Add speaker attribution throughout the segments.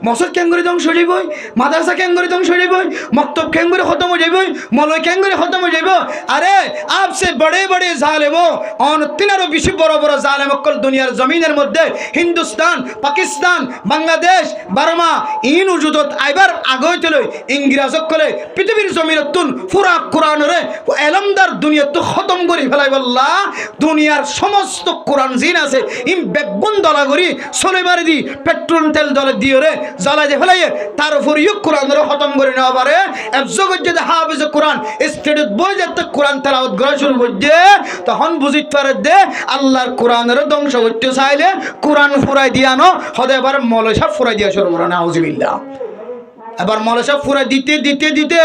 Speaker 1: মসজিদ কেঙ্গুরি ধ্বংস হয়ে যাবই, মাদ্রাসা কেঙ্গুরি ধ্বংস হয়ে যাবই, মক্তব কেঙ্গুরি খতম হয়ে যাবই, মলয় কেঙ্গুরি খতম হয়ে যাব। আরে আপসে বড়ে বড়ে জালেম অন তিনারও বেশি বড় বড় জালেম অকল দুনিয়ার জমিনের মধ্যে হিন্দুস্তান, পাকিস্তান, বাংলাদেশ, বার্মা ইন উজুদত আইবার আগে চলে ইংরেজ সকলে পৃথিবীর জমিনতুন পুরা কোরআনরে এলমদার দুনিয়াত খতম করে ফেলাই বললা। দুনিয়ার সমস্ত কোরআন জিন আছে ইম বেগুন দলা করি সলেবার দি পেট্রোল তেল দলে দিয়ে রে জ্বালা যে ফেলাই তার উপর ইউ কোরআনের খতম করে নেওয়া পারে। এক জগৎ যদি হাফেজ কোরআন স্টেডিত বই যেতে কোরআন তেলাওয়াত করা শুরু করছে তখন বুঝিতে পারে দে আল্লাহর কোরআনের ধ্বংস করতে চাইলে কোরআন ফুরাই দিয়ানো হতে এবার মলসা ফুরাই দিয়া শুরু করে নাউজুবিল্লাহ। এবার মলসা ফুরাই দিতে দিতে দিতে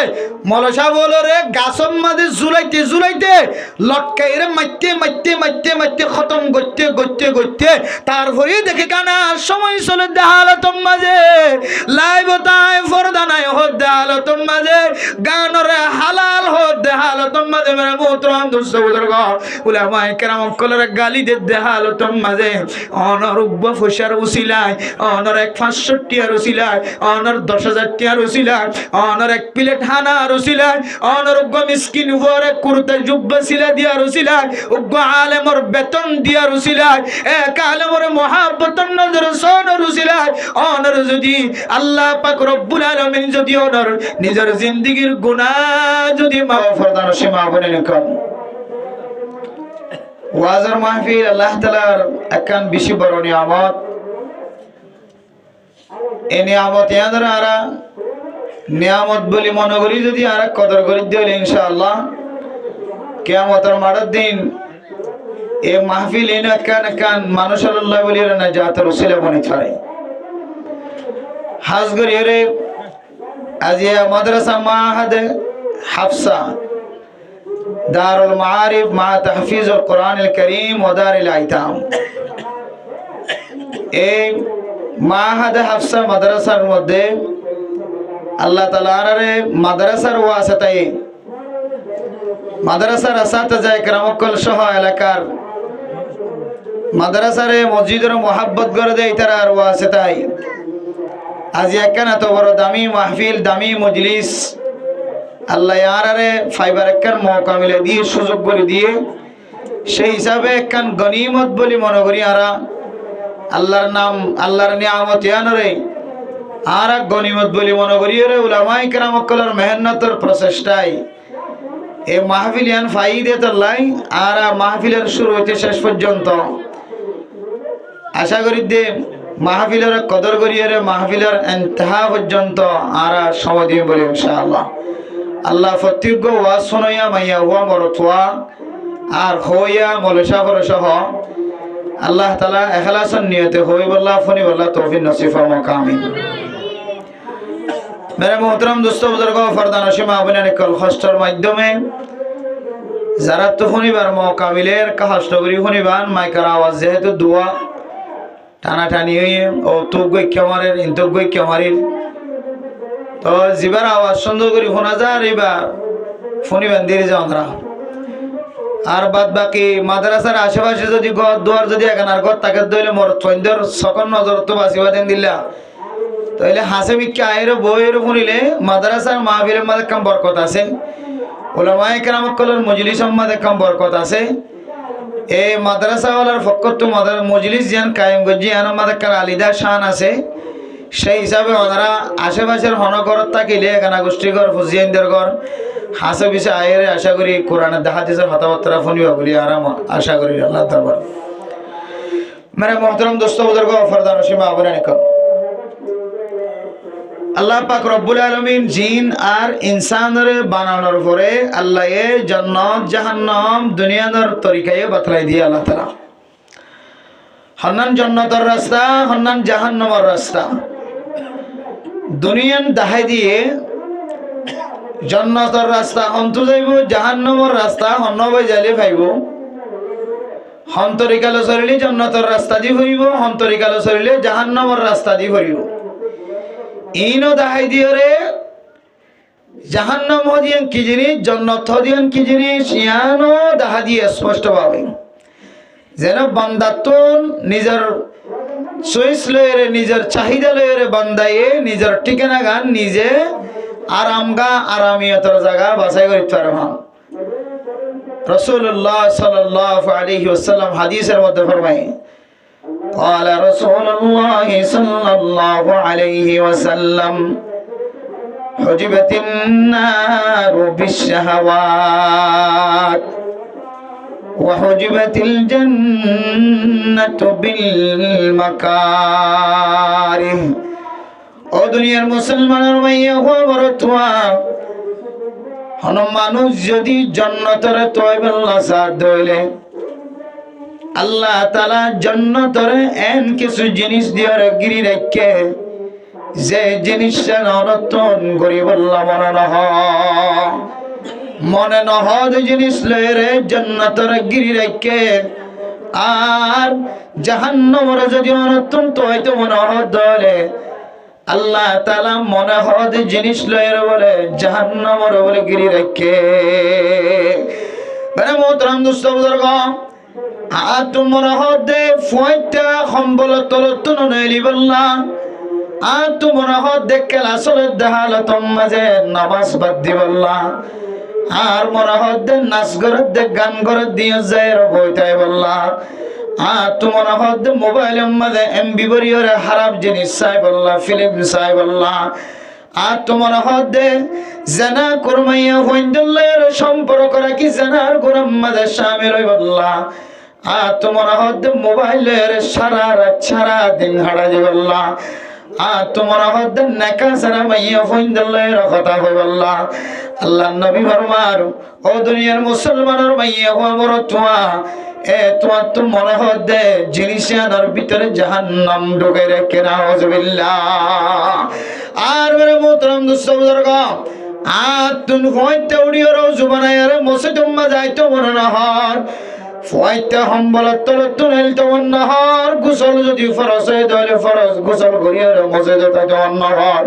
Speaker 1: মলসা বলো রে গাছম মাঝে জুলাইতে জুলাইতে লটকাই রে মাইতে মাইতে মাইতে মাইতে খতম করতে করতে করতে তারপরে দেখে কানা সময় চলে দেহালতম মাঝে লাইব তাই ফরদা নাই হদ দেহালতম মাঝে গানরে হালাল হদ দেহালতম মাঝে মেরে মোহতরম দোস্ত বুজুর্গ উলামায়ে কেরাম কলরে গালি দে দেহালতম মাঝে অনর উব্বা ফসার উসিলায় অনর 165 আর উসিলায় অনর 10,000 টিয়ার উসিলায় অনর 1 প্লেট হানা আর উসিলায় অনর উগ্গ মিসকিন উপরে কুর্তা জুব্বা সিলা দিয়ার উসিলায় উগ্গ আলেমর বেতন দিয়ার উসিলায় এক আলেমর মহাব্বতন নজর সোনর উসিলায় অনর যদি আল্লাহ পাক রব্বুল আলামিন যদি অনর নিজের জিন্দেগীর গুনাহ যদি মাফ ফরদান সীমা বনে নিকন ওয়াজের মাহফিল আল্লাহ তাআলার একখান বেশি বড় নিয়ামত। এই নিয়ামত ইয়াদরা আরা নিয়ামত বলি মনে করি যদি আর কদর করি দিলে ইনশাআল্লাহ কিয়ামতের মাঠের দিন এই মাহফিল এনে একখান একখান মানুষের আল্লাহ বলি না জাতের উসিলা বনে ছাড়ে হাজ করি রে আজিয়া মাদ্রাসা মাহাদ হাফসা দারুল মাআরিফ মা তাহফিজুল কোরআনুল কারীম ওয়া দারুল আইতাম। এই মাহাদ হাফসা মাদ্রাসার মধ্যে আল্লাহ তাআলার মাদ্রাসার ওয়াসাতায় মাদ্রাসার আসাতাজা کرامকল সহ এলাকার মাদ্রাসার মসজিদের মোহাব্বত করে দেয় তার ওয়াসাতায় আজ একখান এত বড় দামি মাহফিল দামি মজলিস আল্লাহ ইয়ারে ফাইবার একখান মৌকা মিলে দিয়ে সুযোগ করে দিয়ে সেই হিসাবে একখান গনিমত বলি মনে করি আরা আল্লাহর নাম আল্লাহর নিয়ামত ইয়ানরে আর গনিমত বলি মনে করি রে উলামায়ে কেরামকলের মেহনতের প্রচেষ্টায় এই মাহফিল ইয়ান ফায়দা তাল্লাই আর মাহফিলের শুরু হতে শেষ পর্যন্ত আশা করি দে মাহফিলের কদর করি রে মাহফিলের ইন্তেহা পর্যন্ত আর সময় দিই বলি ইনশাআল্লাহ। আল্লাহ ফতিগ ওয়াজ শুনাইয়া মাইয়া ওয়া মরতওয়া আর হইয়া মলসা ফরসহ আল্লাহ তাআলা ইখলাসের নিয়তে হই বল্লাহ ফনি বল্লাহ তৌফিক নসিব ফরমাক আমিন। মেরে মোহতরম দোস্ত বুজুর্গ ফরদান সীমা অভিনয় কল খস্টর মাধ্যমে যারা তো শুনিবার মৌকা মিলের কষ্ট করি শুনিবান মাইকার আওয়াজ যেহেতু দোয়া টানাটানি হয়ে ও তো গৈক্যমারের ইন্ত গৈক্যমারির তো জিবার আওয়াজ সুন্দর করে শোনা যায় এবার শুনিবেন দিয়ে যাওয়া আর বাদ বাকি মাদ্রাসার আশেপাশে যদি ঘর দুয়ার যদি এখানার ঘর তাকে দইলে মোর সন্ধ্যর সকল নজর তো বাঁচিবা দেন দিলা তাহলে হাসে বিক্ষে আয়ের বইয়ের শুনিলে মাদ্রাসার মাহফিলের মাঝে কাম বরকত আছে উলামায়ে কেরামকলের মজলিসের মাঝে কাম বরকত আছে। এই মাদ্রাসাওয়ালার ফকত মজলিস যেন কায়েম গজি এর মাঝে কার আলিদা শান আছে সেই হিসাবে ওনারা আশেপাশের হনগরত থাকিলে এখানা গোষ্ঠীঘর ফুজিয়ানদের ঘর হাসে বিষে আয়ের আশা করি কোরআনের হাদিসের কথাবার্তা শুনিবা বলি আরাম আশা করি আল্লাহ দরবার। মেরে মোহতরম দোস্ত বুজুর্গ ফরদান সীমা আবরানিকম আল্লাহ পাক রব্বুল আলামিন জিন আর ইনসানের বানানোর পরে আল্লাহ এ জান্নাত জাহান্নাম দুনিয়ার তরিকায় বাতলাই দিয়ে আল্লাহ তাআলা হন্নান জান্নাতের রাস্তা হন্নান জাহান্নামের রাস্তা দুনিয়ান দেখাই দিয়ে জান্নাতের রাস্তা অন্ত যাইব জাহান্নামের রাস্তা হন্নবে জালে পাইব হন্তরিকালে চলিলে জান্নাতের রাস্তা দি ফুরিব হন্তরিকালে চলিলে জাহান্নামের রাস্তা দি ফুরিব ইনো দেখাই দিয়ে রে জাহান্নাম হদিয়ান কি জিনিস জান্নাত হদিয়ান কি জিনিস ইয়ানো দেখা দিয়ে স্পষ্ট ভাবে যেন বান্দাতুন নিজের চয়েস লয়ের নিজের চাহিদা লয়ের বান্দায়ে নিজের ঠিকানা গান নিজে আরামগা আরামিয়তর জায়গা বাছাই করিতে পারবা। রাসূলুল্লাহ সাল্লাল্লাহু আলাইহি ওয়াসাল্লাম হাদিসের মধ্যে ফরমায় قال رسول الله صلى الله عليه وسلم حجبت النار بالشهوات وحجبت الجنة بالمكاره ও দুনিয়ার মুসলমানের মাইয়া হওয়া বড় তোয়া হন মানুষ যদি জান্নাতের তয়বাল্লা সাথ দইলে আল্লাহ তাআলা জান্নাতের এন কিছু জিনিস দিয়ার গিরি রাখে যে জিনিসটা নরতন গরিব আল্লাহ মনে নহ যে জিনিস লয়ে জান্নাতের গিরি রাখে আর জাহান্নামের যদি অনতন তো হয়তো মনে হদলে আল্লাহ তাআলা মনে হয় যে জিনিস লয়ে বলে জাহান্নামের বলে গিরি রাখে। মানে মোহতরম দোস্ত বুজুর্গ তোমার হদে ফুয়াইটা সম্বল তলতুন নইলি বললা তোমার হদে ক্লাসের দেহালতম মাঝে নামাজ বাদ দি বললা আর মনে হদে নাচ গরত দে গান গরত দিয়ে যায় বইতাই বললা তোমার হদে মোবাইলের মাঝে এমবি বরিয়রে খারাপ জিনিস চাই বললা ফিল্ম চাই বললা তোমার হদে জানা করমাইয়া হইন্দুল্লাহর সম্পর্ক রাখি জানার গুনাহ মাঝে শামিল হই বললা তোমার হদে মোবাইলের সারা রাত সারা দিন হারা দি বললা তোমার হদে নেকা সারা মাইয়া হইন্দুল্লাহর কথা হই বললা। আল্লাহ নবী ফরমার ও দুনিয়ার মুসলমানের মাইয়া হওয়া বড় তোয়া তোমার তো মনে হদে জিনিসের ভিতরে জাহান্নাম ঢুকে রেখে নাউজুবিল্লাহ। আর মেরে মোহতরম দোস্ত বুজুর্গ তুমি হইতে উড়িয়র জুবানায়ার মসজিদে যাইতো মনে নহর ফুয়াইতে সম্বলত তলত নেলতে নহর গোসল যদি ফরজ হয় তাহলে ফরজ গোসল করিয়ার মসজিদে তাইতে নহর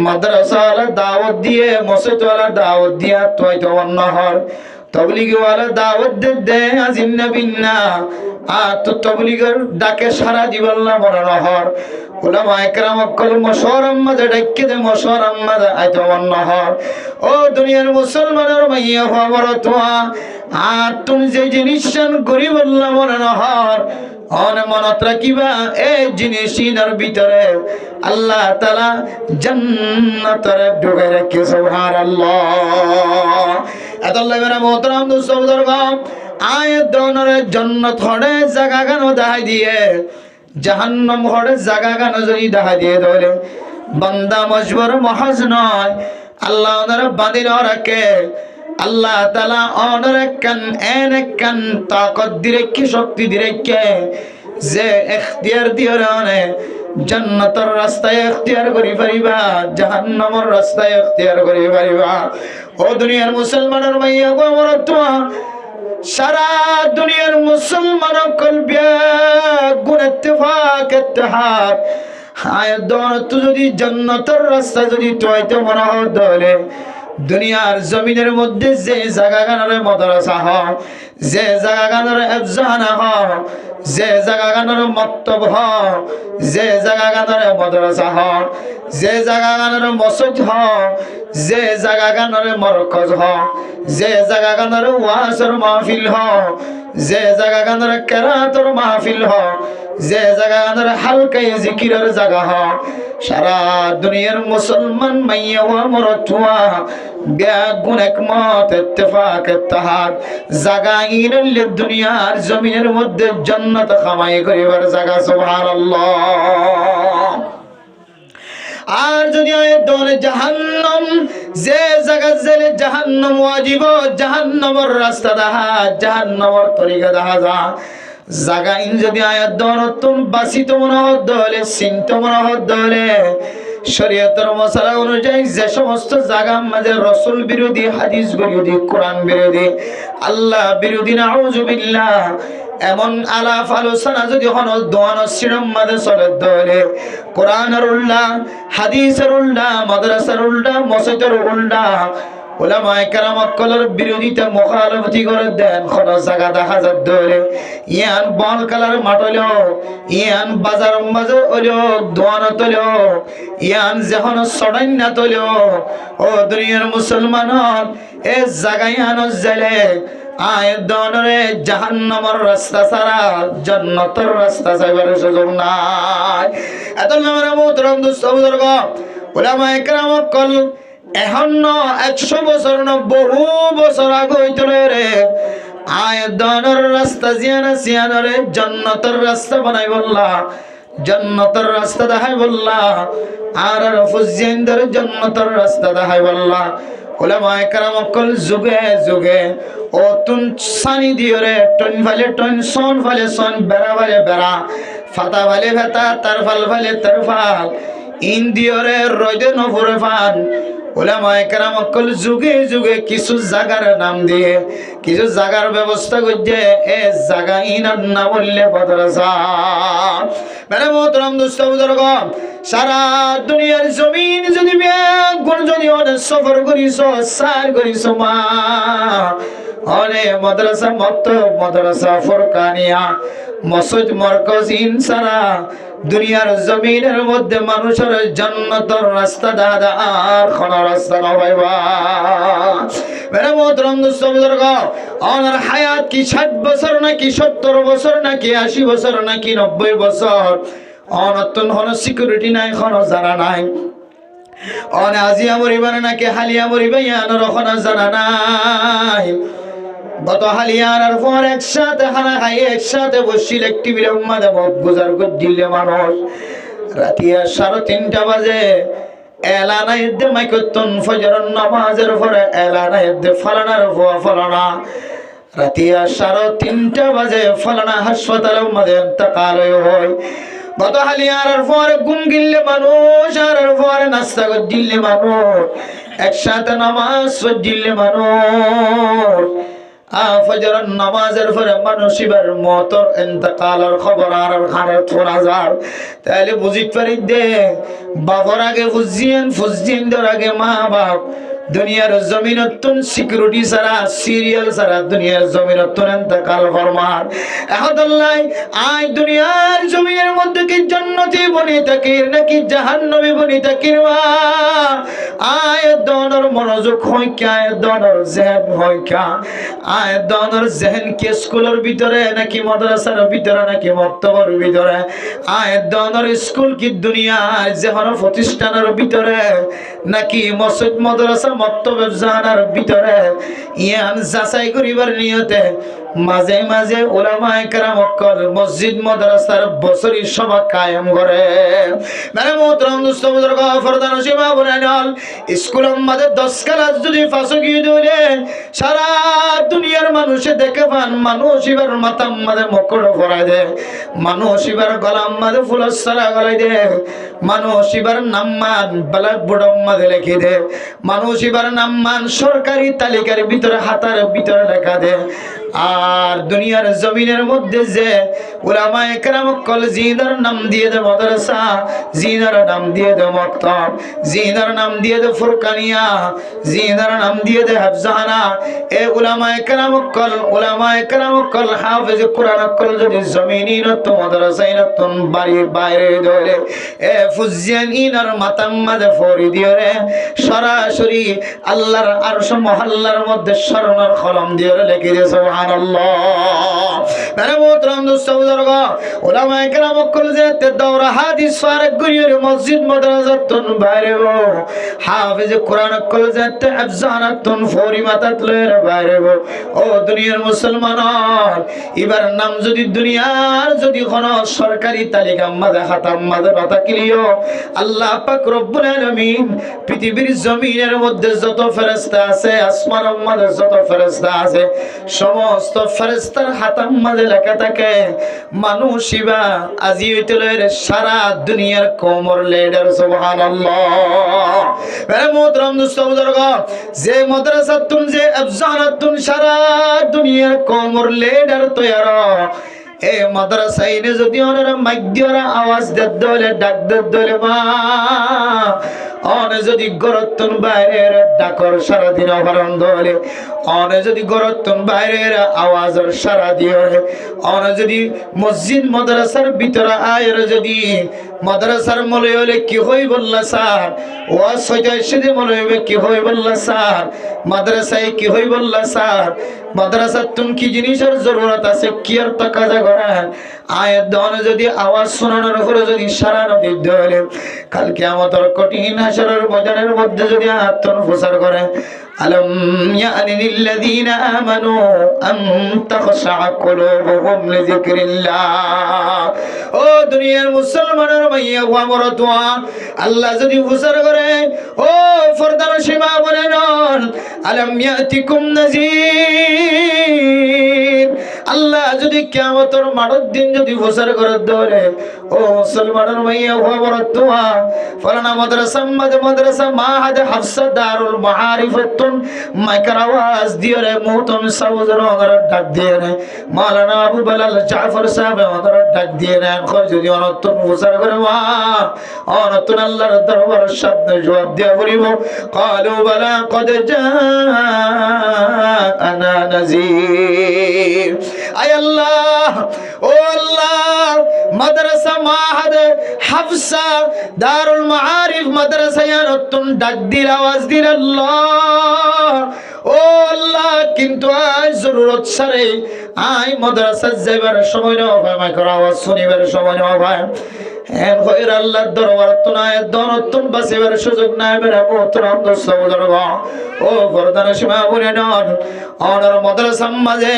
Speaker 1: মাদ্রাসাওয়ালা দাওয়াত দিয়ে মসজিদওয়ালা দাওয়াত দিয়া তাইতে নহর তবলিগওয়ালা দাওয়াত দে আজিন নবিনা তো তবলিগের ডাকে সারা জীবন মনে নহর উলামা একরাম অকল মশওয়ারাম মাঝে ডাকে দে মশওয়ারাম মাঝে আইতো নহর। ও দুনিয়ার মুসলমানের মাইয়া হওয়া বড় তোয়া তুমি যে জিনিসটান গরিব আল্লাহ মনে নহর অনে মনত রাখিবা এই জিনিসটার ভিতরে আল্লাহ তাআলা জান্নাতের ঢুকে রাখে সুবহানাল্লাহ। এতলে মেরা মোহতরম দোস্ত বুজুর্গ আয়াত দনের জান্নাত হড়ে জায়গা গান দেখাই দিয়ে জাহান্নাম হড়ে জায়গা গান যদি দেখাই দিয়ে ধরে বান্দা মজবুর মহাজ নয় আল্লাহ ওনারা বাঁধির রাখে আল্লাহ তাআলা ওনার কান তাকত দিরেকে শক্তি দিরেকে যে ইখতিয়ার দিয়রানে জান্নাতের রাস্তায় ইখতিয়ার করি পারিবা জাহান্নামের রাস্তায় ইখতিয়ার করি পারিবা। ও দুনিয়ার মুসলমানের মাইয়া গো আমার তোয়া সারা দুনিয়ার মুসলমান কলবিয়া গুণ ইত্তেফাক ইত্তেহাদ আয়াত দনত যদি জান্নাতের রাস্তা যদি তোইতে মনে হয় তাহলে দুনিয়ার জমিনের মধ্যে যে জায়গা গানের মাদ্রাসা হ যে জায়গা গানের এফজানা হ যে জায়গা গানের মক্তব হ যে জায়গা গানের মাদ্রাসা হ যে জায়গা গানের মসজিদ হ যে জায়গা গানের মরকজ হ যে জায়গা গানের ওয়াজের মাহফিল হ যে জায়গা গানের কেরাতের মাহফিল হ যে জায়গা গানের হালকায় জিকিরের জায়গা হ সারা দুনিয়ার মুসলমান মাইয়া ওয়া মরতুয়া বেগুন একমত ইত্তেফাক ইত্তেহাদ জায়গা ইনল দুনিয়ার জমিনের মধ্যে জান্নাত কামাই করিবার জায়গা সুবহানাল্লাহ। আর যদি দোনে জাহান্নাম যে জায়গা জেলে জাহান্নাম ওয়াজিব জাহান্নামের রাস্তা দেখা জাহান্নামের তরিকা দেখা যা জায়গা ইন যদি আয়াত দনতুন বাসিত মনে হলে চিন্ত মনে হলে শরীয়তের মশালা অনুযায়ী যে সমস্ত জায়গা মাঝে রসুল বিরোধী হাদিস বিরোধী কোরআন বিরোধী আল্লাহ বিরোধী নাউজুবিল্লাহ এমন আলাপ আলোচনা যদি হন দোয়ান সিরম মাঝে চলে ধরে কোরআনের উল্টা হাদিসের উল্টা মাদ্রাসার উল্টা মসজিদের উল্টা উলামায়ে কেরাম সকলের বিরোধিতা মুখালফতি করে দেন কোন জায়গা দেখা যায় ধরে ইয়ান বল কালার মাঠ হলো ইয়ান বাজার মাঝে হলো দোয়ানত হলো ইয়ান যখন সড়াইনাত হলো ও দুনিয়ার মুসলমান এ জায়গায় আনো জেলে আয় দনরে জাহান্নামের রাস্তা ছাড়া জান্নাতের রাস্তা যাইবার সুযোগ নাই। এত নামের মোহতরম দোস্ত বুজুর্গ উলামায়ে কেরাম সকল এখন 100 বছর না বহু বছর আগে হইতলে রে আয় দনর রাস্তা জিয়ানা সিয়ানরে জান্নাতের রাস্তা বানাই বললা জান্নাতের রাস্তা দেখাই বললা আর ফুজিয়ানদের জান্নাতের রাস্তা দেখাই বললা। উলামায়ে কেরাম সকল যুগে যুগে ও তুন সানি দিয়রে টন ভালে টন সন ভালে সন বেড়া ভালে বেড়া ফাতা ভালে ফাতা তারফাল ভালে তারফাল ইন দিয়রে রইদে নভরে ফান। উলামায়ে কেরাম সকল যুগে যুগে কিছু জায়গার নাম দিয়ে কিছু জায়গার ব্যবস্থা করছে এ জায়গা ইনার না বললে মাদ্রাসা। মেরে মোহতরম দোস্ত বুজুর্গ সারা দুনিয়ার জমিন যদি গুণ যদি অনেক সফর করিস সার করিস মা অনেক মাদ্রাসা মক্তব মাদ্রাসা ফুরকানিয়া মসজিদ মরকজ ইনসারা দুনিয়ার জমিনের মধ্যে মানুষের জান্নাতের রাস্তা দাদা আর কোন রাস্তা না ভাইবা। মেরে মোহতরম দোস্ত বুজুর্গ ওনার হায়াত কি 60 বছর নাকি 70 বছর নাকি 80 বছর নাকি 90 বছর অনতন হন সিকিউরিটি নাই কোনো জানা নাই অনে আজিয়া মরিবানা নাকি হালিয়া মরিবা ইয়ানোর কোনো জানা নাই। গত হালিয়ার পর একসাথে খানা খাই একসাথে বসছিল একটি বিলম্মাদে মত গুজার করে দিলে মানুষ রাতিয়া 3:30 বাজে এলানা ইদ্দে মাইকতন ফজরের নামাজের পরে এলানা ইদ্দে ফলানার ফলানা রাতিয়া 3:30 বাজে ফলানা হাসপাতালের মধ্যে ইন্তেকাল হয়। গত হালিয়ার পর ঘুম গিললে মানুষ আর পরে নাস্তা করে দিলে মানুষ একসাথে নামাজ পড়লে মানুষ ফজরের নামাজের পরে মানুষ এবার মতর ইন্তেকালের খবর আর খানে থোড়া যার তাহলে বুঝিতে পারি দে বাবার আগে ফুজিয়েন আগে মা বাপ দুনিয়ার জমিনতুন সিকিউরিটি ছাড়া সিরিয়াল ছাড়া দুনিয়ার জমিনতুন ইন্তেকাল ফরমান। এখন আল্লাহ আই দুনিয়ার জমিনের মধ্যে কি জান্নাতি বনি তাকির নাকি জাহান্নামী বনি তাকির আয় দনর মনোযোগ হয় কি আয় দনর জেহেন হয় কি আয় দনর জেহেন কি স্কুলের ভিতরে নাকি মাদ্রাসার ভিতরে নাকি মক্তবের ভিতরে আয় দনর স্কুল কি দুনিয়ার যেকোনো প্রতিষ্ঠানের ভিতরে নাকি মসজিদ মাদ্রাসা মক্তবের জানার ভিতরে ইয়ান যাচাই করিবার নিয়তে মাঝে মাঝে উলামায়ে কেরাম সকল মসজিদ মাদ্রাসার বছরি সভা কায়েম করে। মানে মোহতরম দোস্ত বুজুর্গ ফরদান সীমা বনাল স্কুলের মধ্যে 10 ক্লাস যদি ফাঁসো গিয়ে ধরে সারা দুনিয়ার মানুষে দেখে পান মানুষ এবার মাথার মাঝে মকড় ভরাই দে মানুষ এবার গলার মাঝে ফুলের সারা গলাই দে মানুষ এবার নামমান ব্ল্যাক বোর্ডের মাঝে লিখে দে মানুষ এবার নামমান সরকারি তালিকার ভিতরে হাতার ভিতরে লেখা দে। আর দুনিয়ার জমিনের মধ্যে যে উলামায়ে কেরাম সকল জিনার নাম দিয়ে দে মাদ্রাসা জিনার নাম দিয়ে দে মক্তব জিনার নাম দিয়ে দে ফুরকানিয়া জিনার নাম দিয়ে দে হাফজানা এ উলামায়ে কেরাম সকল হাফেজ কোরআন সকল যদি জমিনিন তো মাদ্রাসাইন তো বাড়ি বাইরে ধরে এ ফুজিয়ান ইনার মাতাম মাঝে ফরি দিয়ে রে সরাসরি আল্লাহর আরশ মহল্লার মধ্যে স্মরণের কলম দিয়ে লিখে দিয়ে সুবহানাল্লাহ। মেরে মোহতরম দোস্ত বুজুর্গ উলামায়ে কেরাম সকল যে দাওরা হাদিস ফারাক গরিয়র মসজিদ মাদ্রাসা তুন বাইরে হাফেজ কোরআন সকল যে হাফজানা তুন ফরি মাতাত লয়ের বাইরে ও দুনিয়ার মুসলমান এবার নাম যদি দুনিয়ার যদি কোন সরকারি তালিকা মাঝে খাতাম মাঝে বাতা কিলিও আল্লাহ পাক রব্বুল আলামিন পৃথিবীর জমিনের মধ্যে যত ফেরেশতা আছে আসমানের মধ্যে যত ফেরেশতা আছে সমস্ত ফেরেশতার হাতাম মাঝে লেখা থাকে মানুষ ইবা আজি হইতলের সারা দুনিয়ার কোমর লিডার সুবহানাল্লাহ। মেরে মোহতরম দোস্ত বুজুর্গ যে মাদ্রাসাতুন যে আফজানাতুন সারা দুনিয়ার কোমর লিডার তৈয়ার এ মাদ্রাসাইনে যদি ওনারা মাইক দিয়ে আওয়াজ দেদ দলে ডাক দেদ দলে মা অন অনে যদি গরতন বাইরের ডাকর সারা দিন অভারণ ধরে অনে যদি গরতন বাইরের আওয়াজের সারা দিয়ে অনে যদি মসজিদ মাদ্রাসার ভিতরে আয়ের যদি মাদ্রাসার মলে হলে কি হই বললা স্যার ওয়াজ হইতে সেদে মলে হইবে কি হই বললা স্যার মাদ্রাসায় কি হই বললা স্যার মাদ্রাসার তুন কি জিনিসের জরুরত আছে কি আর টাকা যা করেন আয়ের দনে যদি আওয়াজ শোনানোর উপরে যদি সারা নদী ধরে কালকে আমাদের কঠিন হাসরের ময়দানের মধ্যে যদি আত্মন প্রচার করে আলম ইয়ানি লিল্লাযীনা আমানু আন তাখশা কুলুবুহুম লিযিকরিল্লাহ ও দুনিয়ার মুসলমানের মাইয়া ওয়া মরতুয়া আল্লাহ যদি প্রচার করে ও ফরদান সীমা বলেন আলম ইয়াতিকুম নাযীর আল্লাহ যদি কিয়ামতের মাঠের দিন যদি প্রচার করে ধরে ও মুসলমানের মাইয়া ওয়া মরতুয়া ফলানা মাদ্রাসা মাহাদ হাফসা দারুল মাআরিফাতুন মাইকার আওয়াজ দিয়ে রে মুতন সাউজর ডাক দিয়ে রে মাওলানা আবু বেলাল জাফর সাহেব আমাদের ডাক দিয়ে রে যদি অনন্তন প্রচার করে মা অনন্তন আল্লাহর দরবারের সামনে জবাব দিয়া বলিব ক্বালু বালা কদ জাআনা নাযীর আয় আল্লাহ ও আল্লাহ মাদ্রাসা মাহাদ হাফসা দারুল মাআরিফ মাদ্রাসা নতুন ডাক দিল আওয়াজ দিল আল্লাহ ও আল্লাহ কিন্তু আজ জরুরত সারে আই মাদ্রাসা যাইবার সময় না হয় মাইকের আওয়াজ শুনিবার সময় না হয় এন কইর আল্লাহর দরবার তো না দনতুন বাসিবার সুযোগ নাই বেরা মোহতরম দোস্ত বুজুর্গ ও ফরদান সীমা বলে নন অনর মাদ্রাসা মাঝে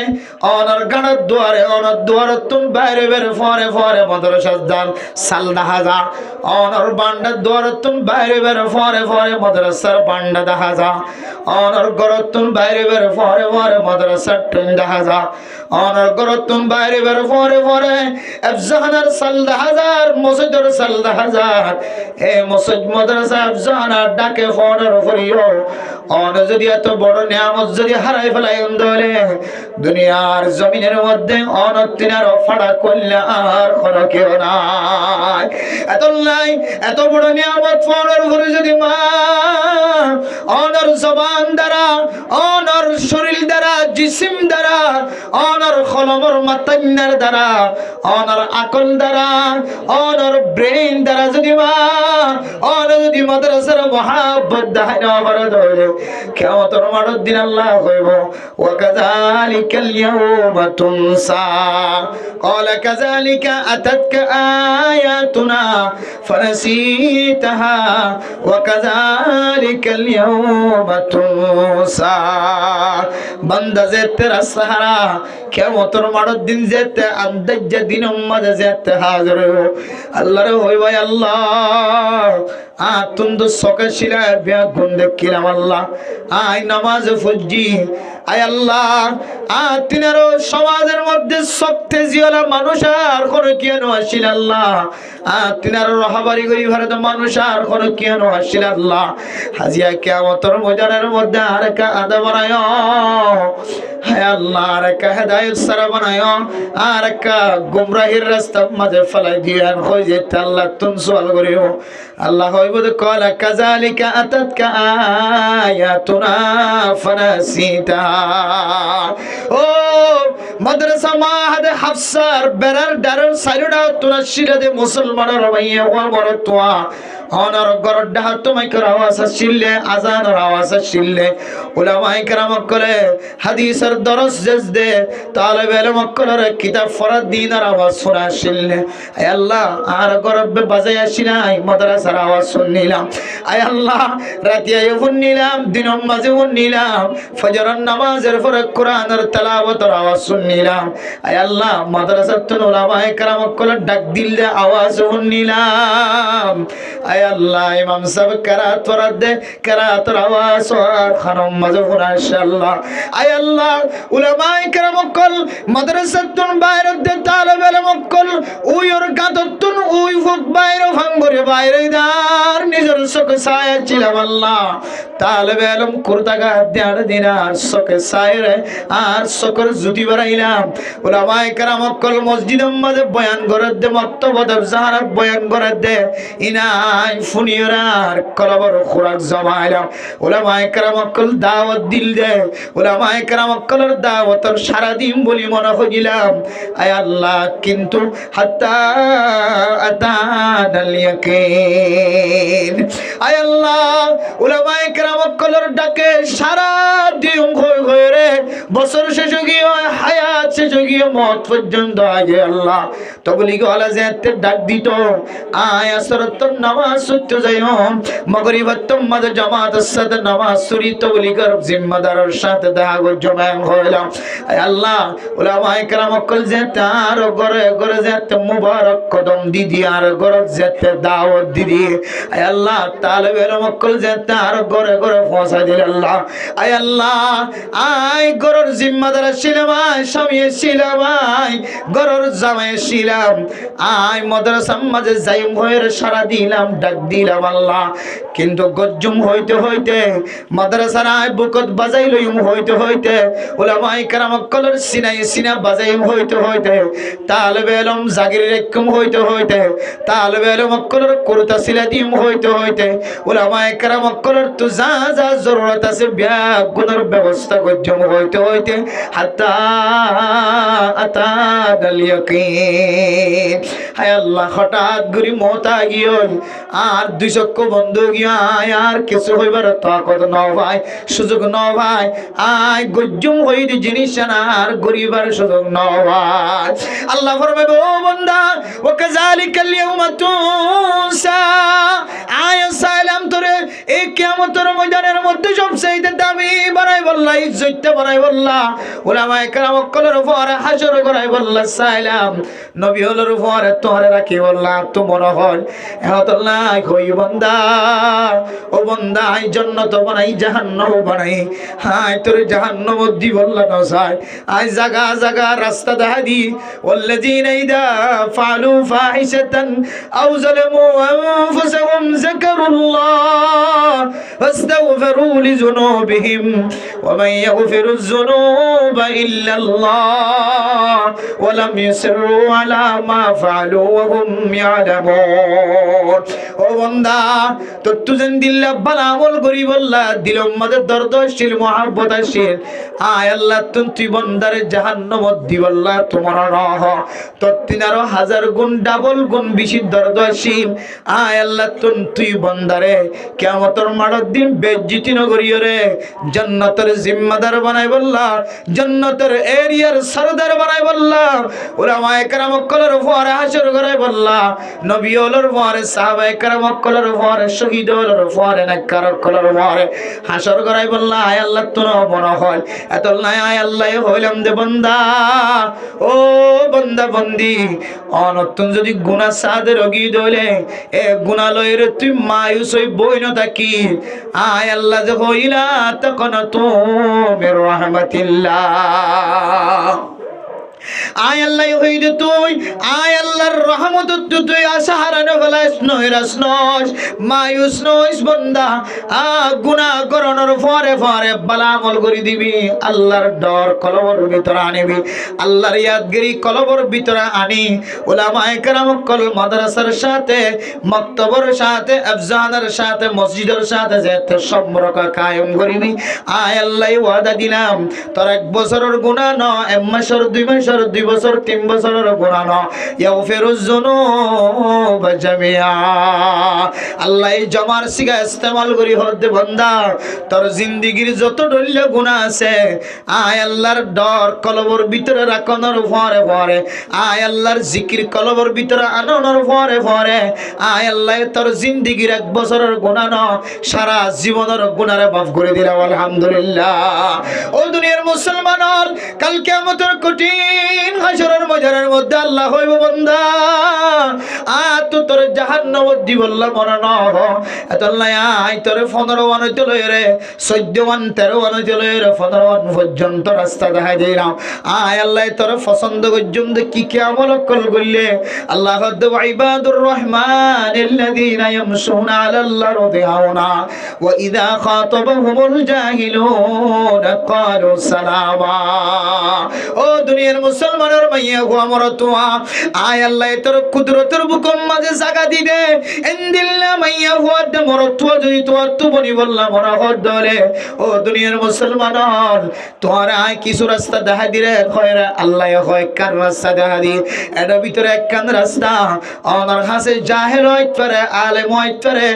Speaker 1: অনর গানার দুয়ারে অনর দুয়ারতুন বাইরে বের ফরে ফরে মাদ্রাসা দান সালদা হাজা অনর বান্ডার দুয়ারতুন বাইরে বের ফরে ফরে মাদ্রাসার বান্ডা দাহাজা অনর গরতুন বাইরে বের ফরে ফরে মাদ্রাসার টুন দাহাজা অনর গরতুন বাইরে বের ফরে ফরে আফজাহানার সালদা হাজার মসজিদের সালদা হাজার এ মসজিদ মাদ্রাসা আফজাহানার ডাকে ফোনের ফরিও অন যদি এত বড় নিয়ামত যদি হারাই ফেলাই দলে দুনিয়ার জমিনের মধ্যে অনতিনার ফাড়া করলে আর কোনো কেউ নাই এত নাই এত বড় নিয়ামত ফোনের উপরে যদি মা অনর জবান দ্বারা অনর শরীর দ্বারা জিসিম দ্বারা অনর খলমর মাতান্নার দ্বারা অনর আকল দ্বারা অনর ব্রেন দ্বারা যদি মা অনর যদি মাদ্রাসার মহাব্বত দাহাই না বড় ধরে কিয়ামতের মাঠের দিন আল্লাহ কইব ওয়া কাযালিকাল ইয়াউমা তুনসা ক্বালা কাযালিকা আতাতকা আয়াতুনা ফানাসিতাহা ওয়া কাযালিকাল ইয়াউমা তুনসা বান্দা যে তেরা সাহারা কিয়ামতের মাঠের দিন যেতে আন্দাজ দিনের মাঝে যেতে হাজির আল্লাহর হই ভাই আল্লাহ তুন্দ সকে শিলা বিয়া গুণ দেখিলাম আল্লাহ আই নামাজ ফুজি আয় আল্লাহ তিনারও সমাজের মধ্যে সবতে জিয়ালা মানুষ আর কোনো কেন আসিল আল্লাহ তিনার রহাবারি গরি ভারত মানুষ আর কোনো কেন আসিল আল্লাহ হাজিয়া কিয়ামতের ময়দানের মধ্যে আর কা আদা বানায় হায় আল্লাহ আর কা হেদায়েত সারা বানায় আর কা গুমরাহির রাস্তা মাঝে ফেলাই দিয়েন হই যেতে আল্লাহ তুন সওয়াল করিও আল্লাহ হইব ক্বালা কাযালিকা আতাতকা আয়াতুনা ফানাসিতা ও মাদ্রাসা মাহাদ হাফসার বেরার ডারার সাইডা তোরা শিরাদে মুসলমানের মাইয়া ওয়া বরতোয়া অনর গরড হাত মাইকের আওয়াজ আসিলে আজানের আওয়াজ আসিলে উলামায়ে কেরাম করে হাদিসের দরস জেজদে তালেব ইলম করে কিতাব ফরাদ দিনের আওয়াজ শোনা আসিলে আয় আল্লাহ আর গরবে বাজায় আসিলাই মাদ্রাসার আওয়াজ শুননিলাম আয় আল্লাহ রাতিয়া শুননিলাম দিনের মাঝে শুননিলাম ফজরের নামাজের পরে কোরআনের তেলাওয়াতের আওয়াজ শুননিলাম আয় আল্লাহ মাদ্রাসার তো উলামায়ে কেরাম করে ডাক দিলে আওয়াজ শুননিলাম আয় আল্লাহ ইমাম সাহেব কেরাত পড়া দে কেরাতের আওয়াজ আর খানম মাঝে পড়া ইনশাআল্লাহ আয় আল্লাহ উলামায়ে কেরাম কল মাদ্রাসাতুন বাইরে দে তালেব ইলম কল ওই ওর গাততুন ওই ফুক বাইরে ভাঙ্গরে বাইরে দার নিজের চোখে ছায়া ছিলাম আল্লাহ তালেবে আলম কুর্তাগা দেড় দিন আর চোখে ছায় রে আর চোখের জুতি বাড়াইলাম ওলামায়ে কেরাম অকল মসজিদের মাঝে বয়ান করে দে মক্তবত জাহারাত বয়ান করে দে ইনাই ফুনিয়রার কলবর খুরাক জমাইলাম ওলামায়ে কেরাম অকল দাওয়াত দিল দে ওলামায়ে কেরাম অকলের দাওয়াতর সারা দিন বলি মনে হইলাম আয় আল্লাহ কিন্তু হাত্তা আতানাল ইয়াকিন আয় আল্লাহ উলামায়ে কেরাম কলর ডাকে সারা দিন হয়ে রে বছর শেষ গিয়ে হায়াত শেষ গিয়ে মত পর্যন্ত আগে আল্লাহ তবলিগ ওয়ালা যেতে ডাক দিত আয় আসরত নামাজ সত্য যাইও মাগরিবাত মাঝে জামাতের সাথে নামাজ সুরি তবলিগের জিম্মাদারের সাথে দাগ জমা হইলাম আয় আল্লাহ উলামায়ে কেরাম কল যেতে আর ঘরে ঘরে যেতে মুবারক কদম দিদি আর ঘরে যেতে দাওয়াত দিদি আয় আল্লাহ তালেবে ইলম কল যেতে আর ঘরে ঘরে পৌঁছা দিল আল্লাহ আয় আল্লাহ আয় ঘরের জিম্মাদার ছিলাম আয় স্বামী ছিলাম আয় ঘরের জামাই ছিলাম আয় মাদ্রাসার মাঝে যাইম হয়ে সারা দিলাম ডাক দিলাম আল্লাহ কিন্তু গজ্জুম হইতে হইতে মাদ্রাসার আয় বুকত বাজাই লইম হইতে হইতে উলামায়ে কেরাম কলর সিনাই সিনা বাজাইম হইতে হইতে তালেবে ইলম জাগির রকম হইতে হইতে তালেবে ইলম কলর কুরতা সিলা দিম হইতে হইতে উলামায়ে কেরাম কলর তো যা যা জরুরত আছে বিয়া গুনার ব্যবস্থা গজ্জুম হইতে হইতে হাত্তা আতানাল ইয়াকিন হায় আল্লাহ হঠাৎ গুরি মতা গিয়ল আর দুই চক্ষ বন্ধ গিয়া আর কিছু হইবার তাকত ন ভাই সুযোগ ন ভাই আয় গজ্জুম হইতে জিনিস না আর গরিবার সুযোগ ন ভাই আল্লাহ ফরমাবে ও বান্দা ও কাযালিকাল ইয়াউমা তুনসা আয় সালাম তোরে এই কিয়ামতের ময়দানের মধ্যে সবচেয়ে দামি বানাই বললা ইজ্জতটা বানাই বললা উলামায়ে কেরাম কলর উপরে হাজর করাই বললা সালাম নবী হলর উপরে তোরে রাখি বললা তো মনে হয় এহতল্লাহ কই বান্দা ও বান্দা আই জান্নাত বানাই জাহান্নাম বানাই হাই তোরে জাহান্নাম দি বললা না সাই আই জায়গা জায়গা রাস্তা দেখা দি ওয়াল্লাযিনা ইদা ফালু ফাহিশাতান আও যালামু আনফুসাহুম যাকারুল্লাহ ফাস্তাগফিরু লিযুনুবিহিম ওয়া মান ইয়াগফিরুয যুনুবা ইল্লা আল্লাহ ওয়া লাম ইউসিরু আলা মা ফালু ওয়া হুম ইয়ালামুন ও বান্দা তো তুজন দিল্লা বালা আমল করি বললা দিলম মধ্যে দর্দ আসছিল মহব্বত আসছিল আয় আল্লাহ তুই বান্দারে জাহান্নাম দি বললা তোমার রহ তো 13000 গুণ ডাবল গুণ বেশি দর্দ আসছিল আয় আল্লাহ তুই বান্দারে কিয়ামতের মাঠের দিন বেজ্জতি নগরিও রে জান্নাতের জিম্মাদার বানাই বললা জান্নাতের এরিয়ার সরদার বানাই বললা উলামায়ে কেরাম কলর উপরে হাসর করে বললা নবী ওলর উপরে সাহাবায়ে কেরাম কলর উপরে শহীদ ওলর উপরে নেককার কলর উপরে হাসর করে বললা আয় আল্লাহ তোর মনে হয় এত নাই আয় আল্লাহ হইলাম দে বান্দা ও বান্দা বন্দি অনতুন যদি গুনাহ সাদে রগি দইলে এ গুনাহ লইরে তুই মায়ুস হই বই না থাকি আয় আল্লাহ যে হইলা তখন তুমি রাহমাতিল্লাহ আয় আল্লাহ হইদে তুই আয় আল্লাহর রহমত তুই আশাহারানো ফলাস নয়রাস নস মায়ুস নইস বান্দা গুনাহ করনের পরে পরে বালা আমল করি দিবি আল্লাহর ডর কলবর ভিতরে আনিবি আল্লাহর ইয়াদগিরি কলবর ভিতরে আনি উলামায়ে কেরাম কল মাদ্রাসার সাথে মক্তবর সাথে আফজানের সাথে মসজিদের সাথে যেতে সম্পর্ক কায়েম করিবি আয় আল্লাহ ওয়াদা দিলাম তোর 1 বছরের গুনাহ ন 1 মাসের 2 মাসের 2 বছর 3 বছরের গুনাহ ন ইয়াগফিরুয যুনুব জামিআ আল্লাহ এই জমার সিগা ইস্তেমাল করি হতে বান্দা তোর জিন্দেগীর যত ডল্য গুনাহ আছে আয় আল্লাহর ডর কলবর ভিতরে রাখনোর পরে পরে আয় আল্লাহর জিকির কলবর ভিতরে আনোর পরে পরে আয় আল্লাহ তোর জিন্দেগীর 1 বছরের গুনাহ ন সারা জীবনের গুনাহরে মাফ করে দিলাম আলহামদুলিল্লাহ ও দুনিয়ার মুসলমান কাল কিয়ামতের কঠিন দিন হাসরের ময়দানের মধ্যে আল্লাহ হইব বান্দা তো তোর জাহান্নামত দি বললা মরণ এতল্লাই আয় তোরে 15 বানাইতে লই রে 14 বান 13 বানাইতে লই রে 15 বান পর্যন্ত রাস্তা দেখাই দিলাম আয় আল্লাহ তোর পছন্দ পর্যন্ত কি কি আমল কল করলে আল্লাহ কদ ইবাদুর রহমানিল্লাযীনা ইয়ামশুনা আলাল আরদি হাওনা ওয়া ইযা খাতাবাহুমুল জাহিলুনা ক্বালু সালামা ও দুনিয়ার মুসলমানের মাইয়া গো আমার তোয়া আয় আল্লাহ তোর কুদরতের বুকম মাঝে জায়গা দিবে ইনদিল্লা মাইয়া হুয়াদ মরতুয়া যদি তোর তো বনি বললাম মরা হদ দলে ও দুনিয়ার মুসলমানর তোর আয় কিছু রাস্তা দেখা দিরে কয়রা আল্লাহ হয় কার রাস্তা দেখা দি এর ভিতরে একখান রাস্তা ওনার কাছে জাহেল হইতে পারে আলেম হইতে পারে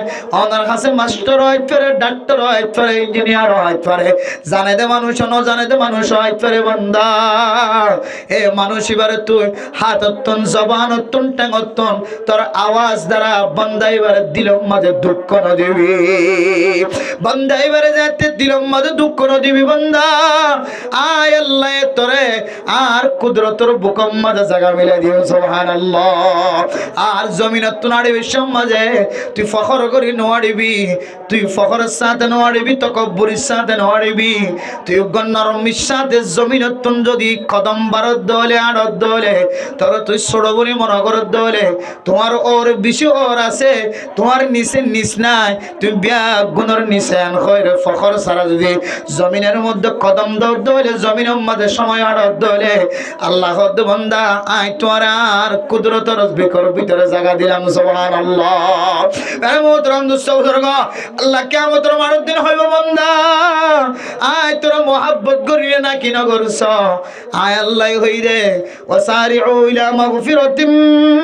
Speaker 1: ওনার কাছে মাস্টার হইতে পারে ডাক্তার হইতে পারে ইঞ্জিনিয়ার হইতে পারে জানে দে মানুষ ন জানে দে মানুষ হইতে পারে বান্দা এ মানুষ এবারে তুই হাত অত্তন জবান অত্তন ট্যাং অত্তন তোর আওয়াজ দ্বারা বান্দা এবারে দিলম মাঝে দুঃখ ন দিবি বান্দা এবারে যাতে দিলম মাঝে দুঃখ ন দিবি বান্দা আয় আল্লাহ তোরে আর কুদরতর বুকম মাঝে জায়গা মিলে দিও সুবহানাল্লাহ আর জমিনত তো নাড়িবি সমাজে তুই ফখর করি নোয়াড়িবি তুই ফখরের সাথে নোয়াড়িবি তকব্বুরির সাথে নোয়াড়িবি তুই গন্নরমির সাথে জমিনত যদি কদম বারত দলে আড়ত দলে তোর তুই ছোট বলি মনে করত দলে তোমার ওর বেশি ওর আছে তোমার নিচে নিচ নাই তুমি বিয়া গুণর নিচে আন খয়রে ফখর সারা যদি জমিনের মধ্যে কদম দৌড় দলে জমিনের মধ্যে সময় আড়ত দলে আল্লাহ বান্দা আয় তোমার আর কুদরতর বিকর ভিতরে জায়গা দিলাম সুবহানাল্লাহ এ মোহতরম দুঃসহদর্গ আল্লাহ কিয়ামতের মানের দিন হইব বান্দা আয় তোরা মোহাব্বত করিলে না কি না করছ আয় আল্লাহ হইরে ওয়াসারিউ ইলা মাগফিরাতিম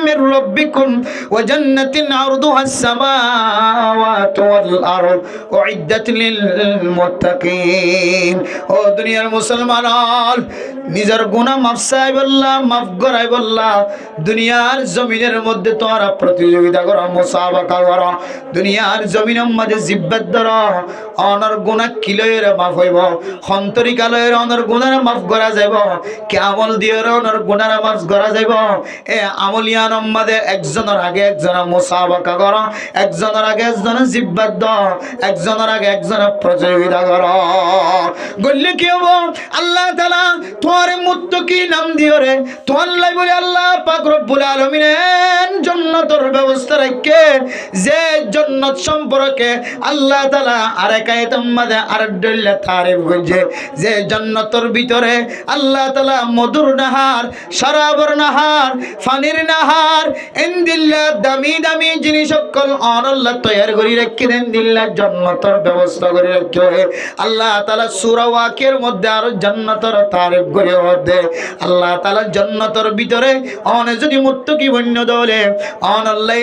Speaker 1: মির রাব্বিকুম ওয়া জান্নাতিন আরদুহাস সামাওয়াতু ওয়াল আরদ উইদ্দাত লিল মুত্তাকিন ও দুনিয়ার মুসলমান নিজের গুনাহ মাফ চাই বললা মাফ করাই বললা দুনিয়ার জমিনের মধ্যে তোরা প্রতিযোগিতা করো মুসাবাকা করো দুনিয়ার জমিনের মধ্যে জিব্বাত ধরো অনর গুনাহ কিলয়ের মাফ হইব অন্তরিকালয়ের অনর গুনাহ মাফ করা যাইব কিয়ামল দিয়ের অনর গুনাহ মাফ করা যাইব এ আমলিয়ান মধ্যে একজনের আগে একজনের মুসাবাকা করো একজনের আগে একজনের জিব্বাত দাও একজনের আগে একজনের প্রতিযোগিতা করো বললে কি হবো আল্লাহ তাআলা তোরে মুত্তাকি নাম দিও রে তো আল্লাহ বলে আল্লাহ পাক রব্বুল আলামিনের জান্নাতের ব্যবস্থা রাখে যে জান্নাত সম্পর্কে আল্লাহ তাআলা আরেক আয়াতের মধ্যে আরেকডলে তারিফ করেছে যে জান্নাতের ভিতরে আল্লাহ তাআলা মধুর নাহার শরাবর নাহার পানির নাহার ইনদিল্লাহ দামি দামি জিনিস সকল আল্লাহ তৈরি করে রেখে দেন দিল্লাহ জান্নাতের ব্যবস্থা করে রেখে আল্লাহ তাআলা সূরা ওয়াকিয়ার মধ্যে আর জান্নাতের তারিফ করে দে আল্লাহ তাআলা জান্নাতের ভিতরে অনে যদি মুত্তাকি বন্য দলে অন আল্লাহ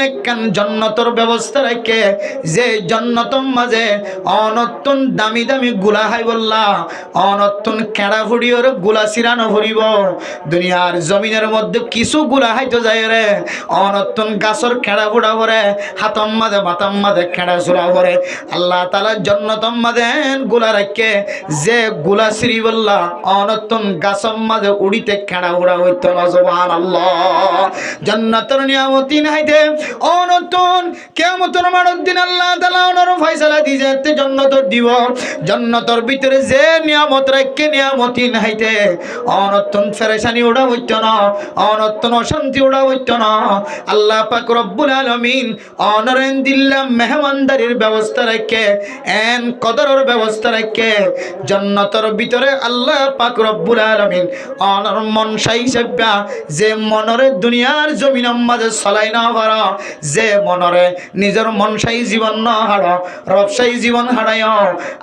Speaker 1: এক কান জান্নাতের ব্যবস্থা রাখে যে জান্নাতের মাঝে অনতুন দামি দামি গুলা হাই বললা অনতুন কেড়া ফুড়িওর গুলা সিরানো ফুরিব দুনিয়ার জমিনের মধ্যে কিছু গুলা হাইতো যায় রে অনতুন গাছর কেড়া ফুড়া ভরে হাতম মাঝে মাতাম মাঝে কেড়া চুরা ভরে আল্লাহ তাআলা জান্নাতের মাঝে গুলা রাখে যে গুলা সিরি বললা অনতুন গাছম মাঝে উড়িতে কেড়া উড়া হইতো না সুবহানাল্লাহ জান্নাতের নিয়ামতি নাইতে অনতুন কিয়ামতের মানের দিন আল্লাহ তাআলা ওনার ফয়সালা দিতে জান্নাত দিব জান্নাতের ভিতরে যে নিয়ামত রাখে নিয়ামতি নাইতে অনতুন ফেরেশানি উড়া হইতো না অনতুন অশান্তি উড়া হইতো না আল্লাহ পাক রব্বুল আলামিন অনরেন দিল্লাহ মেহমানদারির ব্যবস্থা রাখে এন কদরের ব্যবস্থা রাখে জান্নাতের ভিতরে আল্লাহ পাক রব্বুল আলামিন অনর মন সাই সেবা যে মনরে দুনিয়ার জমিনের মাঝে চলাই না পারা যে মনরে নিজের মন সাই জীবন না হারা রবসাই জীবন হারায়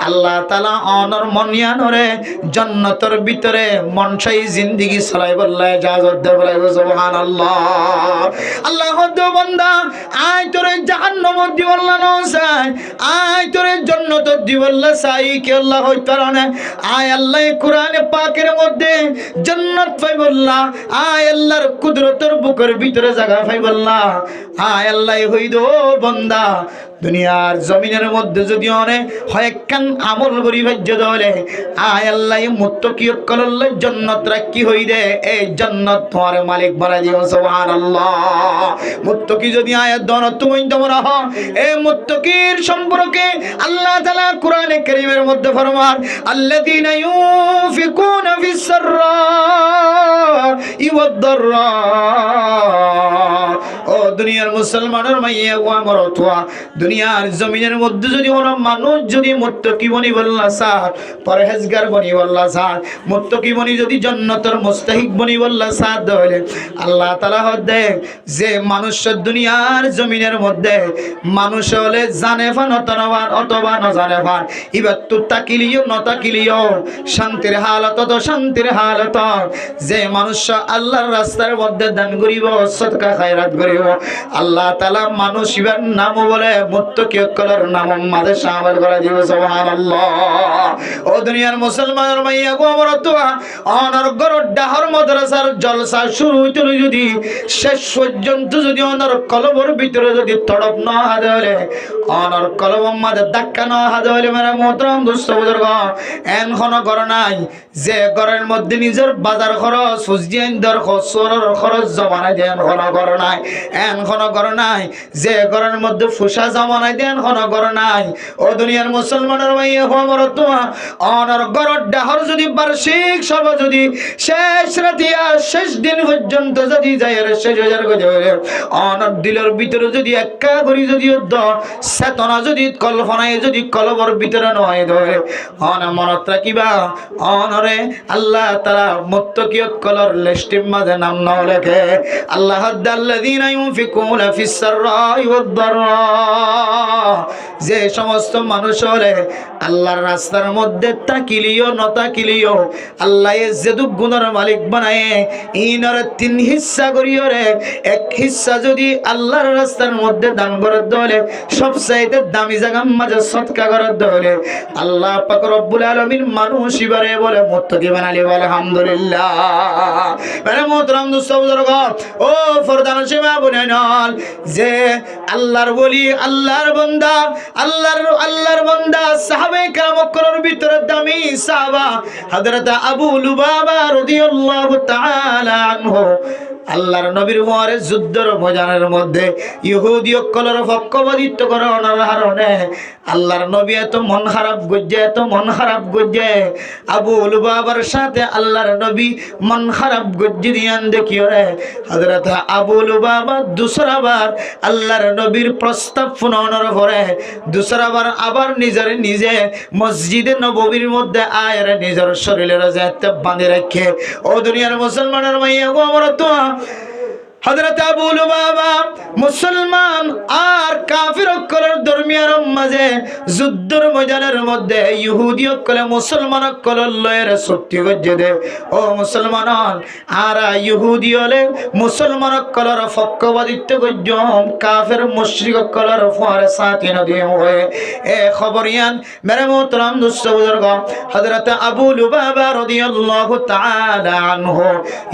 Speaker 1: আল্লাহ তাআলা অনর মনিয়ানরে জান্নাতের ভিতরে মন সাই জিন্দেগি চলাই বললে ইজাজত দে বলে সুবহানাল্লাহ আল্লাহ হদ্দ বান্দা আয় তোরে জাহান্নাম দিবল্লা না চাই আয় তোরে জান্নাত দিবল্লা চাই কি আল্লাহ হইতো না আয় আল্লাহ কোরআনে পাকের মধ্যে জান্নাত পাইবল্লা আয় আল্লাহর কুদরতের বুকের ভিতরে জায়গা পাইবল্লা আয় আল্লাহ হইদো বান্দা দুনিয়ার জমিনের মধ্যে যদি অনেক হয় কান আমল করি ভাজ্য দলে আয় আল্লাহ মুত্তাকি কলল্লে জান্নাত রাখি হই দে এই জান্নাত তোমার মালিক বানাই দিও সুবহানাল্লাহ। মুত্তাকি যদি আয়াত দন তুমি তোমরা হ এই মুত্তাকির সম্পর্কে আল্লাহ তাআলা কোরআনে কারীমের মধ্যে ফরমান আল্লাযীনা ইউনফিকুনা ফিস সাররা ওয়াদ দাররা। ও দুনিয়ার মুসলমানের মাইয়া ও আমার অথবা দুনিয়ার জমিনের মধ্যে যদি কোনো মানুষ যদি মুত্তাকি বনি বললা স্যার পরহেজগার বনি বললা স্যার মুত্তাকি বনি যদি জান্নাতের মুস্তাহিক বনি বললা স্যার তাহলে আল্লাহ তাআলা হদে যে মানুষ দুনিয়ার জমিনের মধ্যে মানুষ হলে জানে ফান অথবা না জানে ফান এবার তো তাকিলিও ন তাকিলিও শান্তির হালত তো শান্তির হালত যে মানুষ আল্লাহর রাস্তার মধ্যে দান করিব সদকা খায়রাত করিব আল্লাহ তাআলা মানুষ ইবার নাম বলে মুত্তাকি কলর নাম মাঝে শামিল করে দিব সুবহানাল্লাহ। ও দুনিয়ার মুসলমানের মাইয়া গো আমার তো অনর গরর ডাহর মাদ্রাসার জলসা শুরু হইতো যদি শেষ পর্যন্ত যদি অনর কলবর ভিতরে যদি তড়প না হাদলে অনর কলব মাঝে ধাক্কা না হাদলে মানে মোহতরম দোস্ত বুজুর্গ এন কোন ঘর নাই যে ঘরের মধ্যে নিজের বাজার খরচ ফুজদিন দর খসরর খরচ জমানা দেন কোন ঘর নাই এন কোন ঘর নাই যে ঘরের মধ্যে ফুসা জমানা দেন কোন ঘর নাই। ও দুনিয়ার মুসলমানের মাইয়া হমর তো অনর গরর ডাহর যদি বার্ষিক সর্ব যদি শেষ রাতিয়া শেষ দিন পর্যন্ত যদি যায় শেষ হাজার গজরে অনর দিলের ভিতরে যদি একা করি যদি চেতনা যদি কল্পনায় যদি কলবর ভিতরে নয় ধরে অন মনত রাখিবা অনরে আল্লাহ তাআলা মুত্তাকি কলর লিস্টের মাঝে নাম নাও লেখে আল্লাহ আল্লাযীনা ইউনফিকুনা ফিস সাররাই ওয়াদ দাররা। যে সমস্ত মানুষ হলে আল্লাহর রাস্তার মধ্যে তাকিলিও ন তাকিলিও আল্লাহ যেদুক গুণের মালিক বানায় ইনর তিন হিস্সা করিও রে এক হিস্সা যদি আল্লাহর রাস্তার মধ্যে দান করে দলে সবচাইতে দামি জায়গার মাঝে সদকা করে দলে আল্লাহ পাক রব্বুল আলামিন মানুষ ইবারে বলে মুত্তাকি বানালি বলে আলহামদুলিল্লাহ। মানে মোহতরম দোস্ত বুজুর্গ ও ফরদান সীমা বুনাইনাল যে আল্লাহর ওলি আল্লাহর বান্দা আল্লাহর বান্দা সাহাবে কেরাম করার ভিতরে দামি সাহাবা হযরত আবু লুবাবা রাদিয়াল্লাহু তাআলা আনহু আল্লাহর নবীর ওয়ারে যুদ্ধের ময়দানের মধ্যে ইহুদি কলর পক্ষপাতিত্ব করার কারণে আল্লাহর নবী এত মন খারাপ গজ্জে আবু লুবাবার সাথে আল্লাহর নবী মন খারাপ গজ্জে দিয়ান দেখিও রে হযরত আবু লুবাবা দুসরাবার আল্লাহর নবীর প্রস্তাব শুনানোর পরে দুসরাবার আবার নিজে মসজিদে নববীর মধ্যে আয়ের নিজের শরীরের যেতে বাঁধে রাখে। ও দুনিয়ার মুসলমানের মাইয়া গো আমার তো হযরত আবু লুবাবা মুসলমান আর কাফির কলের দরমিয়ার মাঝে যুদ্ধের ময়দানের মধ্যে ইহুদি কলে মুসলমান কলের লয়ের শক্তি গজ্জে দে। ও মুসলমান আর ইহুদি হলে মুসলমান কলের পক্ষপাতিত্ব গজ্জম কাফের মুশরিক কলের ফরে সাথী নদী হয়ে এ খবরিয়ান মেরে মোহতরম দোস্ত বুজুর্গ হযরত আবু লুবাবা রাদিয়াল্লাহু তাআলা আনহু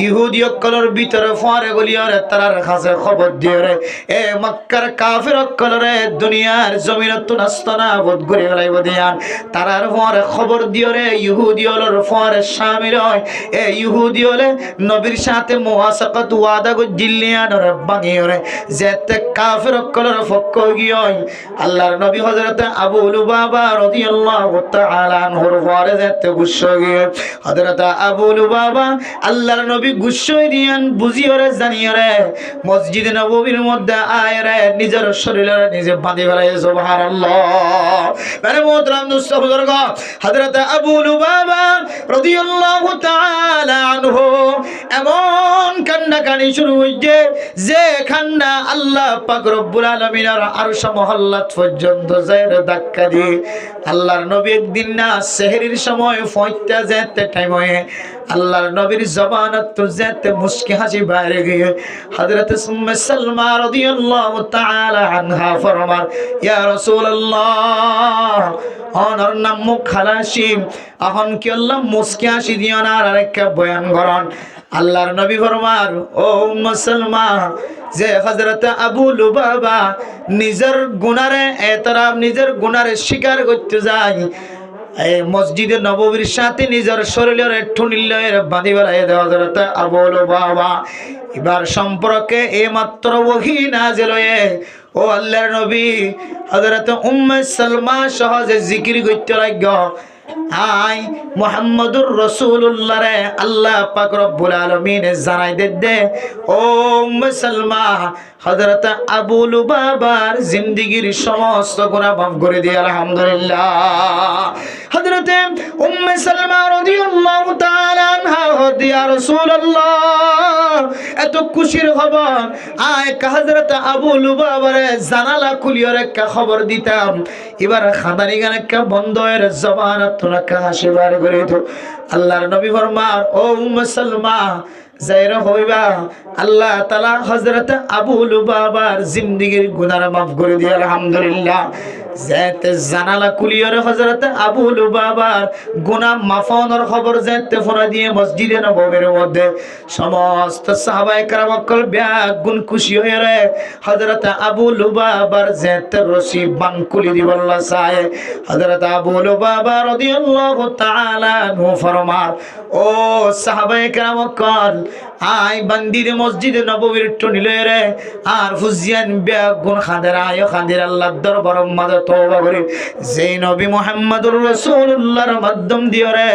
Speaker 1: ইহুদি কলের ভিতরে ফরে গলিয়ার তারার কাছে খবর দিয়ে রে এ মক্কার কাফির কলরে দুনিয়ার জমিন তো নাস্তানা বোধ করে লাইব দিয়ান তারার পরে খবর দিয়ে রে ইহুদি হলর পরে শামিল হয় এ ইহুদি হলে নবীর সাথে মুওয়াসাকাত ওয়াদা গো জিল্লিয়ান রে বানিয়ে রে যেতে কাফির কলর পক্ষ গিয়ে আল্লাহর নবী হযরত আবু লুবাবা রাদিয়াল্লাহু তাআলা আনহুর পরে যেতে গুছো গিয়ে হযরত আবু লুবাবা আল্লাহর নবী গুছো দিয়ান বুঝিয়ে রে জানিয়ে রে মসজিদে নববীর মধ্যে আয় রে নিজের শরীরে নিজে বাঁধি ফেলে সুবহানাল্লাহ। মানে মোহতরম দোস্ত বুজুর্গ হযরত আবু লুবাবা রাদিয়াল্লাহু তাআলা আনহু এমন কান্নাকানি শুরু হইছে যে কান্না আল্লাহ পাক রব্বুল আলামিনের আরশ মহল্লাত পর্যন্ত যায় ধাক্কা দিয়ে আল্লাহর নবী একদিন না সেহরির সময় ফয়টা যেতে টাইম হয়ে আল্লাহর নবীর জবানত তো যেতে মুস্কি হাসি বাইরে গিয়ে হযরত উম্মে সালমা রাদিয়াল্লাহু তাআলা আনহা ফরমান ইয়া রাসূলুল্লাহ ওনার নাম মুখালাসিম এখন কি আল্লাহ মুস্কি হাসি দিও না আর একটা বয়ান করেন আল্লাহর নবী ফরমান ও উম্মে সালমা যে হযরত আবু লুবাবা নিজের গুনারে এতরাফ নিজের গুনারে স্বীকার করতে যায় এই মসজিদে নববীর সাথে নিজের শরীরের ঠুনিলের বাঁধি বেলায় দেওয়া হযরত আবু লুবাবা এবার সম্পর্কে এই মাত্র ওহী নাযিল হয়ে ও আল্লাহর নবী হযরত উম্মে সালমা সহজে জিকির করতে লাগল আই মুহাম্মদুর রাসূলুল্লাহ রে আল্লাহ পাক রব্বুল আলামিন জানাই দে ও উম্মে সালমা হযরত আবু লুবাবার জিন্দেগীর সমস্ত গুনাহ মাফ করে দিয়ে আলহামদুলিল্লাহ হযরত উম্মে সালমা রাদিয়াল্লাহু তাআলা আনহা ইয়া রাসূলুল্লাহ এত খুশির খবর আয় হযরত আবু লুবাবার জানালা খুলিয়ার একটা খবর দিতাম এবার খাদানি গান একটা বন্ধ এর জবান তোরা কাশে বার করে তো আল্লাহর নবী ফরমান ও উম্মে সালমা যায়রা হইবা আল্লাহ তাআলা হযরত আবু লুবাবার জিন্দেগীর গুনাহ মাফ করে দিয়ে আলহামদুলিল্লাহ যেতে জানালা কুলিয়র হযরত আবু লুবাবার গুনাহ মাফনের খবর যেতে ফোনা দিয়ে মসজিদে নববীর মধ্যে সমস্ত সাহাবায়ে কেরামকল ব্যাগুন খুশি হয়ে রে হযরত আবু লুবাবার যেতে রশি বান কুলি দিবল্লা চায় হযরত আবু লুবাবা রাদিয়াল্লাহু তাআলা আনহু ফরমান ও সাহাবায়ে কেরামকল আই বান্দির মসজিদে নববীর টনিলে রে আর ফুজিয়ান ব্যাগুন খাদের আয় খাদের আল্লাহর দরবার মধ্যে তওবা করে যে নবী মুহাম্মদুর রাসূলুল্লাহর মাধ্যম দিয়ে রে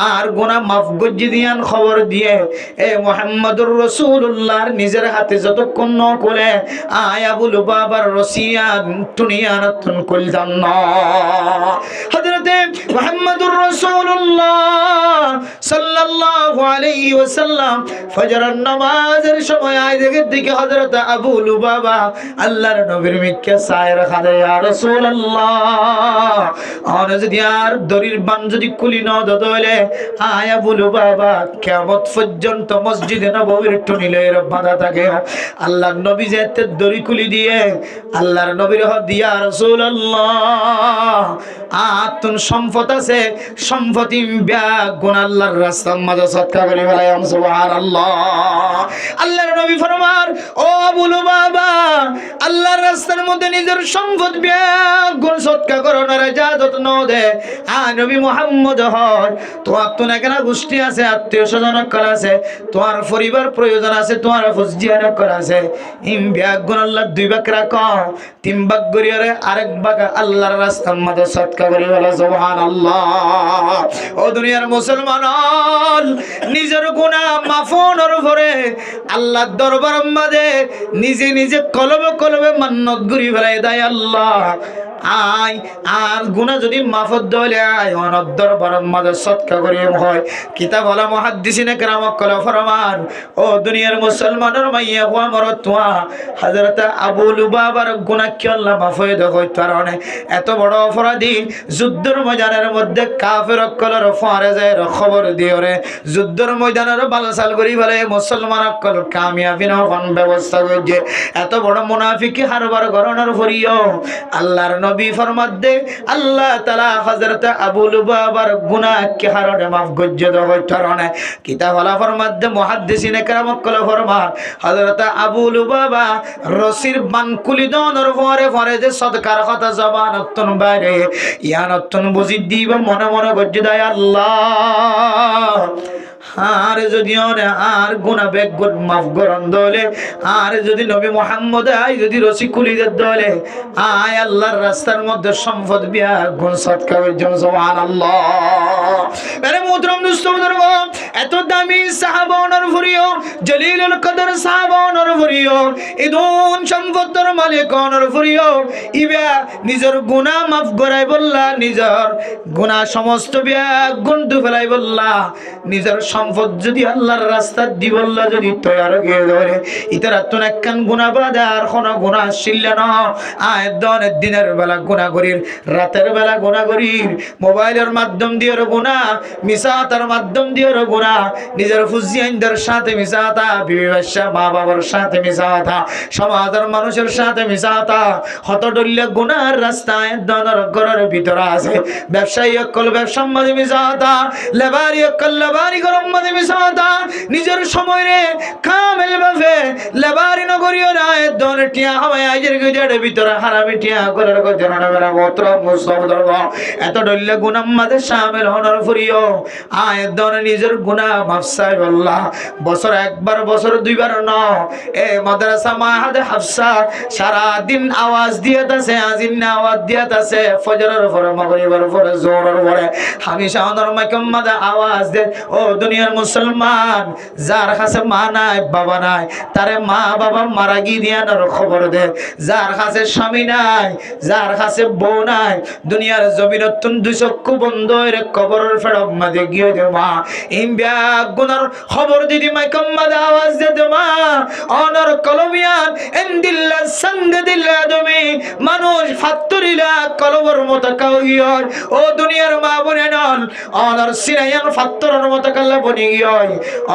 Speaker 1: আর গুনাহ মাফ গজ্জি দিয়ান খবর দিয়ে এ মুহাম্মদুর রাসূলুল্লাহর নিজের হাতে যতক্ষণ ন করে আয় আবু লুবাবার রসিয়ান টুনিয়ান তুন কল জান্না হযরতে মুহাম্মদুর রাসূলুল্লাহ সাল্লাল্লাহু আলাইহি ওয়াসাল্লাম ফজরের নামাজের সময় আয় দেখে দিকে হযরত আবু লুবাবা আল্লাহর নবীর মিক্কে সায়ের খাদে ইয়া রাসূলুল্লাহ আর যদি আর দড়ির বান যদি কুলি ন দদলে আয় আবু লুবাবা কিয়ামত পর্যন্ত মসজিদে নববীর টনিলের বাঁধা থাকে আল্লাহর নবী যেতে দড়ি কুলি দিয়ে আল্লাহর নবীর হদ ইয়া রাসূলুল্লাহ আতুন সম্পদ আছে সম্পত্তি ব্যাগুন আল্লাহর রাস্তার মাঝে সদকা করে ফেলাই সুবহানাল্লাহ আল্লাহর নবী ফরমান ও আবু লুবাবা আল্লাহর রাস্তার মধ্যে নিজের সম্পদ ব্যাগুন সদকা করো না ইজাজত ন দে আ নবী মুহাম্মদ হয় তোমার তো না কেন গোষ্ঠী আছে আত্মীয় স্বজন করা আছে তোমার পরিবার প্রয়োজন আছে তোমার ফজজিয়ান করা আছে ইম ব্যাগুন আল্লাহ দুই ভাগ রাখো তিন ভাগ করিয়ারে আরেক ভাগ আল্লাহর রাস্তার মধ্যে সদকা করে বলা সুবহানাল্লাহ ও দুনিয়ার মুসলমান নিজের গুনাহ মাফনের পরে আল্লাহর দরবার মধ্যে নিজে নিজে কলবে কলবে মান্নত করি ফেলাই দেয় আল্লাহ আয় আর গুনাহ যদি মাফত দলে আয় অনর দরবার মধ্যে সদকা করি হয় কিতাব ওয়ালা মুহাদ্দিসিনে কেরাম কল ফরমান ও দুনিয়ার মুসলমানের মাইয়া ওয়া মরতুয়া হযরত আবু লুবাবার গুনাহ কি আল্লাহ মাফ হয়ে দেয় কারণে এত বড় অপরাধী যুদ্ধের ময়দানের মধ্যে কাফের কলর ফারেজের খবর দিও রে যুদ্ধের ময়দানের বালসাল করি বলে মুসলমান কল কামিয়াবি না কোন ব্যবস্থা করছে এত বড় মুনাফিকি হারবার গরনের ফরিও আল্লাহর নবী ফরমাত দে আল্লাহ তাআলা হযরত আবু লুবাবার গুনাহ কি হারনে মাফ গজ্জে দেয় কারণে কিতাব ওয়ালা ফরমাত দে মুহাদ্দিসিনে কেরাম কল ফরমান হযরত আবু লুবাবা রসির বান কুলি দনর পরে পরে যে সদকার কথা জবানতন বাইরে ইয়ানতন বুঝি দিব মনে মনে গজ্জে দেয় আল্লাহ আর যদি আর গুনাহ বেগুন মাফ করন দলে আর যদি নবী মুহাম্মদ আই যদি রসি খুলি দে দলে আয় আল্লাহর রাস্তার মধ্যে সম্পদ বিয়া গুণ সদকা করছেন সুবহানাল্লাহ আরে মুহতারাম দোস্তবুজুর্গ এত দামি সাহাবাওয়ার ভরিও জলিলুল কদর সাহাবাওয়ার ভরিও ইদুন সম্পদের মালিকওয়ার ভরিও ইবা নিজের গুনাহ মাফ করাই বললা নিজের গুনাহ সমস্ত বিয়া গুণ দু ফেলাই বললা নিজের সম্পদ যদি আল্লাহর রাস্তা দিবল্লা যদি তৈয়ার গিয়ে ধরে ইতারা তো একখান গুণা বাদে আর কোনো গুণা আসছিল না দনের দিনের বেলা গুণা করির রাতের বেলা গুণা করির মোবাইলের মাধ্যম দিয়ে গুণা মিসাতার মাধ্যম দিয়ে গুণা নিজের ফুজিয়ানদের সাথে মিসাতা বিবি বাচ্চা মা বাবার সাথে মিসাতা সমাজের মানুষের সাথে মিসাতা হতডল্য গুনার রাস্তায় দনের ঘরের ভিতরে আছে ব্যবসায়ী অকল ব্যবসার মাঝে মিসাতা লেবারি অকল লেবারি গরম মাঝে মিসাতা নিজের সময়ে কামেল ভাবে লেবারি নগরীয় রায় দনের টিয়া হওয়ায় আজের গজের ভিতরে হারামি টিয়া করার কথা না মেরা গোত্র মুসলমান এত ডল্য গুনার মাঝে শামিল হওয়ার ফুরিও আয় দন নিজের গুনাহ মাফ চাই আল্লাহ বছর একবার বছর দুইবার না এ মাদ্রাসা মাহাদে হাফসা সারা দিন আওয়াজ দিয়েতাছে আজিন আওয়াজ দিয়েতাছে ফজরের পরে মাগরিবের পরে জোহরের পরে হামেশা ওনার মাইকম মাদে আওয়াজ দে ও দুনিয়ার মুসলমান যার কাছে মা নাই বাবা নাই তারে মা বাবা মারা গিয়ানোর খবর দে যার কাছে স্বামী নাই যার কাছে বউ নাই দুনিয়ার জমিনতুন দুই চক্ষু বন্ধ হয়ে কবরের ফেরব মাঝে গিয়ে দে মা ইমবিয়া গুনার খবর দিদি মাইকম মাদে আওয়াজ দে দে মা অনর কলমিয়ান এন্দিল্লা সঙ্গ দিল্লা তুমি মানুষ ফাত্তরিলা কলবর মতো কাউগিয় ও দুনিয়ার মা বনে নন অনর সিনায়ান ফাত্তরের মতো কাল্লা বনি গিয়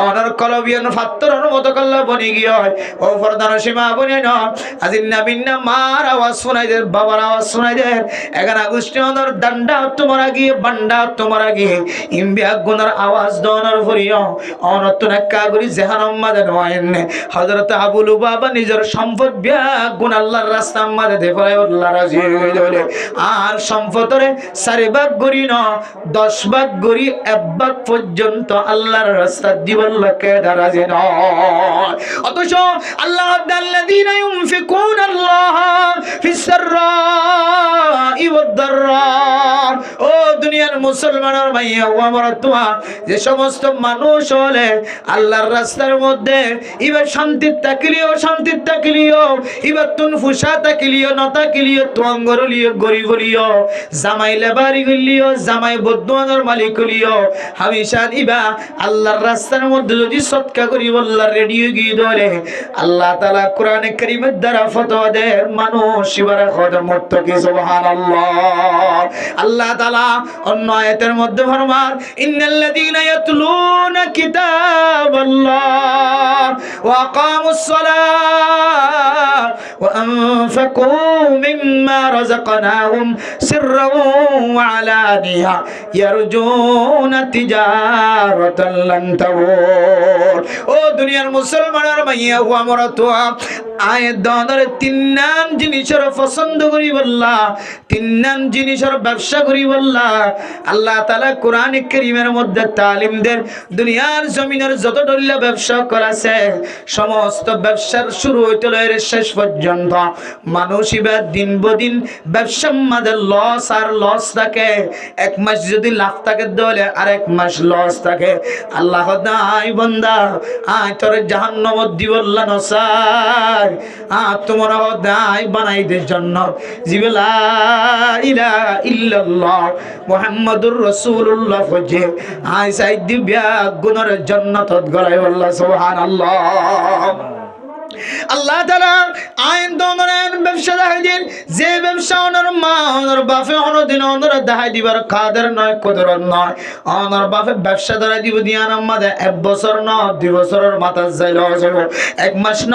Speaker 1: অনর কলবিয়ান ফাত্তরের মতো কাল্লা বনি গিয় ও ফরদান সীমা বনে নন আজিন নাবিন্না মার আওয়াজ শোনাই দে বাবার আওয়াজ শোনাই দে এখানে আগস্টে অনর ডান্ডা তোমার গিয়ে বান্ডা তোমার গিয়ে ইমবিয়া গুনার আওয়াজ দনর ভরিও অনর তো নাক্কা গরি জাহান্নাম মাদে নয়নে হযরত আবু লুবাবা নিজের সম্পদ বিয়া গুণ আল্লাহর রাস্তা মাঝে দেফায় আল্লাহ রাজি হয়ে যাবে আর সম্পদরে 4 ভাগ গরি ন 10 ভাগ গরি 1 ভাগ পর্যন্ত আল্লাহর রাস্তা দিবল্লাহকে রাজি নয় অথচ আল্লাহ আল্লাযীনা ইউনফিকুনা আল্লাহ ফিস সাররাই ওয়াদ দাররা ও দুনিয়ার মুসলমানের ভাইয়া ও আমার তোয়া যে সমস্ত মানুষ হলে আল্লাহর রাস্তার মধ্যে ইবা শান্তির তাকলিও ইবা তুন ফুসা তাকলিও নতা কিলিও তোয়াঙ্গরলিও গরিবলিও জামাই লেবারি গলিও জামাই বদুয়ানোর মালিক হলিও হামেশা ইবা আল্লাহর রাস্তার মধ্যে যদি সদকা করি আল্লাহর রেডিও গিয়ে ধরে আল্লাহ তাআলা কোরআনে কারীমের দ্বারা ফতোয়া দেয় মানুষ ইবার খদম মুত্তাকি সুবহানাল্লাহ আল্লাহ তাআলা অন্য আয়াতের মধ্যে ফরমান ইন্নাল্লাযীনা ইয়াতলুনা কিতাবাল্লাহ ওয়া আকামুস সালাহ ওয়া আনফাকু মিম্মা রাযাকনাহুম সিররান ওয়া আলানিয়া ইয়ারজুনা তিজারাতান লান তাবুর ও দুনিয়ার মুসলমানের মাইয়া ও আমরা তো আয়াত দনের 3 নাম জিনিসের পছন্দ করি বললা 3 নাম জিনিসের ব্যবসা করি বললা আল্লাহ তাআলা কোরআনে কারীমের মধ্যে তালিম দেন দুনিয়ার জমিনের যত দল্য ব্যবসা করাছে সমস্ত ব্যবসার শুরু হইতে লয়ের শেষ পর্যন্ত মানুষ ইবাদ দিন বদিন ব্যবসার মাঝে লস আর লস থাকে 1 মাস যদি লাভ থাকে দলে আর 1 মাস লস থাকে আল্লাহ দাই বান্দা আয় তোর জাহান্নাম দিবল্লা নসার তোমার দাই বানাই দে জান্নাত জিবলা ইলাহা ইল্লাল্লাহ মুহাম্মাদুর রাসূলুল্লাহ ফজে আয় সাইদ দিব্যা গুনার জান্নাতত গড়াই আল্লাহ সুবহানাল্লাহ আল্লাহ তাআলা আইন দমনের ব্যবসা দেখাই দিন যে ব্যবসা ওনার মা ওনার বাপে অনদিন ওনার দেখাই দিবার কাদের নয় কদর নয় ওনার বাপে ব্যবসা ধরাই দিব দিয়ান আমাদের 1 বছর ন 2 বছরের মাথা যাইল 1 মাস ন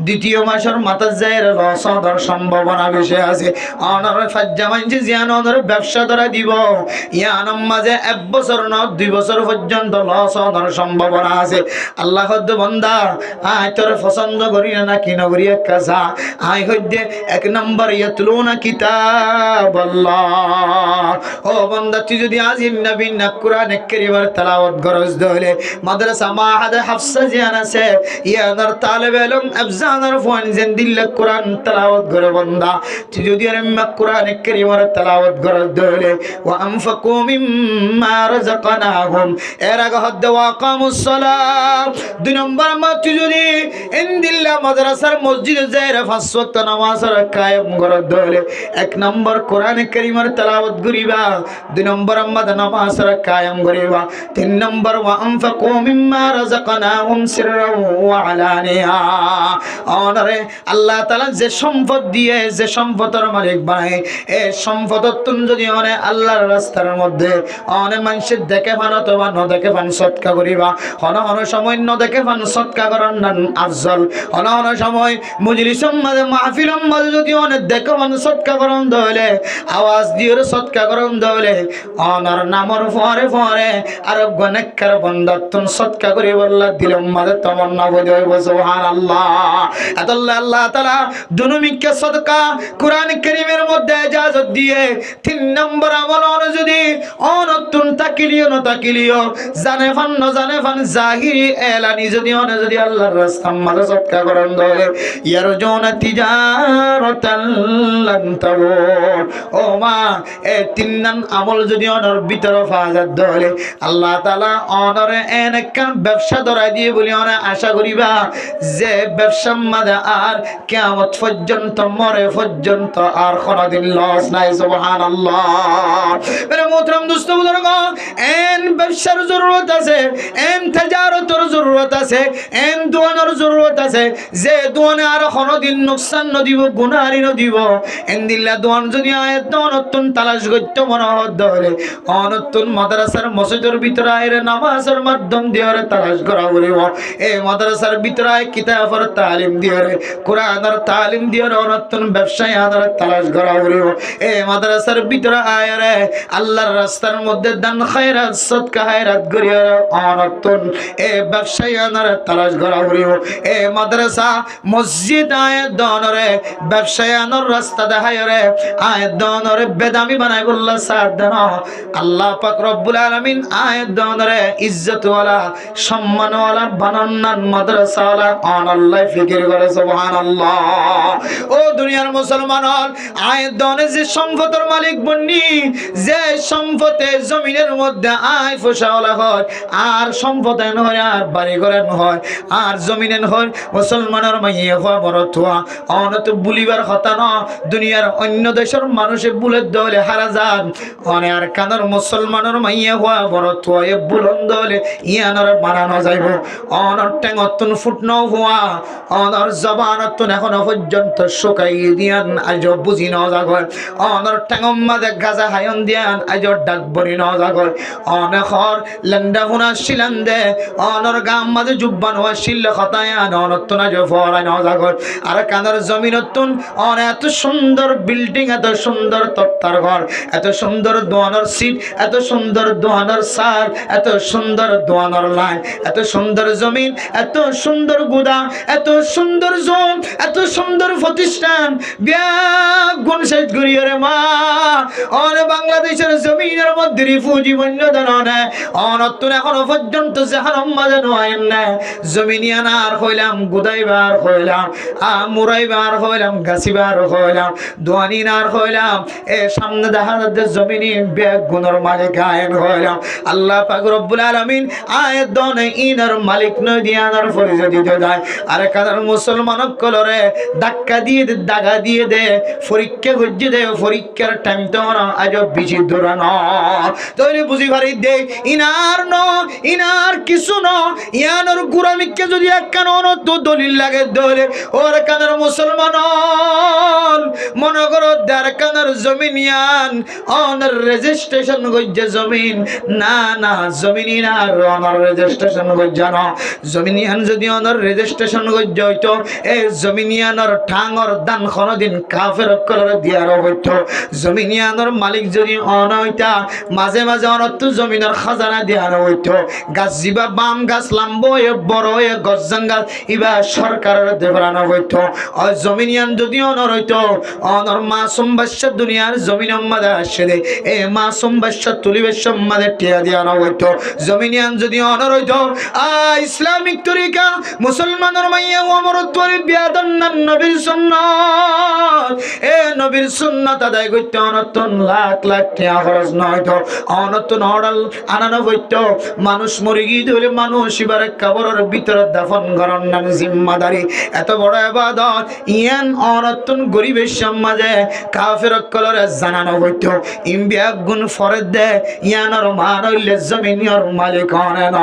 Speaker 1: দ্বিতীয় মাসের মাথা যাইর লস হওয়ার সম্ভাবনা বেশি আছে ওনার ফাজ্জা মানছে জিয়ান ওনার ব্যবসা ধরাই দিব ইয়ান মাঝে 1 বছর ন 2 বছর পর্যন্ত লস হওয়ার সম্ভাবনা আছে আল্লাহ খোদ বান্দা আয় তোর পছন্দ করি না কি নগরিয়া কাজা আই হইদে 1 নম্বর ইয়াতলুনা কিতাবাল্লাহ ও বান্দা তুই যদি আজিম নবী না কোরআন কারীমের তেলাওয়াত গরজ দলে মাদ্রাসা মাহাদ হাফসা জিয়ান আছে ইয়ানার তালেব ইলম আফজানার ফোন জিন্দিল কোরআন তেলাওয়াত গরে বান্দা তুই যদি কোরআন কারীমের তেলাওয়াত গরজ দলে ওয়া আনফাকু মিম্মা রাযাকনাহুম এর আগে হদ ওয়া আকামুস সালাহ 2 নম্বর মা তুই যদি ইনদিল আলহামদুলিল্লাহ মাদ্রাসার মসজিদে যায় পাঁচ ওয়াক্ত নামাজ কায়েম করার দলে 1 নম্বর কোরআনে কারীমের তেলাওয়াত করিবা 2 নম্বর আমাদের নামাজ কায়েম করিবা 3 নম্বর ওয়া আনফাকু মিম্মা রাযাকনাহুম সিররাও ওয়া আলানিয়া অনরে আল্লাহ তাআলা যে সম্পদ দিয়ে যে সম্পদের মালিক বানায় এই সম্পদ তুমি যদি অনে আল্লাহর রাস্তার মধ্যে অনেক মানুষের দেখে ফান অথবা ন দেখে ফান সৎকা করিবা হন সময় ন দেখে ফান সৎকা করার নাম আফজল হন সময় মজলিসের মাঝে মাহফিলের মাঝে যদি অনেক দেখে ফান সৎকা করন দলে আওয়াজ দিয়ে সৎকা করন দলে অনার নামর ফরে ফরে আর গনেকার বন্দাতুন সৎকা করি বললা দিলম মাঝে তমন্না বলে সুবহানাল্লাহ আল্লাহ আল্লাহ তাআলা দুনুমিকে সদকা কোরআন কারীমের মধ্যে ইজাজত দিয়ে 3 নম্বর আমল যদি অনতুন তাকিলিও ন তাকিলিও জানে ফান জাহিরি এলানি যদি যদি আল্লাহর রাস্তার মাঝে সদকা করেন দলে ইয়ারজুনা তিজারাতাল লান তাবুর ও মা এই 3 নাম আমল যদি অনর ভিতরে ফাজাত দলে আল্লাহ তাআলা অনরে এনেকান ব্যবসা ধরাই দিয়ে বলি অনে আশা করিবা যে ব্যবসার মাঝে আর কিয়ামত পর্যন্ত মরে পর্যন্ত আর কোনদিন লস নাই সুবহানাল্লাহ মেরে মোহতরম দোস্ত বুজুর্গ এন ব্যবসার জরুরত আছে এন তিজারতের জরুরত আছে এন দোয়ানোর জরুরত আছে যে দোয়ানে আর কোনদিন নুকসান নদিব গুনাহরি নদিব এন দিল্লা দোয়ান যদি আয়াত নতুন তালাশ করতে মনে হলে অনতুন মাদ্রাসার মসজিদের ভিতরে আইরে নামাজের মাধ্যম দিয়ে তালাশ করা বলিব এই মাদ্রাসার ভিতরে কিতাবের তালিম দিয়ে কোরআনের তালিম দিয়ে অনতুন ব্যবসায় আদার তালাশ করা বলিব এই মাদ্রাসার ভিতরে আয়রে আল্লাহর রাস্তার মধ্যে দান খায়রাত সদকা খায়রাত করিয়া অনতুন এই ব্যবসায় আদার তালাশ করা বলিব এই মাদ্রাসা মসজিদ আয়াত দনরে ব্যবসায় আনার রাস্তা দেখায় রে আয়াত দনরে বেদামি বানাই বললা সাথ দেন আল্লাহ পাক রব্বুল আলামিন আয়াত দনরে ইজ্জত ওয়ালা সম্মান ওয়ালা বানান্নান মাদ্রাসা ওয়ালা আল্লাহ ফিকির করে সুবহানাল্লাহ ও দুনিয়ার মুসলমান আয়াত দনে যে সম্পদের মালিক বন্নি যে সম্পদে জমিনের মধ্যে আয় ফসাওয়ালা হয় আর সম্পদে নয় আর বাড়ি ঘরে হয় আর জমিনে হয় মুসলমানের মাইয়ে হওয়া বড় থোয়া অনত বুলিবার কথা ন দুনিয়ার অন্য দেশের মানুষে বুলের দলে হারা যান অনে আর কানার মুসলমানের মাইয়ে হওয়া বড় থোয়া এ বুলন্দ হলে ইয়ানোর মারানো যাইব অনর টেঙতন ফুটনো হওয়া অনর জবানতন এখনো পর্যন্ত শুকাই দিয়ান আজ বুঝি ন জাগর অনর টেঙম মাঝে গাজা হায়ন দিয়ান আজ ডাক বরি ন জাগর অনেকর লেন্ডা হুনা শিলান দে অনর গাম মাঝে জুব্বান হওয়া শিল্ল খতায়ান অনত্তন আজ ফরাই ন জাগর আর কানার জমিনতুন অন এত সুন্দর বিল্ডিং এত সুন্দর তক্তার ঘর এত সুন্দর দোয়ানোর সিট এত সুন্দর দোয়ানোর সার এত সুন্দর দোয়ানোর লাইন এত সুন্দর জমিন এত সুন্দর গুদা এত সুন্দর জোন এত সুন্দর প্রতিষ্ঠান গুণ শেষ করিও রে মা অনে বাংলাদেশের জমিনের মধ্যে রিফুজি বন্য ধরনে অনতুন এখনো পর্যন্ত জাহান্নাম মাঝে নয় না জমিনিয়ানার হইলাম গুদাইবার হইলাম মুরাইবার হইলাম গাছিবার হইলাম দোয়ানিনার হইলাম এ সামনে দেখা যাচ্ছে জমিনি ব্যাগ গুণর মালিক আইন হইলাম আল্লাহ পাক রব্বুল আলামিন আয়াত দনে ইনার মালিক নয় দিয়ানার পরিচয় দিতে যায় আর কাদার মুসলমান কলরে ধাক্কা দিয়ে দে দাগা দিয়ে দে পরীক্ষা করছে দে পরীক্ষার টাইম তো আজ বেশি দৌড়ানো তৈরি বুঝি পারি দে ইনার কিছু ন ইয়ানোর গুরামিককে যদি একখান অনত দলিল লাগে ধরে ওর কানের মুসলমান মনে করো দেড় কানের জমিন ইয়ান অনার রেজিস্ট্রেশন গজ্জে জমিন না জমিন আর অনার রেজিস্ট্রেশন গজ্জানো জমিন ইয়ান যদি অনার রেজিস্ট্রেশন গজ্জ হইতো এই জমিন ইয়ানোর ঠাঙর দান কোনদিন কাফের কলর দিয়ার হইতো জমিন ইয়ানোর মালিক যদি অন হইতা মাঝে মাঝে অনত জমিনের খাজানা দিয়ার হইতো গাছ জিবা বাম গাছ লাম্বো এ বড় এ গজ্জান গাছ ইবা সরকারের দেবরানো হইতো আর জমিনিয়ান যদি অনর হইতো অনর মাসুম বাচ্চা দুনিয়ার জমিন মাদা আসে এ মাসুম বাচ্চা তুলিবের সম্মাদে টিয়া দিয়ানো হইতো জমিনিয়ান যদি অনর হইতো ইসলামিক তরিকা মুসলমানের মাইয়া অমরত্বরে বিয়াদন নবীর সুন্নাত এ নবীর সুন্নাত আদায় করতে অনতন লাখ লাখ টিয়া খরচ নয়তো অনতুন হড়াল আনানো হইত মানুষ মরে গিয়ে ধরে মানুষ এবার কবরের ভিতরে দাফন করার নাম জিম্মাদারি এত বড় ইবাদত ইয়ান অনতুন গরিবের সমাজে কাফের কলরে জানানো হইত ইম্বিয়া গুণ ফরদ দে ইয়ানর মান হইলে জমিনের মালিক অনেন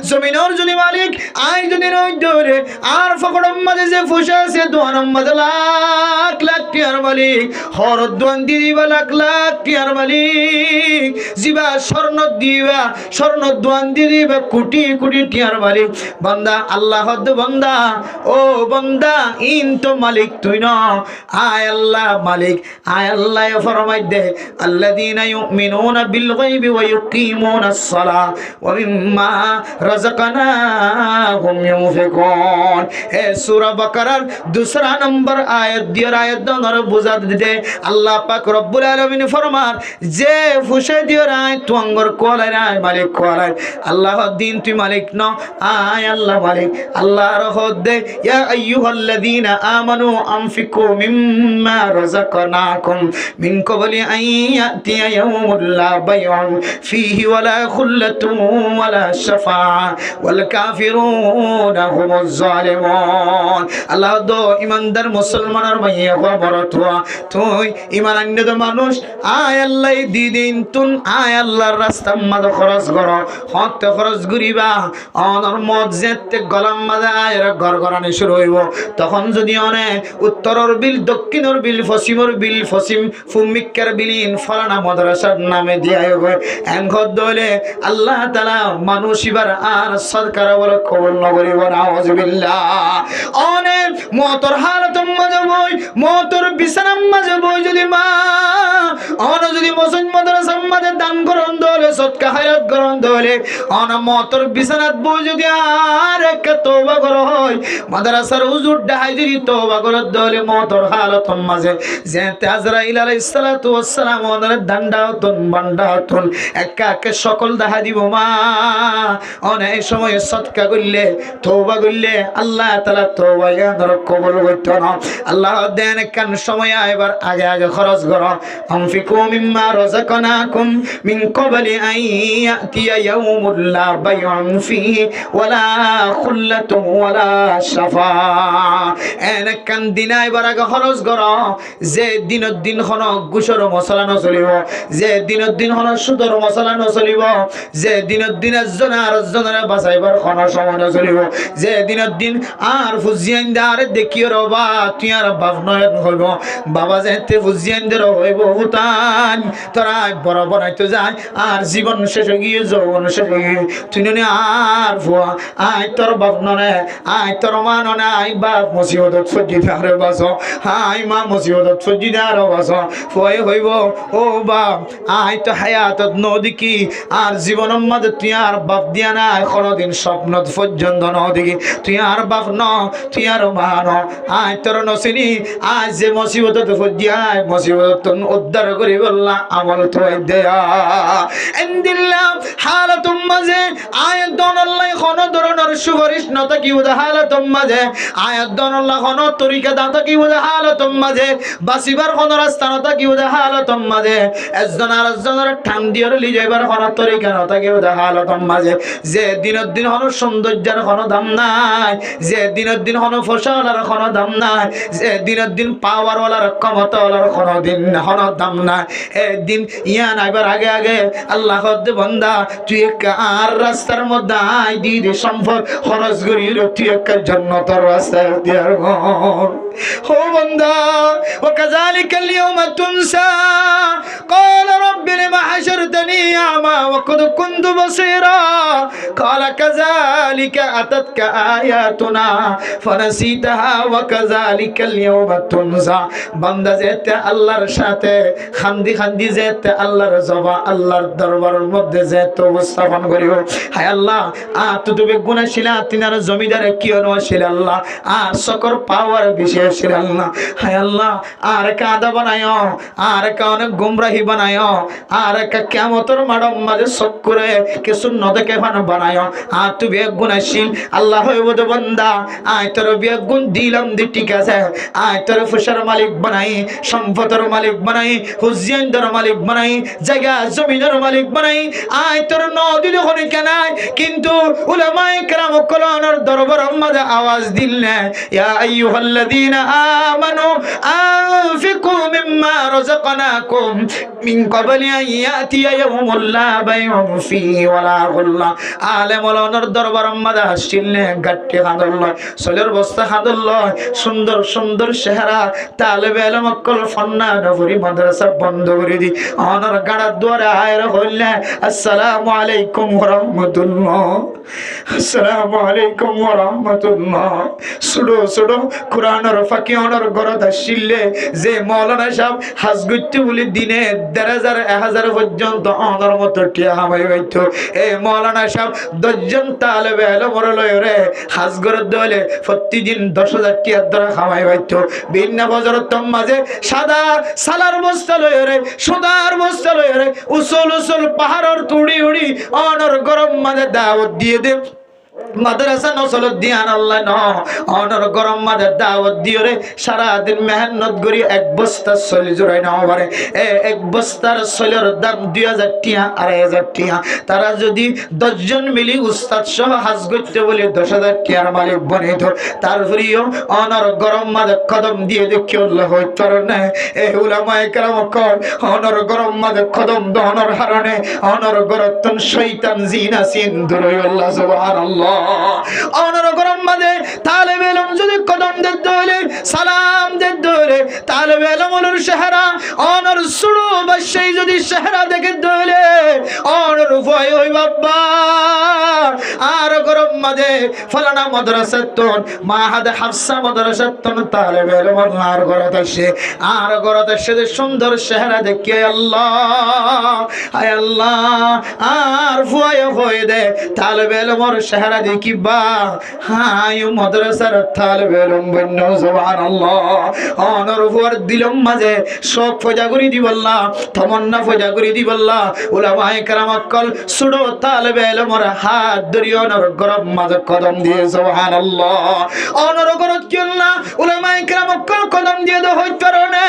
Speaker 1: জমিনের যদি মালিক আই যদি নয় ধরে আর ফকড়ম মাঝে যে ফুসা আছে দোয়ানম মাঝে লাখ লাখ টিয়ার মালিক হর দোয়ান দিবা লাখ লাখ টিয়ার মালিক জিবা স্বর্ণ দিবা স্বর্ণ দোয়ান দিবা কোটি কোটি টিয়ার মালিক বান্দা আল্লাহ বান্দা ও বান্দা ইন তো মালিক তুই না আয় আল্লাহ মালিক আয় আল্লাহ ফরমাই দে আল্লাযীনা ইউমিনুনা বিল গায়বি ওয়া ইউকিমুনাস সালাহ ওয়া মিম্মা রাযাকনাহুম ইউনফিকুন এ সূরা বাকারার दूसरा नंबर आयत दियर आयत दोनों बुझा दे अल्लाह पाक रब्बुल आलमीन फरमान जे फुशे दियर आय तू अंगर कोलाय राय मालिक कोलाय अल्लाह दिन तू मालिक न आय अल्लाह मालिक अल्लाह रहत दे या अय्युहल्लযীনা আমানু আনফিকু মিম্মা রাযাকনাকুম মিন ক্বাবলি আন ইয়াতিয়া ইয়াউমুল লা বাইউন ফীহি ওয়ালা খুল্লাতুন ওয়ালা শাফাআ ওয়াল কাফিরুনা হুমুজ জালিমুন আল্লাহ দো ইমানদার মুসলমানের ভাইয়া খবর তুই ইমান আনন্দ মানুষ আয় আল্লাহ দিদিন তুন আয় আল্লাহর রাস্তা মাঝে খরচ করো হক খরচ করিবা অনর মত যেতে গলাম মাঝে আয়ের ঘর ঘরানি শুরু হইব তখন যদি অনেক উত্তরের বিল দক্ষিণের বিল পশ্চিমের বিল পশ্চিম ফুমিকার বিলিন ফলানা মাদ্রাসার নামে দিয়া হবে এনঘর দলে আল্লাহ তাআলা মানুষ এবার আর সরকার বলে কবুল নগরিব নাউযুবিল্লাহ অনেক মতর হালত মাঝে বই মতর বিছানার মাঝে বই যদি মা অন যদি মসজিদ মাদ্রাসা মাঝে দান করন দলে সদকা হায়াত করন দলে অন মতর বিছানাত বই যদি আর এক তওবা কর হয় মাদ্রাসার হুজুর ডাহাই যদি তওবা কর দলে মতর হালত মাঝে যেতে আজরাইল আলাইহিস সালাতু ওয়াস সালাম ওনার দান্ডাতন বান্ডাতন একা একা সকল দেখা দিব মা অনেক সময় সদকা করলে তওবা করলে আল্লাহ তাআলা তওবা কবুল করতে না আল্লাহ দেন কান সময় এবার আগে আগে খরচ করো আনফিকু মিম্মা রাযাকনাকুম মিন ক্বাবলি আন ইয়াতিয়া ইয়াউমুল লা বাইউন ফীহি ওয়ালা খুল্লাতু ওয়ালা শাফাআ এন কান দিন এবার আগে খরচ করো যে দিনের দিন হন গুসর মশলা নচলিব যে দিনের দিন হন সুদর মশলা নচলিব যে দিনের দিন একজনের বাঁচাইবার হন সময় নচলিব যে দিনের দিন আর ফুজিয়ান দারে দেখিও রবা তুই আর বাপ নয় হইব বাবা যেতে ফুজিয়ান দের হইব হুতান তোরা বড় বড়াইতে যায় আর জীবন শেষ হয়ে গিয়ে যৌবন শেষ হয়ে গিয়ে তুই আর ভুয়া আয় তোর বাপ ননে আয় তোর মা ননে আয় বাপ মুসিবত সজ্জি দারে বাস আয় মা মুসিবত সজ্জি দারে বাস ফয়ে হইব ও বাপ আয় তো হায়াতত নদিকি আর জীবনের মধ্যে তুই আর বাপ দিয়া নাই কোনদিন স্বপ্নত পর্যন্ত নদিকি তুই আর বাপ ন তুই আর মা ন আয় তোর নসিনি আজ যে মুসিবত ফজ্জি আয় মুসিবত উদ্ধার করি বললা আমল তো দেয়া ইনদিল্লাহ হালাতুম মাঝে আয়াত দনল্লাহ কোন ধরনের সুপারিশ ন থাকি হালাতুম মাঝে আয়াত দনল্লাহ কোন তরিকা দা থাকি হালাতুম মাঝে বাসিবার কোন রাস্তা ন থাকি হালাতুম মাঝে একজন আর একজনের ঠান দিয়র লি যাইবার কোন তরিকা ন থাকি হালাতুম মাঝে যে দিনের দিন কোন সৌন্দর্যের কোন দাম নাই যে দিনের দিন কোন ফসলের কোন দাম নাই যে দিনের দিন পাওয়ার ওয়ালার ক্ষমতাওয়ালার কোন দিন কোন দাম নাই একদিন ইয়া নাইবার আগে আগে আল্লাহ দে বান্দা তুই আর রাস্তার মধ্যে আই দি দে সম্পদ খরচ করি তুই একটা জান্নাতের রাস্তায় দিয়ার হো বান্দা ওয়াকাযালিকা আল-ইয়াওমা তুনসা قال رب لما حشرتني أعمى وقد كنت بصيرا قال كذلك أتتك آياتنا فنسيتها وكذلك اليوم تنسى বান্দা যেতে আল্লাহর সাথে খান্দি খান্দি যেতে আল্লাহর জবা আল্লাহর দরবারের মধ্যে যেতে উপস্থাপন করিও হায় আল্লাহ তুমি গুনাহশীলা তিনার জমিদারে কি অনুশীল আল্লাহ আর সকর পাওয়ার বিশেষ আল্লাহ হায় আল্লাহ আর কাদা বানায়ো আর অনেক গুমরাহি বানায়ো আর কিয়ামতের মাঠের মাঝে চকুৰে কিছু নদকে ফান বানায় তু বেগুণশীল আল্লাহ হইবদ বন্দা আয় তোর বেগুণ দিলাম দি ঠিক আছে আয় তোর ফুসার মালিক বানাই সম্পদের মালিক বানাই হুজিয়ানদের মালিক বানাই জায়গা জমিনের মালিক বানাই আয় তোর নদী যখন কেনাই কিন্তু উলামায়ে কেরাম কোরআনের দরবারের মধ্যে আওয়াজ দিলেন ইয়া আইয়ুহাল্লাযীনা আমানু আনফিকু মিম্মা রাযাকনাকুম মিন ক্বাবলি আন ইয়াতিয়া ইয়াউমুল লা বাইউন ফীহি ওয়ালা গুল্লা আলে মাওলানার দরবারের মধ্যে আসছিলেন গাট্টি খাদুল্লাহ সলের বস্তা খাদুল্লাহ সুন্দর সুন্দর চেহারা তালেবে ইলম কল ফন্না নফরি মাদ্রাসা বন্ধ করে দি অনর গাড়া দুয়ারে আয়ের হইলে আসসালামু আলাইকুম ওয়া রাহমাতুল্লাহ আসসালামু আলাইকুম ওয়া রাহমাতুল্লাহ সুডো সুডো কুরআনের ফাঁকি অনর গরদ আসিলে যে মাওলানা সাহেব হাজগুত্তি বলি দিনে 1000 1000 পর্যন্ত অনর মত টিয়া হামাই হইতো এই মাওলানা সাহেব 10 জন তালেবে ইলম লয়রে হাজগর দলে প্রতিদিন 10000 টিয়া ধরে খাওয়াই হইতো ভিন্ন বজরত মাঝে সাদা সালার বস্তা লয়রে সুদার বস্তা লয়রে উসল উসল পাহাড়ের তুড়ি উড়ি অনর গরম মাঝে দাওয়াত দিয়ে দে মাদ্রাসা নসল দিয়ান আল্লাহ ন অনর গরম মাঝে দাওয়াত দিয়ে রে সারা দিন মেহনত করি এক বস্তা সলি জোড়াই নাও পারে এক বস্তার সলের দাম 2000 টিয়া 2500 টিয়া তারা যদি 10 জন মিলি উস্তাদ সহ হাজ করতে বলে 10000 টিয়ার মালিক বনিত তারপরেও অনর গরম মাঝে কদম দিয়ে দেখি আল্লাহ হইতর না এ উলামায়ে কেরাম কর অনর গরম মাঝে কদম দহনর হারণে অনর গরতন শয়তান জিনা সিন দূরই আল্লাহ সুবহানাল্লাহ অনর গরম মাঝে তালেবে ইলম যদি কদম দিতে হলে সালাম দিতে হলে তালেবে ইলমের চেহারা অনর সুড়ো বাসাই যদি চেহারা দেখতে হলে অনর ভয় হই বাবা আর গরম মাঝে ফলানা মাদ্রাসাতন মাহাদ হাফসা মাদ্রাসাতন তালেবে ইলম আর গরত আসে আর গরত আসে সুন্দর চেহারা দেখে আল্লাহ আয় আল্লাহ আর ভয় হই দে তালেবে ইলমের চেহারা দেখিবা হায়ু মাদ্রাসার তালেবে ইলম বন্য সুবহানাল্লাহ অনর উপর দিলম মাঝে সব ফজা করি দিবাল্লাহ তমন্না ফজা করি দিবাল্লাহ উলামায়ে কেরাম কল সুড়ো তালেবে ইলমের হাত ধরি অনর গরম মাঝে কদম দিয়ে সুবহানাল্লাহ অনর গরত কিল্লা উলামায়ে কেরাম কল কদম দিয়ে দে হই কারণে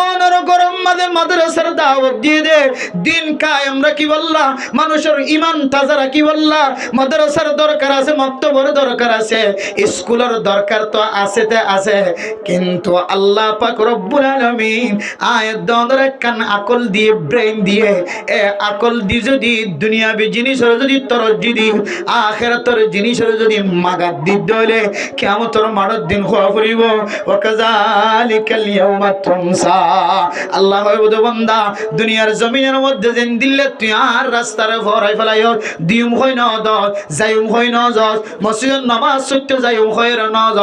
Speaker 1: অনর গরম মাঝে মাদ্রাসার দাওয়াত দিয়ে দে দিন কায়েম রাখি বললা মানুষের ঈমান তাজা রাখি বললা মাদ্রাসার দরকার আছে মক্তবর দরকার আছে স্কুলের দরকার তো আছে তে আছে কিন্তু আল্লাহ পাক রব্বুল আলামিন আয়াত দন্দরে কান আকল দিয়ে ব্রেন দিয়ে এ আকল দি যদি দুনিয়াবি জিনিসের যদি তরজ্জি দি আখিরাতের জিনিসের যদি মাগাত দি দলে কিয়ামতের মাঠের দিন খোয়া পড়িব ওয়া কাযালিকাল ইয়াউমা তুমসা আল্লাহ হইবদ বান্দা দুনিয়ার জমিনের মধ্যে যেন দিলে তুই আর রাস্তার ভরাই ফেলাইও দিম হই না দ যাইম হই না য মসজিদের নামাজ সত্য যাইম হই না য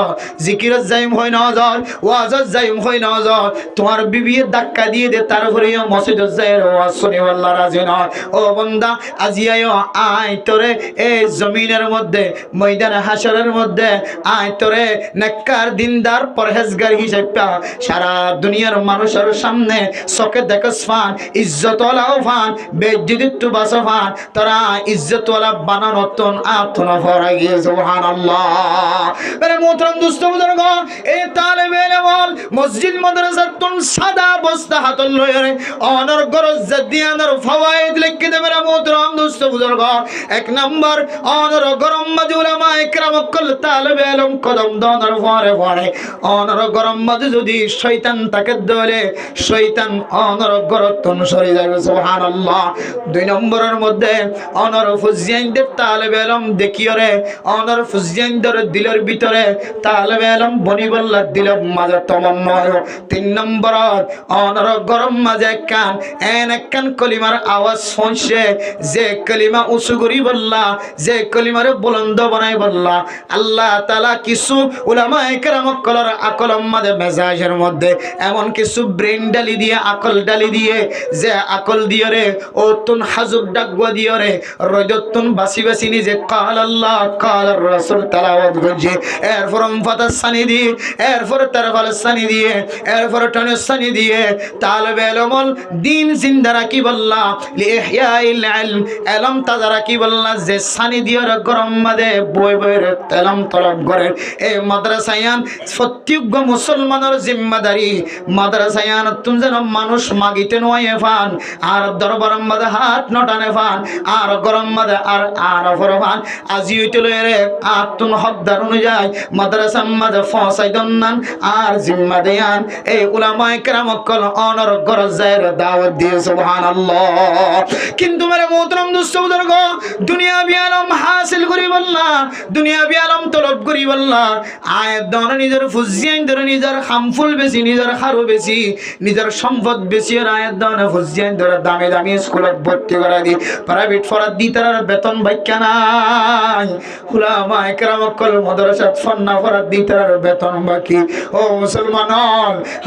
Speaker 1: জিকিরত যাইম হই না য ওয়াজত যাইম হই না য তোমার বিবিয়ে ধাক্কা দিয়ে দে তারপরেও মসজিদের যাইর ওয়াজ শুনি আল্লাহ রাজি না ও বান্দা আজিয়াও আয় তোরে এই জমিনের মধ্যে ময়দানে হাশরের মধ্যে আয় তোরে নেককার দিনদার পরহেজগার হিসেবে সারা দুনিয়ার মানুষের সামনে চোখে দেখস ফান ইজ্জতওয়ালাও ফান বেজ্জতিত বাসো ফান তারা ইজ্জতওয়ালা বানানোতন আতন ভরা গিয়ে সুবহানাল্লাহ মেরে মোহতরম দোস্ত বুজুর্গ এই তালেবে ইলম মসজিদ মাদ্রাসাতন সাদা বস্তা হাতল লয়রে অনর গরজ জাদিয়ানের ফাওয়াইদ লিখে দে মেরে মোহতরম দোস্ত বুজুর্গ এক নাম্বার অনর গরম মাঝে উলামায়ে কেরাম কল তালেবে ইলম কদম দনর ভরে ভরে অনর গরম মাঝে যদি শয়তান তাকে দলে শয়তান অনর গরতন সরে যাবে সুবহানাল্লাহ দুই নম্বরের মধ্যে অনর ফুজিয়ানদের তালেবে ইলম দেখিয়রে অনর ফুজিয়ানদের দিলের ভিতরে তালেবে ইলম বনি বল্লা দিলের মাঝে তমন্না তিন নম্বর অনর গরম মাঝে কান কান কলিমার আওয়াজ শুনছে যে কলিমা উসু করি বল্লা যে কলিমারে বুলন্দ বানাই বললা আল্লাহ তাআলা কিছু উলামায়ে কেরাম কলর আকল আমাদের মেজাজের মধ্যে এমন কিছু ব্রেন ডালি দিয়ে আকল ডালি দিয়ে যে আকল দিয়ে রে ও তুন হাজুব ডাকবা দিয়ে রে রজতুন বাসি বাসি নিজে কাল আল্লাহ কাল রাসূল তেলাওয়াত করছে এরপর ফাতাস সানি দিয়ে এরপর তারফাল সানি দিয়ে এরপর টানে সানি দিয়ে তালবে ইলমুল দিন জিন্দা রাখি বললা লিইহয়াইল ইলম ইলম তাজা রাখি বললা যে সানি দিয়ে গরম মাদে বই বই ইলম তলব করে এই মাদ্রাসায়ান প্রত্যেক মুসলমানের জিম্মাদারি মাদ্রাসায়ান তুমি যেন মানুষ মাগিতে নয় ফান আর দরবার মাদে হাত নটানে ফান আর গরম মাদে আর ফরফান আজি হইতলে রে আতুন হকদার অনুযায়ী মাদ্রাসা মাদে ফসাই দন্নান আর জিম্মা দেয়ান এই উলামায়ে কেরাম কল অনর গরজায়ের দাওয়াত দিয়ে সুবহানাল্লাহ কিন্তু মেরে মোহতরম দোস্ত বুজুর্গ দুনিয়া বি আলম হাসিল করি বললা দুনিয়া বি আলম তলব করি বললা আয়াত দন নিজের ফুজিয়ান ধরে নিজের হামফুল বেশি নিজের খারো বেশি নিজের সম্পদ বেশি আর আয়াত দন ফুজিয়ান ধরে দামি দামি স্কুলত ভর্তি করা দি প্রাইভেট ফরাত দি তার বেতন বাইকা নাই উলামায়ে কেরাম কল মাদ্রাসা ফান্না ফরাত দি তার বেতন বাকি ও মুসলমান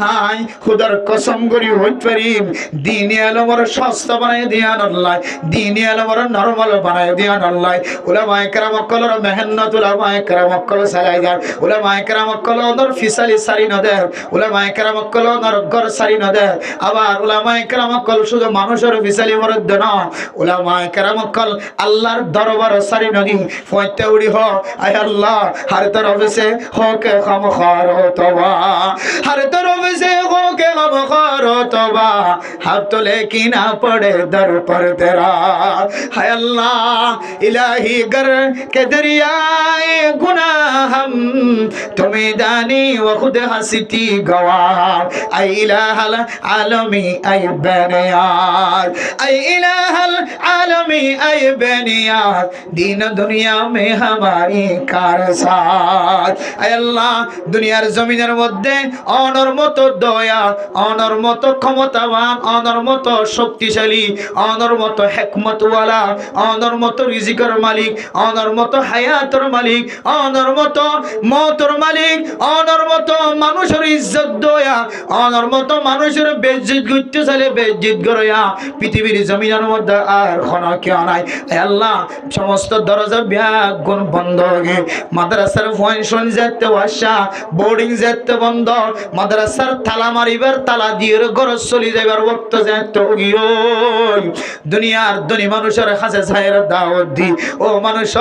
Speaker 1: হাই খুদার কসম করি হইতে পারিম দিন আলমর সস্তা বানাই দিয়ান আল্লাহ দিন আলমর নরমাল বানাই দিয়ান আল্লাহ উলামায়ে কেরাম কলর মেহনত উলামায়ে কেরাম কল সালাই দার উলামায়ে কেরাম কল নর ফিসালি সারি নদে উলামায়ে কেরাম কল নর গর সারি নদে আবার উলামায়ে কেরাম কল শুধু মানুষের ফিসালি মরদ না উলামায়ে কেরাম কল আল্লাহর দরবার সারি নদী ফয়তে উড়ি হ আয় আল্লাহ হর তরফ সে হোকে খামখার তওবা हर तरफ से हो के गम खारो तौबा अब तो लेकिन आ पड़े दर पर तेरा है अल्लाह इलाही गर के दरियाए गुनाह हम तुम्हें दानी व खुद हंसती गवाह ऐ इलाहल आलमी ऐ बेनियार ऐ इलाहल आलमी ऐ बेनियार दीन दुनिया में हमारी कार साथ ऐ अल्लाह दुनियार जमीনের মধ্যে অনর মতো দয়া অনর মতো ক্ষমতাবান অনর মতো শক্তিশালী অনর মতো হিকমতওয়ালা অনর মতো রিজিকের মালিক অনর মতো হায়াতের মালিক অনর মতো মওতের মালিক অনর মতো মানুষের ইজ্জত দয়া অনর মতো মানুষের বেইজ্জত করতে চাইলে বেইজ্জত করিয়া পৃথিবীর জমিনের মধ্যে আর কোনো কেউ নাই আল্লাহ সমস্ত দরজা ব্যাগ গুণ বন্ধ হয়ে মাদ্রাসার ফাংশন যেতে ওয়াসা বোর্ডিং যেতে বন্ধ মাদ্রাসার তালা মারিবার তালা দিয়ে ঘর চলে যাইবার ওয়াক্ত যেতে গিয়ে দুনিয়ার ধনী মানুষের কাছে যায়ের দাওয়াত দি ও মানুষ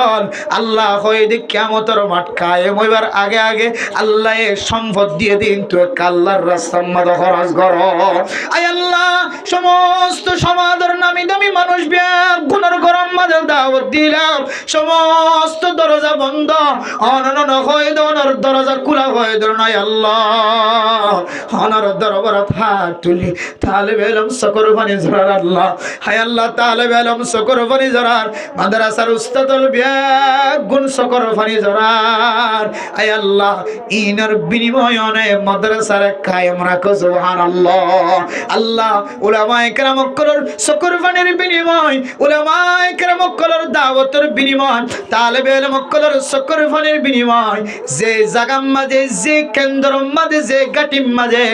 Speaker 1: আল্লাহ হয়ে দি কিয়ামতের মাঠ কায়েম হইবার আগে আগে আল্লাহ সম্পদ দিয়ে দিন তো আল্লাহর রাস্তার মধ্যে খরচ করো আয় আল্লাহ সমস্ত সমাজের নামি দামি মানুষ ব্যাগ গুণের গরম মাঝে দাওয়াত দিলাম সমস্ত দরজা বন্ধ অনন হয়ে দোনার দরজা খোলা হয়ে দো নাই আল্লাহ অনর দরবার হাত তুলি তালেবে ইলম সকর বানি জরার আল্লাহ হায় আল্লাহ তালেবে ইলম সকর বানি জরার মাদ্রাসার উস্তাদুল ব্যাগ গুণ সকর বানি জরার আয় আল্লাহ ইনার বিনিময়ে মাদ্রাসার কায়েম রাখো সুবহানাল্লাহ আল্লাহ উলামায়ে কেরাম কলর সকর বানির বিনিময় উলামায়ে কেরাম কলর দাওয়াতের বিনিময় তালেবে ইলম কলর সকর বানির বিনিময় যে জাগাম মাঝে যে কেন্দ্র মাঝে যে গাটিম মাঝে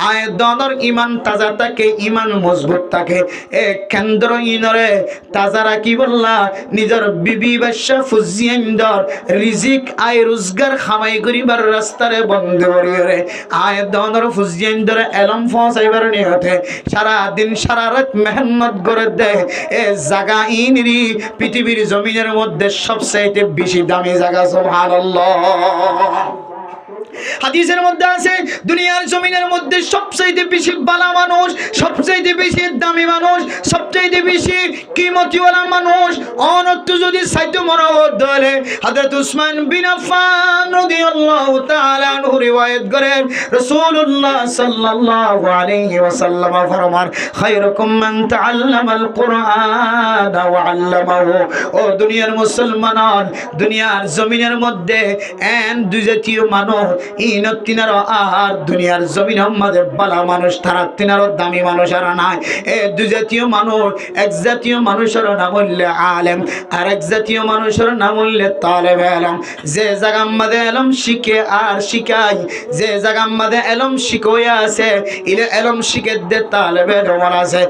Speaker 1: আয় দনর ইমান তাজা থাকে ইমান মজবুত থাকে এ কেন্দ্র ইনরে তাজা রাখি বললা নিজের বিবি বাদশা ফুজিয়ান্দর রিজিক আয় রোজগার খামাই করিবার রাস্তারে বন্ধ করিরে আয় দনর ফুজিয়ান্দর এলম ফসাইবার নিয়তে সারা দিন সারা রাত মেহনত করে দে এ জায়গা ইনরি পৃথিবীর জমিনের মধ্যে সবচেয়ে বেশি দামি জায়গা সুবহানাল্লাহ হাদিসের মধ্যে আছে দুনিয়ার জমিনের মধ্যে সবচেয়ে বেশি বালা মানুষ সবচেয়ে বেশি দামি মানুষ সবচেয়ে বেশি কিমতিওয়ালা মানুষ অনন্ত যদি সাইতে মনোবদ্ধ হলে হযরত উসমান বিন আফফান রাদিয়াল্লাহু তাআলা আনহু রিওয়ায়াত করেন রাসূলুল্লাহ সাল্লাল্লাহু আলাইহি ওয়াসাল্লাম ফরমান খায়রুকুম মান তাআল্লামাল কুরআন ওয়া আল্লামাহু ও দুনিয়ার মুসলমান দুনিয়ার জমিনের মধ্যে দুই জাতীয় মানুষ ইন তিনারো আর দুনিয়ার জমিনের মধ্যে বালা মানুষ তারা তিনারো দামি মানুষ আর নাই। এ দুই জাতীয় মানুষ, এক জাতীয় মানুষের নাম হইলে আলেম, আর এক জাতীয় মানুষের নাম হইলে তালেবে ইলম। যে জায়গা মধ্যে ইলম শিখে আর শিখাই, যে জায়গা মধ্যে ইলম শিখোয়া আছে, ইলে ইলম শিখে দে তালেবে ইলম আছে,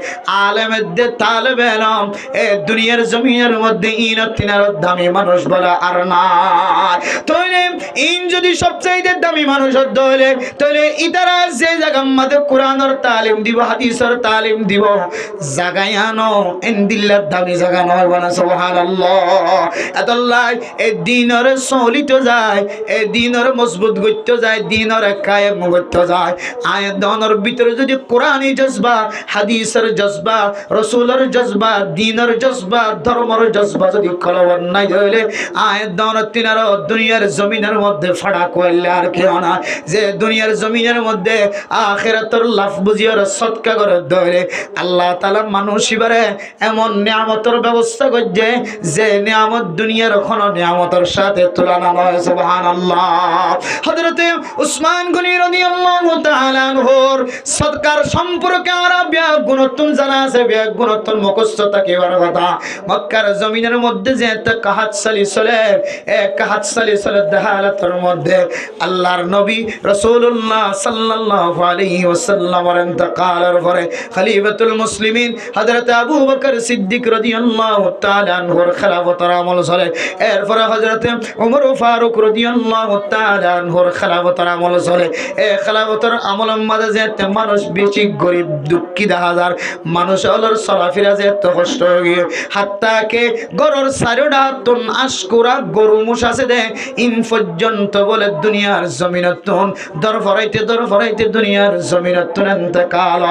Speaker 1: আলেমের দে তালেবে ইলম। এ দুনিয়ার জমিনের মধ্যে ইন তিনারো দামি মানুষ বলা আর নাই। তাইলে ইন যদি সবচেয়ে দামি মানুষ হলে তাহলে ইতারা যে জায়গার মধ্যে কোরআনের তালিম দিব, হাদিসের তালিম দিব, জায়গায় আনো ইনদিল্লার দামি জায়গা নয় বলা সুবহানাল্লাহ। এতল্লাহ এই দিনের চলিত যায়, এই দিনের মজবুত করতে যায়, দিনের কায়েম করতে যায়। আয়াত দনের ভিতরে যদি কোরআনী জজবা, হাদিসের জজবা, রসুলের জজবা, দিনের জজবা, ধর্মের জজবা যদি কলবর নাই হইলে আয়াত দনের তিনারো দুনিয়ার জমিনের মধ্যে ফাড়া করলে আর কেউ না। যে দুনিয়ার জমিনের মধ্যে আখিরাতের লাভ বুঝিয়ে সৎকা করে ধরে আল্লাহ তাআলা মানুষ ইবারে এমন নিয়ামতের ব্যবস্থা করছে যে নিয়ামত দুনিয়ার কোনো নিয়ামতের সাথে তুলনা নয় সুবহানাল্লাহ। হযরতে উসমান গনি রাদিয়াল্লাহু তাআলা আনহুর সদকার সম্পর্কে আর গুণত্ব জানা আছে, গুণত্ব মুখস্থ থাকে কথা। মক্কার জমিনের মধ্যে যে একটা কাহাত সালি চলে, এক কাহাত সালি চলে দেহালাতের মধ্যে আল্লাহর নবী রাসূলুল্লাহ সাল্লাল্লাহু আলাইহি ওয়াসাল্লামের ইন্তেকালের পরে খলিফাতুল মুসলিমিন হযরত আবু বকর সিদ্দিক রাদিয়াল্লাহু তাআলা আনহুর খেলাফতের আমল চলে। এরপরে হযরত ওমর ফারুক রাদিয়াল্লাহু তাআলা আনহুর খেলাফতের আমল চলে। এই খেলাফতের আমলের মধ্যে যে মানুষ বেশি গরিব দুঃখী দেখা যায়, মানুষ হলোর চলাফেরা যে এত কষ্ট হয়ে গিয়ে হাত্তাকে গরুর সারিডা তুন আশকুরা গরু মুস আছে দে ইন পর্যন্ত বলে দুনিয়ার জমিনতুন দর ফরাইতে দুনিয়ার জমিনতুন ইন্তেকাল।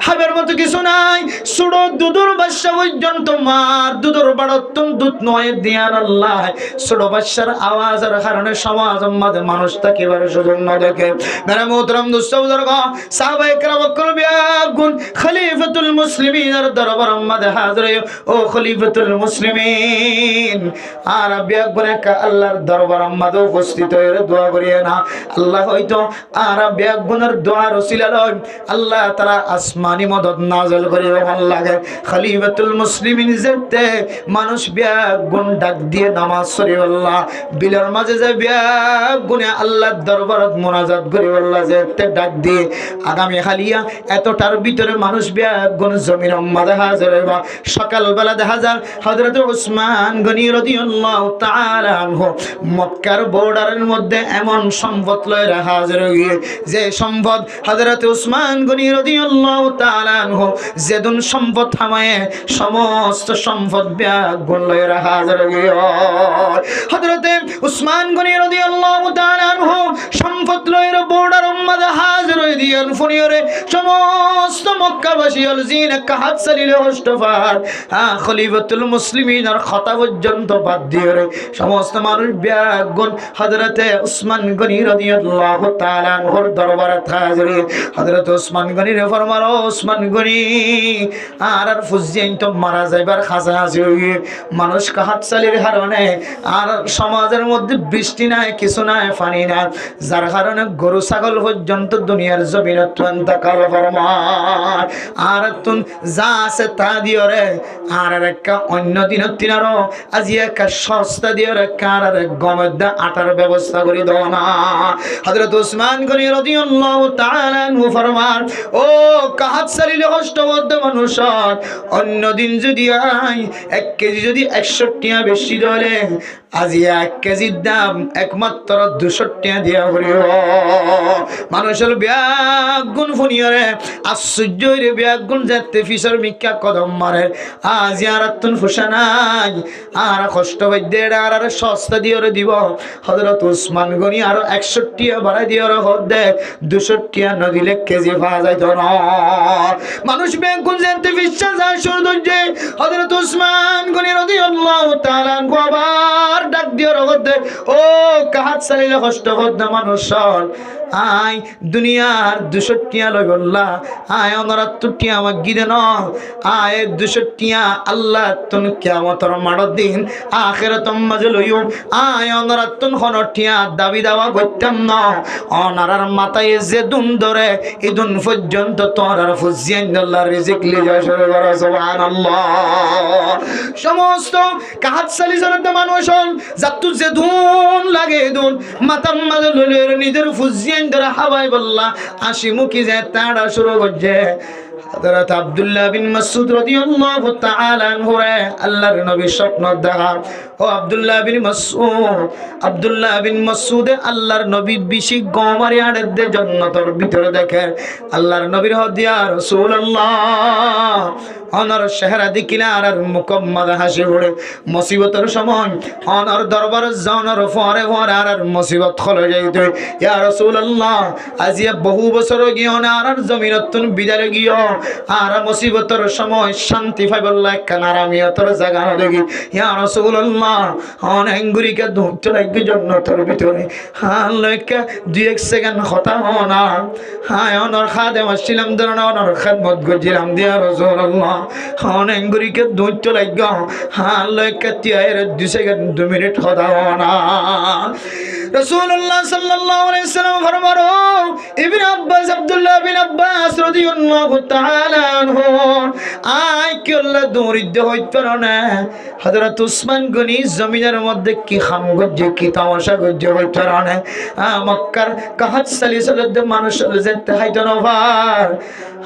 Speaker 1: হাবের মতো কিছু নাই, সুড়ো দুধুর বাদশা পর্যন্ত মার দুধুর বাড়তুন দুধ নয় দিয়ার আল্লাহ সুড়ো বাদশার আওয়াজের কারণে সমাজ মধ্যে মানুষ তাকে বারে সুযোগ না দেখে। মেরা মোহতরম দুস্তবুজুর্গ সাহাবায়ে কেরাম বকল বিয়াগুন খলিফাতুল মুসলিমিনের দরবার মধ্যে হাজির ও খলিফাতুল মুসলিমিন আর বিয়াগুন কা আল্লাহর দরবার মধ্যে উপস্থিত হয়ে দোয়া করিয়ে না। আল্লাহ হয়তো আর বিয়াগুনের দোয়া রসিলা লয় আল্লাহ তাআলা আসমানি মদদ নাযিল করে ভাল লাগে। খলিফাতুল মুসলিমিন যেতে মানুষ বিয়াগুন ডাক দিয়ে নামাজ পড়ে আল্লাহ বিলার মাঝে যে বিয়াগুনে আল্লাহর দরবারত মুনাজাত করে আল্লাহ যেতে ডাক দিয়ে আগামী হালিয়া এতটার ভিতরে মানুষ বিয়াগুন জমিনের মধ্যে হাজির হইবা। সকালবেলা দেখা যায় হযরত উসমান গনি রাদিয়াল্লাহু তাআলা আনহু মক্কার বর্ডারের মধ্যে এমন সম্পদ লয়ে হাজির হয়ে যে সম্পদ হযরত উসমান গনি রাদিয়াল্লাহু তাআলা আনহু যেদিন সম্পদ থামায়ে সমস্ত সম্পদ বিয়াগুন লয়ে হাজির হয়ে হযরত উসমান গনি রাদিয়াল্লাহু তাআলা আনহু সম্পদ লয়ে বর্ডারের মধ্যে হাজির হয়ে দিয়েন ফুনিয়রে সমস্ত মক্কাবাসী হল জিন কাহাত সালিল হস্তফার খলিফাতুল মুসলিমিনের কথা পর্যন্ত বাদ দিয়ে সমস্ত মানুষ বিয়াগুন হযরত উসমান গনি রাদিয়াল্লাহু তাআলা আনহুর দরবারে হাজির। হযরত উসমান গনি রে ফরমালো উসমান গনি আর ফুজিন তো মারা যাইবার খাসা আছে মানুষ কাহাত সালির কারণে আর সমাজের মধ্যে বৃষ্টি নাই, কিছু নাই, পানি নাই, যার কারণে গরু ছাগল পর্যন্ত দুনিয়ার জমিনত ইন্তেকাল ফরমায়। আর তুন যা আছে তা দিও রে আর একটা অন্য দিন তিনারো আজি একটা সস্তা দিও রে কার গমের দা আটার ব্যবস্থা করে দাও না। হযরত উসমান গনি রাদিয়াল্লাহু তাআলা আনহু ফরমান ও কাহাত সালিল হস্তবদ্ধ মানুষ অন্য দিন যদি আই 1 কেজি যদি 100 টাকা বেশি ধরে আজি 1 কেজির দাম একমাত্র 200 টাকা দিয়া করিও। মানুষের বিয়াগুন ফুনিয়রে আশ্চর্যের বিয়াগুন যেতে ফিসর মিক্কা কদম মারে আজ আর তুন ফুসা নাই আর কষ্ট বৈদ্যে আর সস্তা দিয়ে দিব। হযরত উসমান গনি আর 100 টাকা বাড়াই দিয়ে হদে 200 টাকা না দিলে কেজি পাওয়া যায় তো না। মানুষ বিয়াগুন যেতে ফিসা যায় সৌন্দর্যে হযরত উসমান গনি রাদিয়াল্লাহু তাআলা আবার ডাক দিয়ে রগতে ও কাহাত চালিলে কষ্ট করতে মানুষ আয় দুনিয়ার 200 টিয়া লই বললা আয় অনরাত টিয়া আমাক গিরে ন আয় 200 টিয়া আল্লাহ তুন কিয়ামতের মাড় দিন আখিরাতম মাঝে লইও আয় অনরাত তুন হন টিয়া দাবি দাওয়া করতাম না অনারার মাথায় যে দুন ধরে ইদুন পর্যন্ত তোর আর ফুজিয়ান আল্লাহর রিজিক লিয়া শুরু করো সুবহানাল্লাহ সমস্ত কাহাত চালি জনতা মানুষ যাতু যে দুন লাগে দুন মাথার মাঝে লইলের নিজের ফুজিয়ান ধরে হাওয়াই বললা আসি মুখি যে তাড়া শুরু করছে হযরত আব্দুল্লাহ বিন মাসউদ রাদিয়াল্লাহু তাআলা আনহু আল্লাহর নবী স্বপ্ন দেখা ও আব্দুল্লাহ বিন মাসউদ আল্লাহর নবী বিশি গমারি আড়ে জান্নাতের ভিতরে দেখে আল্লাহর নবীর হদিয়া রাসূলুল্লাহ অনর চেহারা দেখিলে আর মুকম্মদ হাসি পড়ে মুসিবতের সময় অনর দরবার জানার পরে পরে আর মুসিবত খলে যাইতে ইয়া রাসূলুল্লাহ আজিয়া বহু বছর গিয়ে আর জমিনত বিদায় গিয়ে আর মুসিবতের সময় শান্তি পাইবল্লা একখান আরামিয়তর জায়গা দেখি ইয়া রাসূলুল্লাহ অনেঙ্গুরিকে ধরতে লাগবে জান্নাতের ভিতরে হান লইকা 2-1 সেকেন্ড কথা হনা হায় অনর খাদেম আসছিলাম ধরনা অনর খেদমত গজিলাম দিয়া রাসূলুল্লাহ অনেঙ্গুরিকে ধরতে লাগবে হান লইকা তিয়ার 2 সেকেন্ড 2 মিনিট কথা হনা রাসূলুল্লাহ সাল্লাল্লাহু আলাইহি সাল্লাম ফরমারো ইবনে আব্বাস আব্দুল্লাহ বিন আব্বাস রাদিয়াল্লাহু তাআলা আনহু আই কিল্লা দৌড়িতে হইতো না হযরত উসমান গনি জমিনের মধ্যে কি খাম গজ্জে কি তামাশা গজ্জে হইতো না মক্কার কাহাত সালিসালদ মানুষ যেতে হইতো না ভার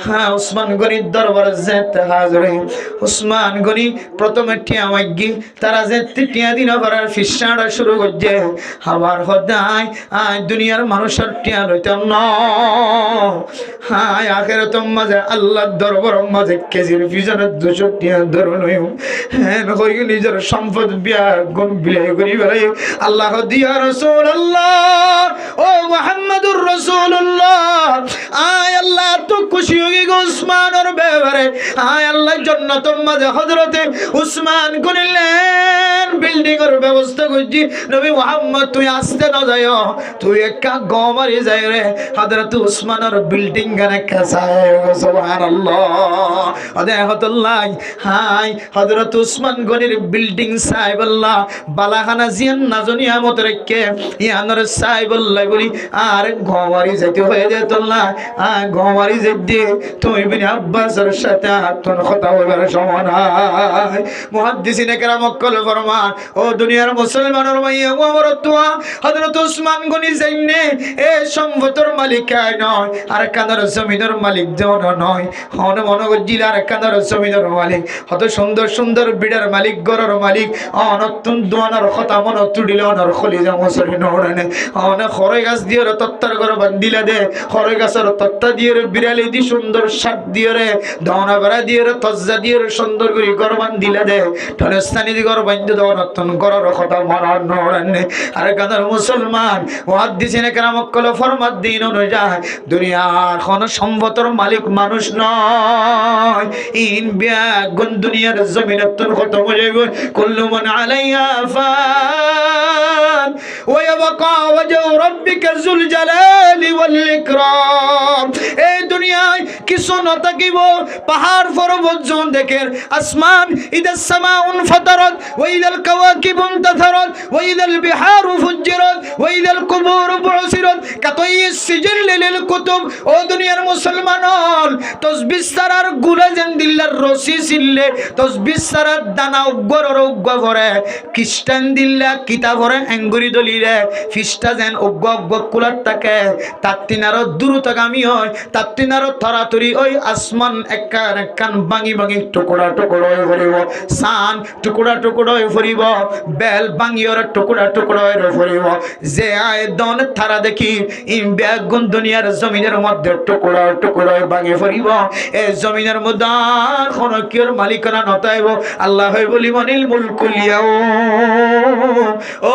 Speaker 1: হ্যাঁ উসমান গনির দরবারে যেতে হাজরে উসমান গনি প্রথমে টিয়া মাগি তারা যেতে টিয়া দিন করার ফিসাড়া শুরু করছে আবার হদায় আয় দুনিয়ার মানুষের টিয়া লইতাম না হায় আখিরাতের মাঝে আল্লাহর দরবারের মাঝে কেজির পিছনে 200 টিয়া ধরুন হ্যাঁ কই নিজের সম্পদ বিয়া গুণ বিলাই করি বেড়াই আল্লাহ দিয়া রাসূলুল্লাহ ও মুহাম্মদুর রাসূলুল্লাহ আয় আল্লাহ তো খুশি হয়ে গো উসমানের ব্যাপারে আয় আল্লাহ জান্নাতের মাঝে হযরতে উসমান করিলেন বিল্ডিং এর ব্যবস্থা করছি নবী মুহাম্মদ তুই আসতে না যাও তুই একা গমারি যাই রে হযরত উসমানের বিল্ডিং গানে কাসায় সুবহানাল্লাহ আদাহতুল্লাহ হাই হযরত উসমান গনির বিল্ডিং সাহেবুল্লাহ বালাখানা জিয়ান নাজনিয়া মত রেখে ইয়ানর সাহেবুল্লাহ বলি আর গমারি যাইতে হয়ে যেত না গমারি যেতে তুই ইবনে আব্বাসের সাথে তোর কথা হইবার সময় নাই মুহাদ্দিসিনে কেরাম কল ফরমান ও দুনিয়ার মুসলমানের মাইয়া ওমরতুয়া হযরত উসমান গনি যাইনে এ সম্পদের মালিক নয় আর কানার জমিনের মালিক দেওয়ার নয় হন মনগর জেলার কানার জমিনের মালিক হত সুন্দর সুন্দর বিড়ার মালিক গরর মালিক অনতুন দোয়ানার কথা মন তুডিল অনর খলিজা মসরি নড়নে অন খরে গাছ দিয়ে তত্তার ঘর বান্দিলা দে খরে গাছের তত্তা দিয়ে বিড়ালি দি সুন্দর শাক দিয়ে রে দওনা বেড়া দিয়ে তজ্জা দিয়ে সুন্দর করে ঘর বান্দিলা দে টলস্থানি দি ঘর বান্ধে দেওয়ার নতুন গরর কথা মন নড়নে আর কানার মুসলমান মুহাদ্দিসিনে কেরাম কল ফরমাত দিন অনুযায়ী দুনিয়ার কোন সম্পদের মালিক মানুষ নয় ইন বিয়াগুন দুনিয়ার জমিনের তোর খতম হয়ে যাবে কুল্লু মান আলাইহা ফান ওয়া ইয়াবকা ওয়াজহু রাব্বিকা যুল জালালি ওয়াল ইকরাম এই দুনিয়ায় কিছু না থাকিব পাহাড় পর্বত জন দেখেন আসমান ইদাস সামাউন ফাতারাত ওয়া ইদাল কাওয়াকিবু ইনতাসারাত ওয়া ইদাল বিহারু ফুজ্জিরাত ওয়া ইদাল কুবুরু বুসিরাত কাতাই সিজিল লিল কুতুব ও দুনিয়ার মুসলমান তসবিহ সারার গুলা যেন দিল্লার রসি সিললে তসবিহ সারার দানা উগ্গর উগ্গ ভরে খ্রিস্টান দিল্লা কিতাব ভরে এঙ্গুরি দলিলে ফিস্টা যেন উগ্গ উগ্গ কুলার থাকে তার তিনারও দ্রুতগামী হয় তার তিনারও তরাতরি ওই আসমান একান একান ভাঙি ভাঙি টুকরা টুকরা হয়ে ভরিব সান টুকরা টুকরা হয়ে ভরিব বেল ভাঙিওর টুকরা টুকরা হয়ে ভরিব যে আয় দন থারা দেখি ইন বেগুন দুনিয়ার জমিনের মধ্যে টুকরা টুকরা ভাঙে ফরিব এই জমিনের মধ্যে কোন কির মালিকানা নতাইব আল্লাহ বলি মনিল মুলকুল ও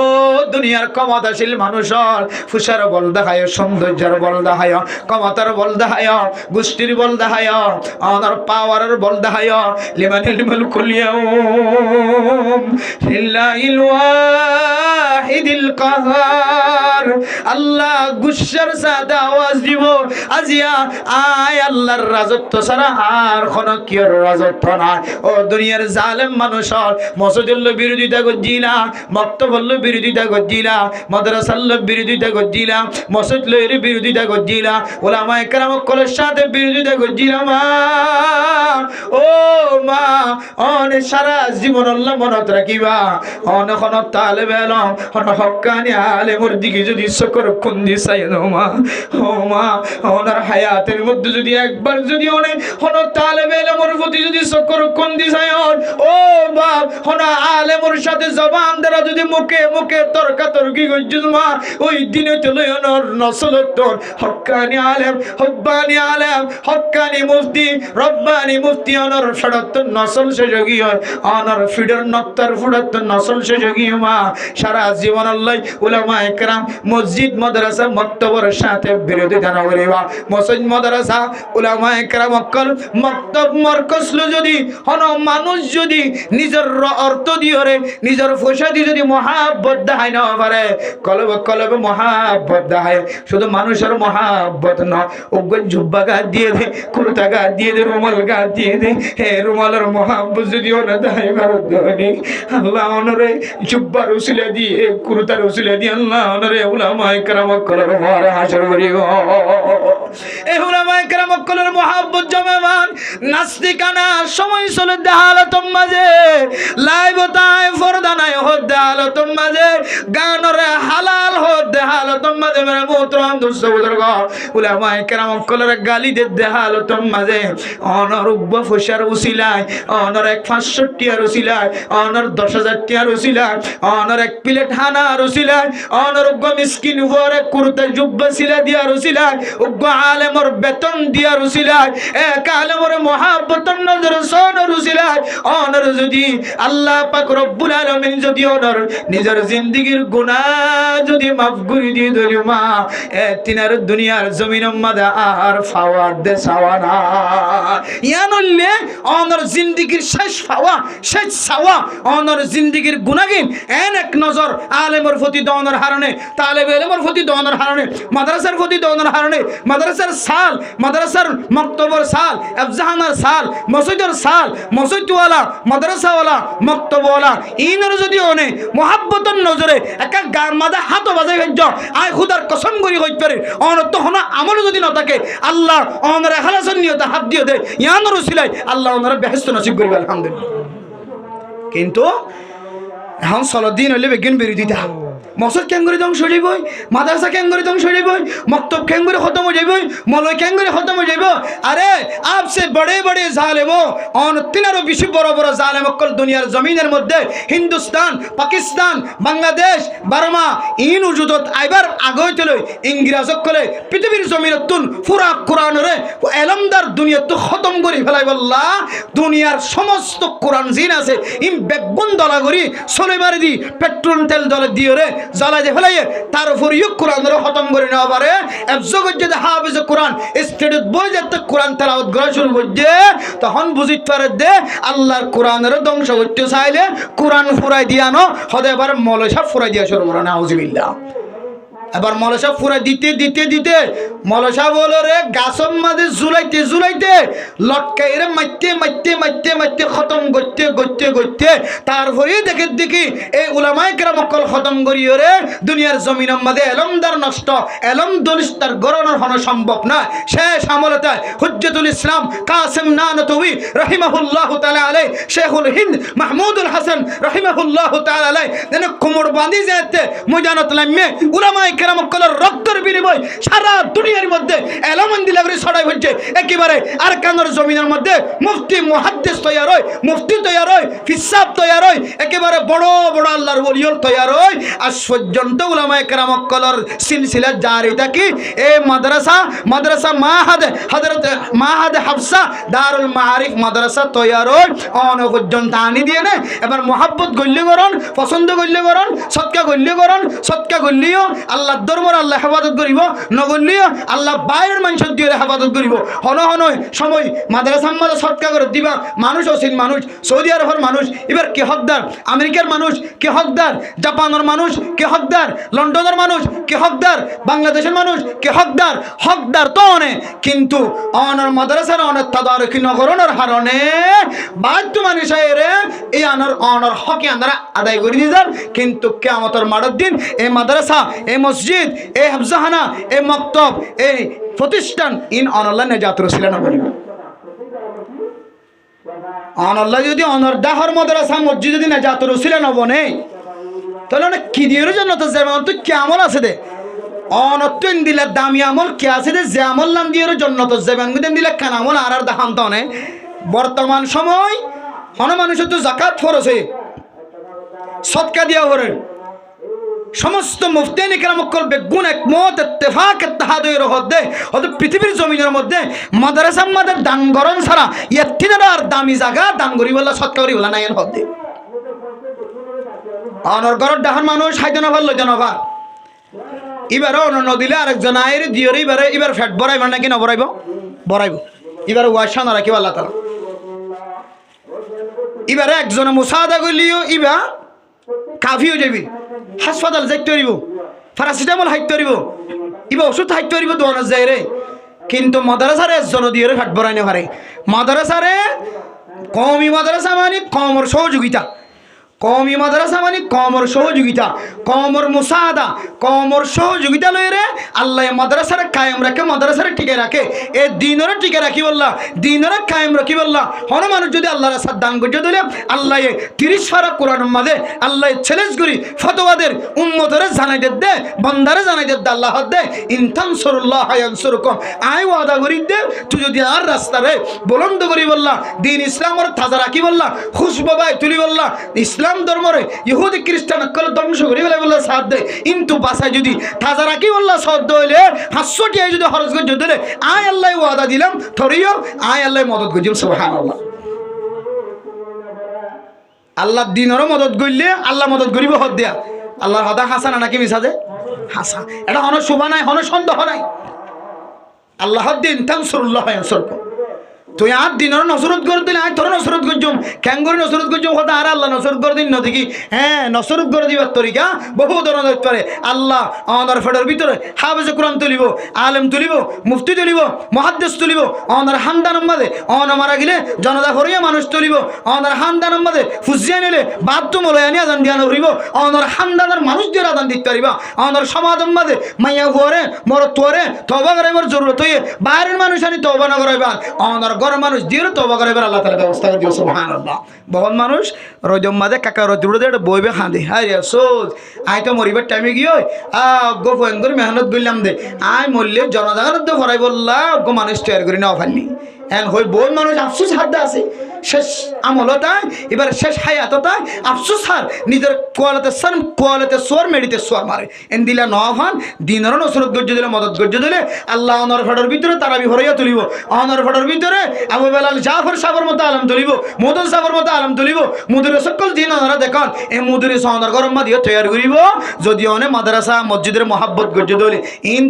Speaker 1: দুনিয়ার ক্ষমতাশীল মানুষের ফুসার বল দেখায় সৌন্দর্যের বল দেখায় ক্ষমতার বল দেখায় গোষ্ঠীর বল দেখায় অনার পাওয়ারের বল দেখায় লিমানিল মুলকুল ইয়াউম লিল্লাহিল ওয়াহিদিল কাহার আল্লাহ গুসার সাথে আওয়াজ দিব আজিয়া আয় আল্লাহর রাজত্ব ছাড়া আর কোন কির রাজত্ব নাই ও দুনিয়ার জালেম মানুষর মসজিদের বিরোধিতা করছিলা মক্তবল বিরোধিতা করছিলা মাদ্রাসার বিরোধিতা করছিলা মসজিদের বিরোধিতা করছিলা উলামায়ে কেরাম কলের সাথে বিরোধিতা করছিলা মা ও মা অনে সারা জীবন আল্লাহ মনত রাখিবা অন কোন তালেবে ইলম কোন হক্কানি আলেমের দিকে যদি চোখের কোন দিছাই মা ও মা ওনার হায়াতের মধ্যে যদি একবার যদি অনে কোন তালেবে ইলমের প্রতি যদি চোখের কোন দিছাই ও বাপ কোন আলেমের সাথে জবান দ্বারা যদি মুখে মুখে তর্কাতর্কি করছিস মা ওই দিনে চলে ওনার নসল তোর হক্কানি আলেম হব্বানি আলেম হক্কানি মুফতি রব্বানি মুফতি ওনার ফেরত নসল সে যোগী হয় ওনার ফিডার নক্তার ফুডাত নসল সে যোগী মা সারা জীবন আল্লাহ উলামায়ে কেরাম মসজিদ মাদ্রাসা মক্তবের সাথে বিরোধিতা না করিবা মসজিদ মাদ্রাসা উলামায়ে কেরাম অকল মক্তব মারকাজ যদি হন মানুষ যদি নিজের অর্থ দিয়ে নিজের পয়সা দিয়ে যদি মহাব্বত দেখায় না পারে কলবে কলবে মহাব্বত দেখায় শুধু মানুষের মহাব্বত না ওগল জুব্বা গা দিয়ে দে কুর্তা গা দিয়ে দে রুমাল গা দিয়ে দে হে রুমালের মহাব্বত যদি ওনা দেখায় ভারত ধনী আল্লাহ ওনরে জুব্বার উসিলা দিয়ে কুর্তার উসিলা দিয়ে আল্লাহ ওনরে উলামায়ে কেরাম কলর মারে হাসর করিও এই উলামায়ে কেরাম কলর মহাব্বত জমেমান নাস্তিকানা সময় চলে দেহালতম মাঝে লাইভ তাই ফরদা নাই হদ দেহালতম মাঝে গানরে হালাল হদ দেহালতম মাঝে মেরে মোহতরম দোস্ত বুজুর্গ উলামায়ে কেরাম কলর গালি দে দেহালতম মাঝে অনর উব্বা ফসার উসিলায় অনর 165 টিয়ার উসিলায় অনর 10,000 টিয়ার উসিলায় অনর এক প্লেট হানার উসিলায় অনর উগ্গ মিসকিন উপরে কুর্তা জুব্বা সিলা দিয়ার উসিলায় উগ্গ আলেমর বেতন দিয়ার উসিলায় এক আলেমর মহাব্বতন নজর সোনর উসিলায় অনর যদি আল্লাহ পাক রব্বুল আলামিন যদি অনর নিজের জিন্দেগীর গুনাহ যদি মাফ করে দিয়ে দিল মা এ তিনার দুনিয়ার জমিনের মধ্যে আর ফাওয়ার দে সাওয়ানা ইয়ানলে অনর জিন্দেগীর শেষ ফাওয়া শেষ সাওয়া অনর জিন্দেগীর গুনাহগিন এন এক নজর আলেমের প্রতি দওয়ানোর হারণে তালেবে ইলমের প্রতি দওয়ানোর হারণে মাদ্রাসার প্রতি দওয়ানোর হারণে মাদ্রাসার সাল মাদ্রাসার মক্তবর সাল আফজাহানার সাল মসজিদের সাল মসজিদওয়ালা মাদ্রাসাওয়ালা মক্তবওয়ালা ইনর যদি অনে মহাব্বতন নজরে একা গার মাদা হাত বাজাই ভেজ আয় খুদার কসম করি হইতে পারে অন তখন আমল যদি না থাকে আল্লাহ অনর খালাসন নিয়ত হাত দিয়ে দে ইয়ানর উসিলাই আল্লাহ অনর বেহেশত নসিব করবে আলহামদুলিল্লাহ কিন্তু এখন 16 দিন হইলে বেগিন বিরোধিতা মসজিদ কেঙ্গুরি ধ্বংস হয়ে যাবই মাদ্রাসা কেঙ্গুরি ধ্বংস হয়ে যাবই মক্তব কেঙ্গুরি খতম হয়ে যাবই মলয় কেঙ্গুরি খতম হয়ে যাবো আরে আপসে বড়ে বড়ে জালেমো অন তিনারও বেশি বড় বড় জালেম অকল দুনিয়ার জমিনের মধ্যে হিন্দুস্তান পাকিস্তান বাংলাদেশ বার্মা ইন উজুদত আইবার আগে চলে ইংরেজ অকলে পৃথিবীর জমিনের তুন পুরা কোরআনরে এলমদার দুনিয়া তো খতম করে ফেলাই বললা দুনিয়ার সমস্ত কোরআন জিন আছে ইম বেগুন দলা করি চলে বাড়ি দি পেট্রোল তেল দলে দিয়ে রে জ্বালা যে ফেলাই তার উপর ইউ কোরআনের খতম করে নেওয়া পারে একজগত যদি হাফিজ কোরআন স্টেডিত বই যেতে কোরআন তেলাওয়াত করা শুরু করছে তখন বুঝিতে পারে দে আল্লাহর কোরআনের ধ্বংস করতে চাইলে কোরআন ফুরাই দিয়ানো হতে এবার মলসা ফুরাই দিয়া শুরু করে নাউজুবিল্লাহ এবার মলসা ফুরাই দিতে দিতে দিতে মলসা বলো রে গাছম মাঝে ঝুলাইতে ঝুলাইতে লটকাই রে মাইতে মাইতে মাইতে মাইতে খতম করতে করতে করতে তারপরে দেখে দেখি এই উলামায়ে কেরাম অকল খতম করিও রে দুনিয়ার জমিনের মধ্যে এলমদার নষ্ট এলম দলিস্তার গড়ানোর হনো সম্ভব না শেষ আমলতে হুজ্জতুল ইসলাম কাসিম নানতবী রাহিমাহুল্লাহ তাআলা আলাইহি শেখুল হিন্দ মাহমুদুল হাসান রাহিমাহুল্লাহ তাআলা আলাইহি যেন কোমর বাঁধি যেতে ময়দানত লামে উলামায়ে কেরাম অকলের রক্তের বিনিময় সারা দুনিয়ার মধ্যে এলামন্দি লাগরে ছড়াই হচ্ছে একেবারে আর কানোর জমিনের মধ্যে মুফতি মুহাদ্দিস তৈরি হয় মুফতি তৈরি তৈয়ার হয়, ফিসাব তৈয়ার হয়, একেবারে বড় বড় আল্লাহর ওলিয়র তৈয়ার হয়। আর পর্যন্ত উলামায়ে কেরাম কলর সিলসিলা জারি থাকি এই মাদ্রাসা মাহাদ হাফসা দারুল মাআরিফ মাদ্রাসা তৈয়ার হয় অন পর্যন্ত আনি দিয়ে না। এবার মোহাব্বত গল্য করন, পছন্দ গল্য করন, সৎকা গল্য করন, সৎকা গল্লিও আল্লাহর দরবার আল্লাহ হেফাজত করিব, নগল্লিও আল্লাহ বাইরের মানুষের দিয়ে হেফাজত করিব। হন সময় মাদ্রাসার মধ্যে সৎকা করে দিবা মানুষ অসীন মানুষ, সৌদি আরবের মানুষ এবার কে হকদার, আমেরিকার মানুষ কে হকদার, জাপানের মানুষ কে হকদার, লন্ডনের মানুষ কে হকদার, বাংলাদেশের মানুষ কে হকদার। হকদার তো অনেক, কিন্তু অনার মাদ্রাসার অনেক তাদারকি নগরণের হারণে বাধ্য মানুষ এই অনার হকে আনারা আদায় করে দিয়ে যান। কিন্তু কিয়ামতের মাঠের দিন এই মাদ্রাসা, এই মসজিদ, এই হাফজাখানা, এই মক্তব, এই প্রতিষ্ঠান ইন অনল্লাহ নেজাত রসিলা না বলিব। অনল্লাহ যদি অনর দাহর মাদ্রাসা মসজিদ যদি নেজাত রসিলা না বনে তাহলে অনেক কি দিয়ে জন্য তো যেমন তো কি আমল আছে দে অনত্তন দিলে দামি আমল কে আছে দে যে আমল নাম দিয়ে জন্য তো যেমন দিলে কেন আমল আর দেখান তো অনেক। বর্তমান সময় হন মানুষের তো জাকাত ফরছে, সৎকা দিয়া হরে সমস্ত মুফতিয়ান ইকরাম বেগুন একমত ইত্তেফাক ইত্তেহাদ হতে হয়তো পৃথিবীর জমিনের মধ্যে মাদ্রাসার মধ্যে দান গরণ ছাড়া আর দামি জায়গা দান করি বলা সৎকা করি বলা নাই হতে। অনর ঘরের ডাহার মানুষ হাইতে নভার লইতে নভার এবারও অন্য নদিলে আরেকজন আয়ের দিয়রে এবার ফ্যাট বড়াইব নাকি নবরাইব বড়াইব এবার ওয়াশা না রাখিব আল্লাহ তাআলা। এবারে একজনে মুসাদা করলিও ইবা কাফিও যাবি, হাসপাতাল যাইতে পারিব, প্যারাসিটামল হাইতে পারিব, ইবা ওষুধ হাইতে পারিব দোয়ানোর যায় রে। কিন্তু মাদ্রাসারে একজন দিয়ে ফ্যাট বড়াই না পারে। মাদ্রাসারে কওমি মাদ্রাসা মানে কমর সহযোগিতা, কওমি মাদ্রাসা মানে কমর সহযোগিতা, কমর মুসাদা, কমর সহযোগিতা লয়ে আল্লাহ মাদ্রাসারে কায়েম রাখে, মাদ্রাসারে টিকে রাখে। এ দিনরে টিকে রাখি বললা, দিনরে কায়েম রাখি বললা। হন মানুষ যদি আল্লাহ রাস্তার দান করতে দিলে আল্লাহ 30 পারা কোরআনের মাঝে আল্লাহ চ্যালেঞ্জ করি ফতোয়াদের উম্মতরে জানাই দে, বন্দারে জানাই দে আল্লাহ দে ইনতানসুরুল্লাহ ইয়ানসুরকুম। আয় ওয়াদা করি দে তুই যদি আর রাস্তারে বুলন্দ করি বললা, দিন ইসলামের তাজা রাখি বললা, খুশবাবাই তুলি বললা, ইসলাম ধর্মরে ইহুদি খ্রিস্টান কল ধ্বংস করি বলে বললা সাথ দে। কিন্তু বাসায় যদি তাজা রাখি বললা সদ্য হইলে 500 টাকা যদি খরচ করে দিলে আয় আল্লাহ ওয়াদা দিলাম থরিও আয় আল্লাহ মদত করছি। সুবহানাল্লাহ। আল্লাহ দিনেরও মদত করলে আল্লাহ মদত করিব হদ দেয়া। আল্লাহর হদা হাসানা নাকি মিছা দে হাসা, এটা হন শোভা নাই, হন সন্দেহ নাই। আল্লাহ দিন তানসুরুল্লাহ ইয়ানসুরকুম। তুই আর দিনের নসরত করে দিলে আয় তোর নসরত করছুম কেন করে নসরত করছুম কথা আর আল্লাহ নসরত করে দিন নদী কি হ্যাঁ নসরত করে দিবার তরিকা বহু ধরনের পারে। আল্লাহ আমাদের ফেডার ভিতরে হাফেজে কোরআন তুলিব, আলেম তুলিব, মুফতি তুলিব, মুহাদ্দিস তুলিব। আমাদের হান্দান মাঝে অন মারা গেলে জনতা করিয়া মানুষ তুলিব। আমাদের হান্দান মাঝে ফুজিয়া নিলে বাথরুম লয় আনি আদান দিয়া নরিব। আমাদের হান্দানের মানুষ দিয়ে আদান দিতে পারিবা। আমাদের সমাজের মাঝে মাইয়া হুয়ারে মরত তোরে তবা করাইবার জরুরত হয়ে বাইরের মানুষ আনি তবা না করাইবার। আমাদের ঘরের মানুষ দিয়ে তবা করাইবার আল্লাহ তাআলা ব্যবস্থা করে দিও। সুবহানাল্লাহ। বহুত মানুষ রজম মাঝে কাকা রজুড়ে বইবে খাঁদে হাই সোজ আই তো মরিবার টাইমে গিয়ে গো ফোন করে মেহনত করলাম দে আই মরলে জনজাগরণ তো ভরাই বললা গো মানুষ তৈরি করে নেওয়া ফেলনি এন হই বহুত মানুষ আফসোস হাতে আছে শেষ আমলতায় এবার শেষ হায়াততায় আফসোস হার নিজের কোয়ালিতে সোয়ার মেডিতে সোয়ার মারে এন দিলা নহান দিনেরও নসরত গর্জ দিলে মদত গর্জ দিলে আল্লাহ অনর ফেডার ভিতরে তারা বিভরাইয়া তুলিব। অনর ফেডার ভিতরে আবু বেলাল জাফর সাহর মতো আলম তুলিব, মদন সাহর মতো আলম তুলিব। মুদিরে সকল দিন ওনারা দেখান এই মুদিরে সনর গরম দিয়ে তৈরি করিব। যদি অনেক মাদ্রাসা মসজিদের মহাব্বত গর্জ দিলে ইন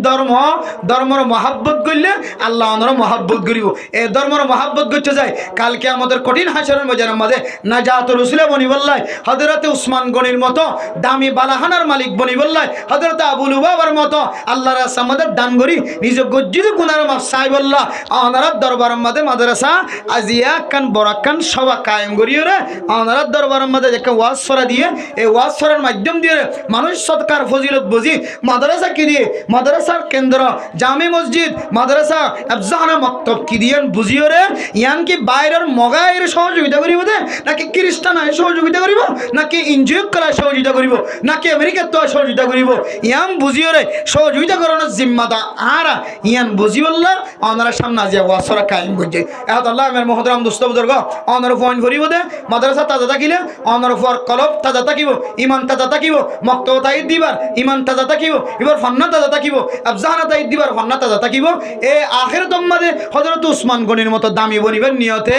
Speaker 1: ধর্মর মহাব্বত করলে আল্লাহ অনর মহাব্বত করিব। এই ধর্মর মহাব্বত করতে যায় কালকে আমাদের কঠিন হাসরের ময়দানের মধ্যে নাজাত রসুল বনি বললাই, হযরতে উসমান গনির মতো দামি বালাহানার মালিক বনি বললাই, হযরতে আবু লুবাবার মতো আল্লাহর রাস্তার দান করি নিজ গজ্জিদ গুনার মাফ চাই বললা। ওনার দরবারের মধ্যে মাদ্রাসা আজিয়া কান বরাকান সবা কায়েম করিয়ে রে ওনার দরবারের মধ্যে একটা ওয়াজ ছড়া দিয়ে এই ওয়াজ ছড়ার মাধ্যম দিয়ে মানুষ সৎকার ফজিলত বুঝি মাদ্রাসা কি দিয়ে মাদ্রাসার কেন্দ্র জামে মসজিদ মাদ্রাসা আফজাহানা মক্তব কি দিয়ে বুঝিও রে ইয়ান কি বাইরের মগায়ের সহযোগিতা করিব দে নাকি খ্রিস্টান সহযোগিতা করিব নাকি ইনজিও করা সহযোগিতা করিব নাকি আমেরিকার তো সহযোগিতা করিব ইয়ান বুঝিও রে সহযোগিতা করানোর জিম্মাদা আর ইয়ান বুঝিবল্লা ওনারা সামনে আজিয়া ওয়াসরা কায়েম করছে এখন আল্লাহ আমার মহতরম দোস্ত বুজুর্গ ওনারা ফোন করিব দে মাদ্রাসা তাজা থাকিলে ওনারা ফর কলব তাজা থাকিব ইমান তাজা থাকিব মক্তব তাইদ দিবার ইমান তাজা থাকিব এবার ফান্না তাজা থাকিব আফজাহানা তাইদ দিবার ফান্না তাজা থাকিব এ আখিরাত মাঝে হযরত উসমান গনির মতো দামি বনিবের নিয়তে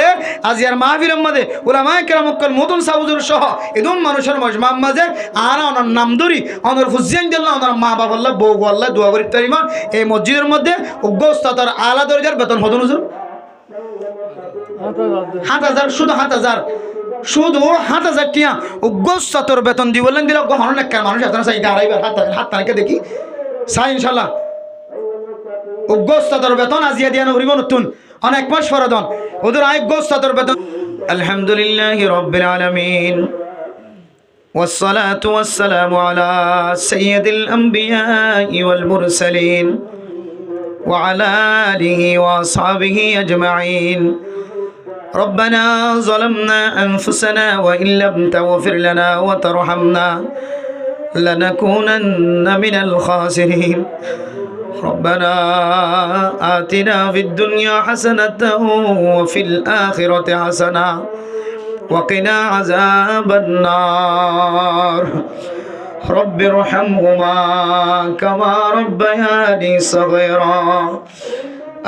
Speaker 1: আজিয়ার মাহফিলের মাঝে উলামায়ে কেরাম কল মতন সাউজুর সহ এদন মানুষের মজমা মাঝে আর ওনার নাম ধরি ওনার ফুজিয়ান দিল্লাহ ওনার মা বাবা আল্লাহ বউ আল্লাহ দোয়া করি তারিমান এই মসজিদের মধ্যে উগ্রস্তার আলা দরজার বেতন হতো হুজুর ৭,০০০ শুধু ৭,০০০ শুধু ৭,০০০ টিয়া উগ্রস্তার বেতন দি বললেন দিল গহন একটা মানুষ আপনারা চাই গাড়াইবার হাত তারিখে দেখি চাই ইনশাল্লাহ উগ্রস্তার বেতন আজিয়া দিয়া নরিব নতুন অনেক মাস ফরদন ওদের উগ্রস্তার বেতন আলহামদুলিল্লাহি রাব্বিল আলামিন والصلاة والسلام على سيد الأنبياء والمرسلين وعلى آله وأصحابه أجمعين ربنا ظلمنا أنفسنا وإن لم تغفر لنا وترحمنا لنكونن من الخاسرين ربنا آتنا في الدنيا حسنة وفي الآخرة حسنة وقنا عذاب النار رب ارحمهما كما ربياني صغيرا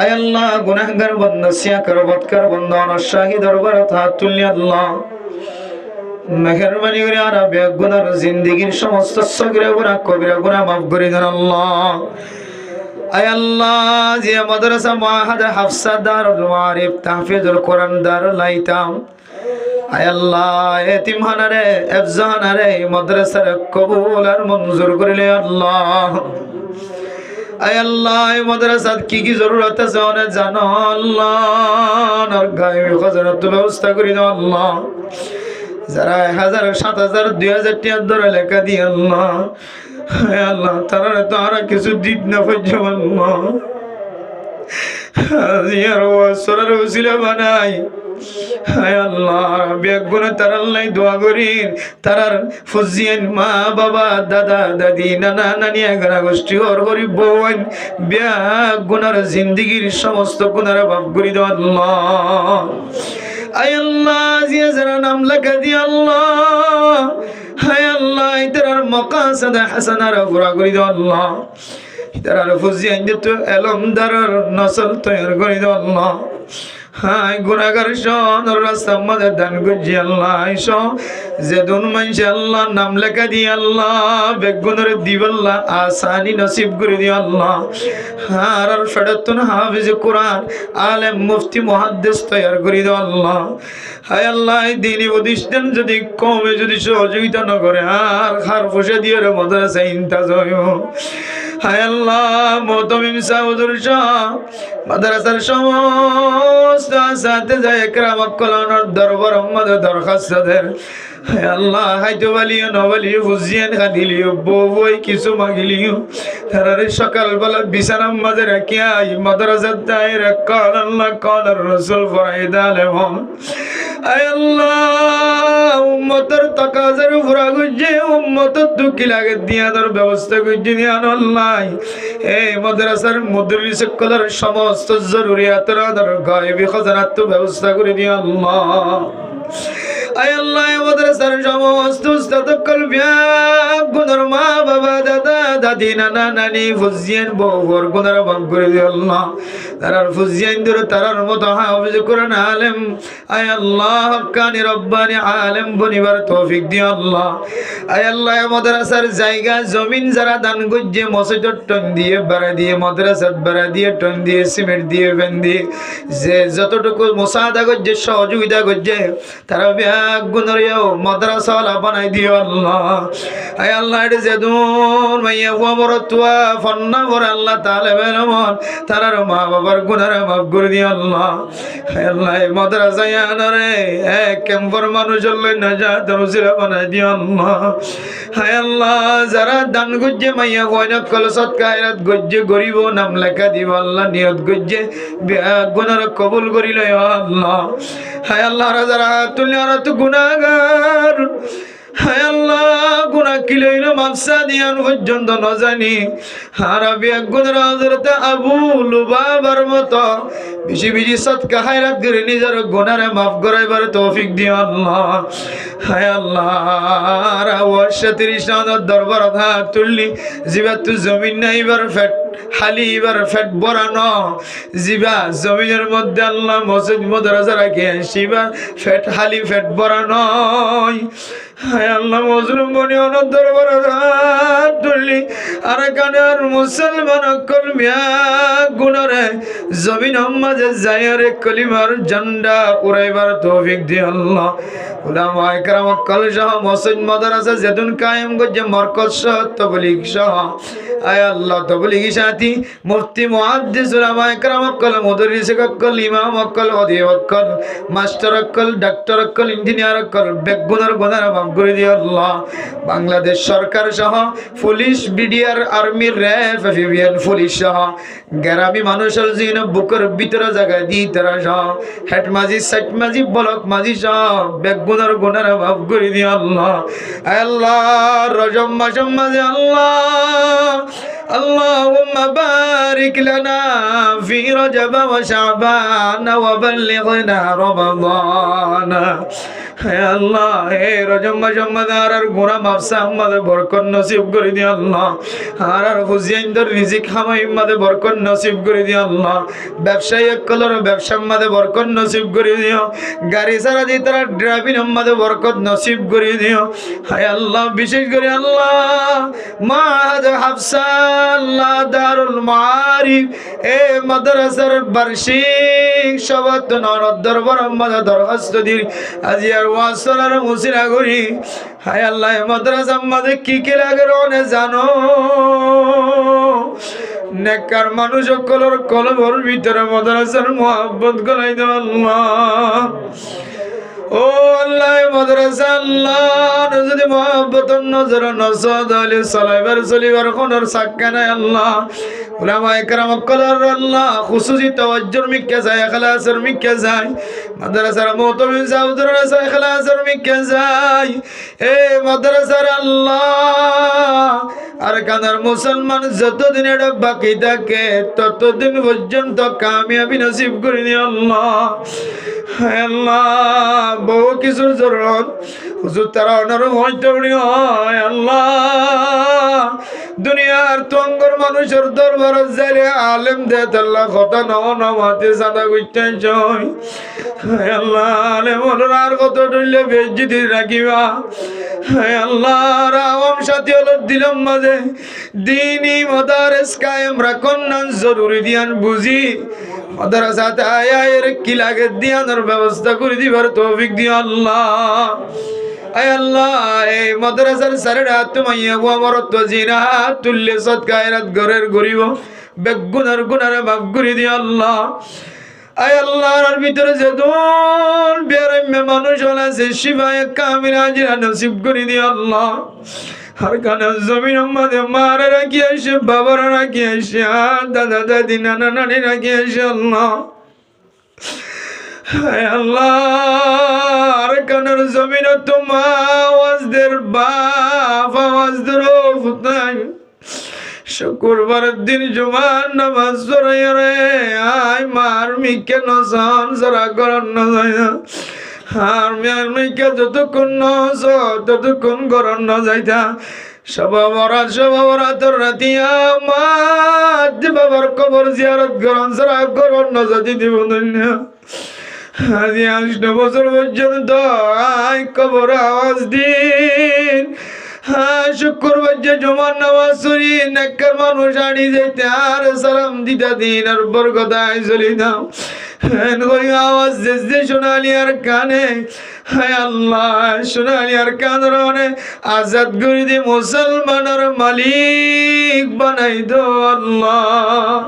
Speaker 1: আয় আল্লাহ গুনাহগার বান্দা সিয়াকার বদকার বান্দা অনার শাহী দরবারে হাত তুলি আল্লাহ মেহেরবানি করে আর বেগুনার জিন্দেগীর সমস্ত সগীরা গুনাহ কবিরা গুনাহ মাফ করে দেন আল্লাহ আয় আল্লাহ যে মাদ্রাসা মুআহাদা হাফসা দারুল মারিফ তাহফিজুল কোরআন দারুল আইতাম আয় আল্লাহ এতিমখানারে এফজানারে মাদ্রাসার কবুল আর মঞ্জুর করিলে আল্লাহ আয় আল্লাহ এই মাদ্রাসাত কি কি জরুরত আছে ওনে জানো আল্লাহ আর গায়বী খজানাত ব্যবস্থা করে দাও আল্লাহ যারা ১,০০০ ৭,০০০ ২,০০০ টাকা ধরে লেখা দি আল্লাহ আয় আল্লাহ তারা তো আর কিছু দিত না পর্যন্ত আল্লাহ ইয়ার ওয়াসরার ওসিলা বানাই হায় আল্লাহ বেগুনে তার আল্লাহ দোয়া করিন তারার ফুজিয়ান মা বাবা দাদা দাদি নানা নানি এগারা গোষ্ঠী ওর গরিব বোন বেগুনার জিন্দেগীর সমস্ত গুনার মাফ করে দাও আল্লাহ আয় আল্লাহ জিয়া যারা নাম লেখা দি আল্লাহ হায় আল্লাহ তার মাকাসাদ হাসানার পুরা করে দাও আল্লাহ তার ফুজিয়ান তো এলমদার নসল তৈরি করে দাও আল্লাহ হাই গুনাহগার শোনার রাস্তা আমাদের দান করছি আল্লাহ আইসো যেদুন মানছে আল্লাহ নাম লেখা দি আল্লাহ বেগুনের দিবাল্লাহ আসানি নসিব করে দি আল্লাহ আর ফেরতুন হাফিজ কোরআন আলেম মুফতি মুহাদ্দিস তৈরি করে দাও আল্লাহ হায় আল্লাহ দ্বীনি প্রতিষ্ঠান যদি কমে যদি সহযোগিতা না করে আর খার ফুসে দিয়ে মাদ্রাসা ইনতাজ হয় হায় আল্লাহ মোতামিম সাউদুর শাহ মাদ্রাসার সমস্ত সাথে যায় একরামত কলানোর দরবার আমাদের দরখাস্তদের হায় আল্লাহ হাইতো বালিও নবালিও ফুজিয়ান খাদিলিও বই কিছু মাগিলিও তারারে সকালবেলা বিছানার মাঝে রাখিয়া মাদ্রাসার দায়ের কাল আল্লাহ কাল রাসূল ফরাইদা আলেমন আয় আল্লাহ উম্মতের তাকাজার পুরা গুজে উম্মতের দুঃখী লাগে দিয়ানোর ব্যবস্থা করছি দিয়ান আল্লাহ এই মাদ্রাসার মুদরিস সকলের সমস্ত জরুরিয়াতের আদার গায়বী খাজানাত ব্যবস্থা করে দিও আল্লাহ আয় আল্লাহ মাদ্রাসার সমস্ত উস্তাদ কলবিয়া গুনার মা বাবা দাদা দাদি নানা নানি ফুজিয়ান বউর গুনার মাফ করে দিও আল্লাহ তারার ফুজিয়ান দূর তারার মতো হাফিজ কোরআন আলেম আয় আল্লাহ হক্কানি রব্বানি আলেম বনিবার তৌফিক দিও আল্লাহ আয় আল্লাহ মাদ্রাসার জায়গা জমিন যারা দান করছে মসজিদের টন দিয়ে বাড়া দিয়ে মাদ্রাসার বাড়া দিয়ে টন দিয়ে সিমেন্ট দিয়ে ফ্যান দিয়ে যে যতটুকু মুসাদা করছে সহযোগিতা করছে তারা গুণরিয়াও মাদ্রাসাওয়ালা বানাই দিও আল্লাহ আয় আল্লাহ এটা যেদুন মাইয়া হুয়া বড় তুয়া ফন্না বড় আল্লাহ তাহলে বেরমন তারার মা বাবা বাবার গুনারে মাফ করে দিও আল্লাহ। হায় আল্লাহ এই মাদ্রাসায় আনারে এক ক্যাম্পর মানুষের লই না যা দরজিরা বানাই দিও আল্লাহ। হায় আল্লাহ যারা দান গজ্জে মাইয়া গয়না কল সৎকা এরাত গজ্জে গরিব নাম লেখা দিব আল্লাহ নিয়ত গজ্জে গুনার কবুল করি লয় আল্লাহ। হায় আল্লাহ যারা তুলি আর তো গুনাহগার, হায় আল্লাহ গুনাহ কি লইল মাফসা দিয়ান পর্যন্ত ন জানি হারাবি গুনার হযরত আবু লুবাবার মতো বেশি বেশি সদকা খায়রাত করে নিজের গুনারে মাফ করাইবার তৌফিক দিও আল্লাহ। হায় আল্লাহ রাওয়াশা 30 রাউন্ডের দরবার হাত তুললি জিবা তু জমিন নাইবার ফেট হালি এবার ফেট বরানো জিবা জমিনের মধ্যে আল্লাহ মসজিদ মাদ্রাসা রাখে শিবা ফেট হালি ফেট বরানো। হায় আল্লাহ মজলুম বনি অনর দরবার হাত তুললি আর কানার মুসলমান অকল মিয়া গুনারে জমিন মাঝে যায়রে কলিমার ঝান্ডা উড়াইবার তৌফিক দি আল্লাহ। উলামা ইকরাম অকল সহ মসজিদ মাদ্রাসা যেদিন কায়েম করছে মরকজ সহ তাবলীগ সহ আয় আল্লাহ তাবলীগী সাথী মুফতি মুহাদ্দিস উলামা ইকরাম অকল মুদাররিস অকল ইমাম অকল ওদি অকল মাস্টার অকল ডাক্তার অকল ইঞ্জিনিয়ার অকল বেগুনার গুনার মাফ করে দিও আল্লাহ। বাংলাদেশ সরকার সহ পুলিশ বিডিআর আর্মি র্যাব এফবিএন পুলিশ সহ গ্রামী মানুষের জীবন বুকের ভিতরে জায়গা দিয়ে তারা সহ হেড মাঝি সাইট মাঝি ব্লক মাঝি সহ বেগুনার গুনার মাফ করে দিও আল্লাহ। আল্লাহ রজব মাসের মাঝে আল্লাহ اللهم بارك لنا في رجب وشعبان وبلغنا رمضان। হে আল্লাহ হে রজব মাসের মধ্যে আর গুনাহ মাফসা আমাদের বরকত নসিব করে দিও আল্লাহ। আর হুজিয়াইনদের রিজিক হামাই আমাদের বরকত নসিব করে দিও আল্লাহ। ব্যবসায়ী কলর ব্যবসার মধ্যে বরকত নসিব করে দিও। গাড়ি সারা দিয়ে তারা ড্রাইভিং আমাদের বরকত নসিব করে দিও। হে আল্লাহ বিশেষ করে আল্লাহ মাহাদ হাফসা আল্লাহ দারুল মাআরিফ এ মাদ্রাসার বার্ষিক সবাত নরদ দরবার আমাদের দরখাস্ত দিই আজিয়ার ওয়াসলার মুসিরা করি। হায় আল্লাহ মাদ্রাসা আমাদের কি কি লাগে রনে জানো নেককার মানুষ সকলের কলবর ভিতরে মাদ্রাসার মোহাব্বত গলাই দাও আল্লাহ। ও আল্লাহ মাদ্রাসা আল্লাহ যদি মোহাব্বত নজর নসদ আলী সালাইবার চলিবার কোনর সাক্কা নাই আল্লাহ। উলামা ইকরাম কলর আল্লাহ খুশুসি তাওয়াজ্জুর মিক্কা যায় ইখলাসের মিক্কা যায় মাদ্রাসার মুতামিম জাউদুর রাসা ইখলাসের মিক্কা যায় এ মাদ্রাসার আল্লাহ আর কানার মুসলমান যতদিন এটা বাকি থাকে ততদিন পর্যন্ত কামিয়াবি নসিব করে দিও আল্লাহ। হায় আল্লাহ বহু কিছুর জরুরত হুজুর তারা অনারম হইতে হয় আল্লাহ। দুনিয়ার তঙ্গর মানুষের দরবার যাইলে আলেম দে আল্লাহ কথা নমাতে সাদা করতে চাই। হায় আল্লাহ আলেম আর কত ডইলে বেজ্জিতি রাখিবা। হায় আল্লাহ আওয়াম সাথী হল দিলাম মাঝে দিনই মাদারেস কায়েম রাখুন না জরুরি দিয়ান বুঝি মাদ্রাসাতে আয়ের কি লাগে দিয়ানোর ব্যবস্থা করে দিবার তৌফিক দিও আল্লাহ। আয় আল্লাহ এই মাদ্রাসার সারেরা তুমাইয়া ওয়ামরত জিনা তুল্লে সদকা এরাত গরের গরিব বেগুনার গুনারে মাফ করে দিও আল্লাহ। আয় আল্লাহর ভিতরে যে দোন বেরমে মানুষ আছে শিবায়ে কামিল হাজিরা নসিব করে দিও আল্লাহ। আর কানা জমিন আমাদের মারা রাখি আসে বাবারা রাখি আসে দাদা দাদি নানা নানি রাখি আসে আল্লাহ। হায় আল্লাহ আর কানার জমিন তোমা আওয়াজদের বাপ আওয়াজদের ফুতাই শুক্রবারের দিন জুমার নামাজ পড়াই রে আয় মার মিকে নসান সারা গরম না যায় না আর মেয়ার মিকে যতক্ষণ নস ততক্ষণ গরম না যাইতা সবাবরা তোর রাতিয়া মাত বাবার কবর জিয়ারত গরম সারা গরম না যাতি দিব দুনিয়া আজি 8 বছর পর্যন্ত আয় কবর আওয়াজ দিন। শুক্রবার যে জুমার নামাজ পড়ি নেককার মানুষ আনি যাইতে আর সালাম দিতা দিন আর বরকতায় চলি দাও আওয়াজ যে সোনালি আর কানে। হায় আল্লাহ সোনালি আর কানে আজাদ করে দি মুসলমানের মালিক বানাই দো আল্লাহ।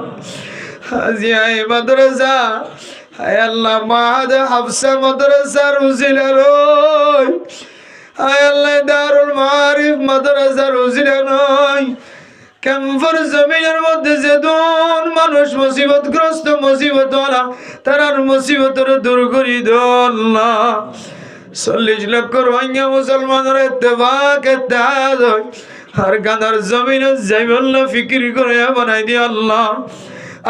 Speaker 1: হাজিয়া মাদ্রাসা হায় আল্লাহ মাহাদ হাফসা মাদ্রাসার উজিলা রই হায় আল্লাহ দারুল মারিফ মাদ্রাসার উজিলা নয় ক্যাম্পার জমিনের মধ্যে যে দুন মানুষ মুসিবতগ্রস্ত মুসিবতওয়ালা তারার মুসিবতের দূর করি আল্লাহ 40 লক্ষ রোহিঙ্গা মুসলমানের ইত্তেফাক ইত্তেহাদ হয় আর গানার জমিনে যাইবল্লা ফিকির করে বানাই দি আল্লাহ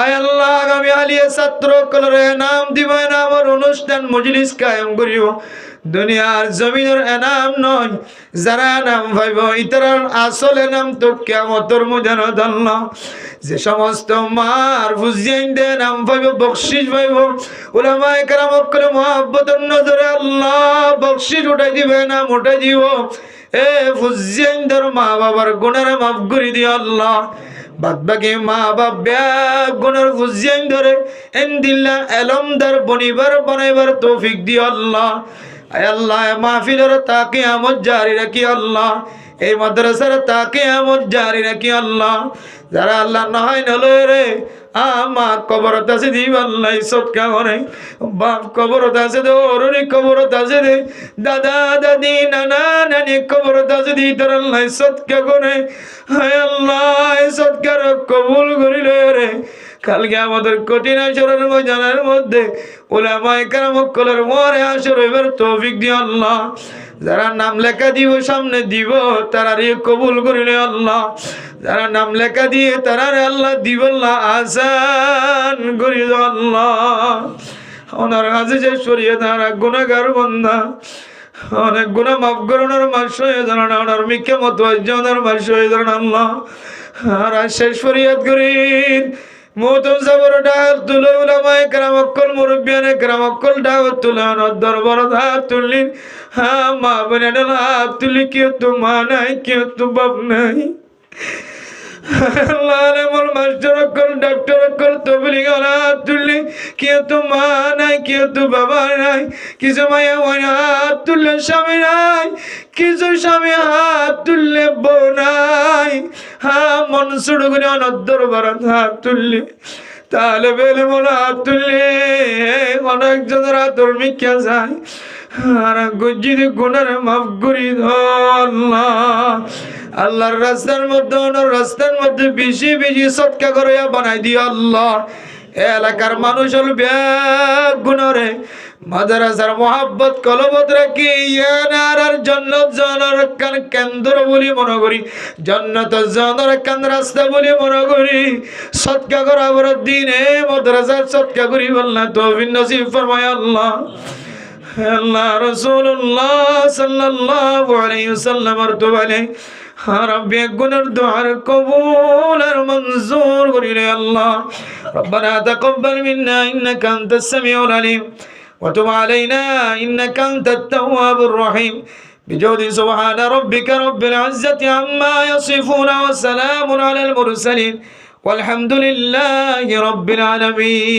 Speaker 1: আয় আল্লাহ আগামী আলিয়া ছাত্র কলরে নাম দিব আমার অনুষ্ঠান মজলিস কায়েম করিব দুনিয়ার জমিনের এনাম নয় যারা নাম পাইব ইতরার আসলে নাম তো কিয়ামতের ময়দানত আল্লাহ যে সমস্ত মার ফুজিয়াইন দে নাম পাইব বকশিশ পাইব উলামায়ে কেরাম করে মুহাব্বতের নজরে আল্লাহ বকশিশ উঠাই দিবে নাম উঠাই দিব এ ফুজিয়াইনদের মা বাবার গুনাহ মাফ করে দিও আল্লাহ বাদবাকি মা বাবা গুনার ফুজিয়াইন ধরে এন্দিল্লা এলমদার বনিবার বানাইবার তৌফিক দিও আল্লাহ আয় আল্লাহ মাহফিলের তাকে আমদ জারি রাখি আল্লাহ এই মাদ্রাসার তাকে আমদ জারি রাখি আল্লাহ যারা আল্লাহ নহয় নলয় রে আমা কবরত আছে দিব আল্লাহ সৎকা করে বাপ কবরত আছে দে অরুণী কবরত আছে দে দাদা দাদি নানা নানি কবরত আছে দি তোর আল্লাহ সৎকা করে হায় আল্লাহ সৎকার কবুল করিলে রে কালকে আমাদের কঠিন আসরের ময়দানের মধ্যে উলামায়ে কেরাম কলের মরে আসর এবার তৌফিক দিও আল্লাহ যারা নাম লেখা দিব সামনে দিব তারারে কবুল করিলে আল্লাহ যারা নাম লেখা দিয়ে তারারে আল্লাহ দিব আল্লাহ আসান করি দাও আল্লাহ ওনার কাছে যে সরিয়ে তারা গুনাহগার বান্দা অনেক গুনাহ মাফ করুনার মাস হয়ে যান না ওনার মিকে মত ওয়াজ্জানার মাস হয়ে যান আল্লাহ আর শেষ ফরিয়াদ করি মোতম জবর ডাল তুলে উলামায়ে কেরাম অকল মুরব্বিয়ানে কেরাম অকল দাওয়াত তুলে ওনার দরবার হাত তুললেন হ্যাঁ মা বোনেরা হাত তুলি কেউ তো মা নাই কেউ তো বাপ নাই আল্লাহ আলেমুল মাস্টার অকল ডাক্তার অকল তবলিগ হাত তুললে কেউ তো মা নাই কেউ তো বাবা নাই কিছু মায়া হাত তুললে স্বামী নাই কিছু স্বামী হাত তুললে বউ নাই হ্যাঁ মন শুরু করে অনার দরবার হাত তুললে তাহলে বেলে মনে হাত তুললে অনেকজনের হাতর মিক্কা যায় আর গজ্জিদ গুনার মাফ করি আল্লাহ আল্লাহর রাস্তার মধ্যে ওনার রাস্তার মধ্যে বেশি বেশি সৎকা করে বানাই দিও আল্লাহ এলাকার মানুষ হল ব্যাগ গুণরে মাদ্রাসার মোহাব্বত কলবত রাখি ইয়ানার জান্নাত জানার কান কেন্দ্র বলি মনে করি জান্নাত জানার কান রাস্তা বলি মনে করি সৎকা করার দিনে মাদ্রাসার সৎকা করি বলনা তৌফিক নসিব ফরমায় আল্লাহ আল্লাহ রাসূলুল্লাহ সাল্লাল্লাহু আলাইহি ওয়াসাল্লাম বলে ربي قنر دعاء قبول منظور قرير الله ربنا تقبل منا إنك أنت السميع العليم وتب علينا إنك أنت التواب الرحيم بجود سبحان ربك رب العزة عما يصفون وسلام على المرسلين والحمد لله رب العالمين.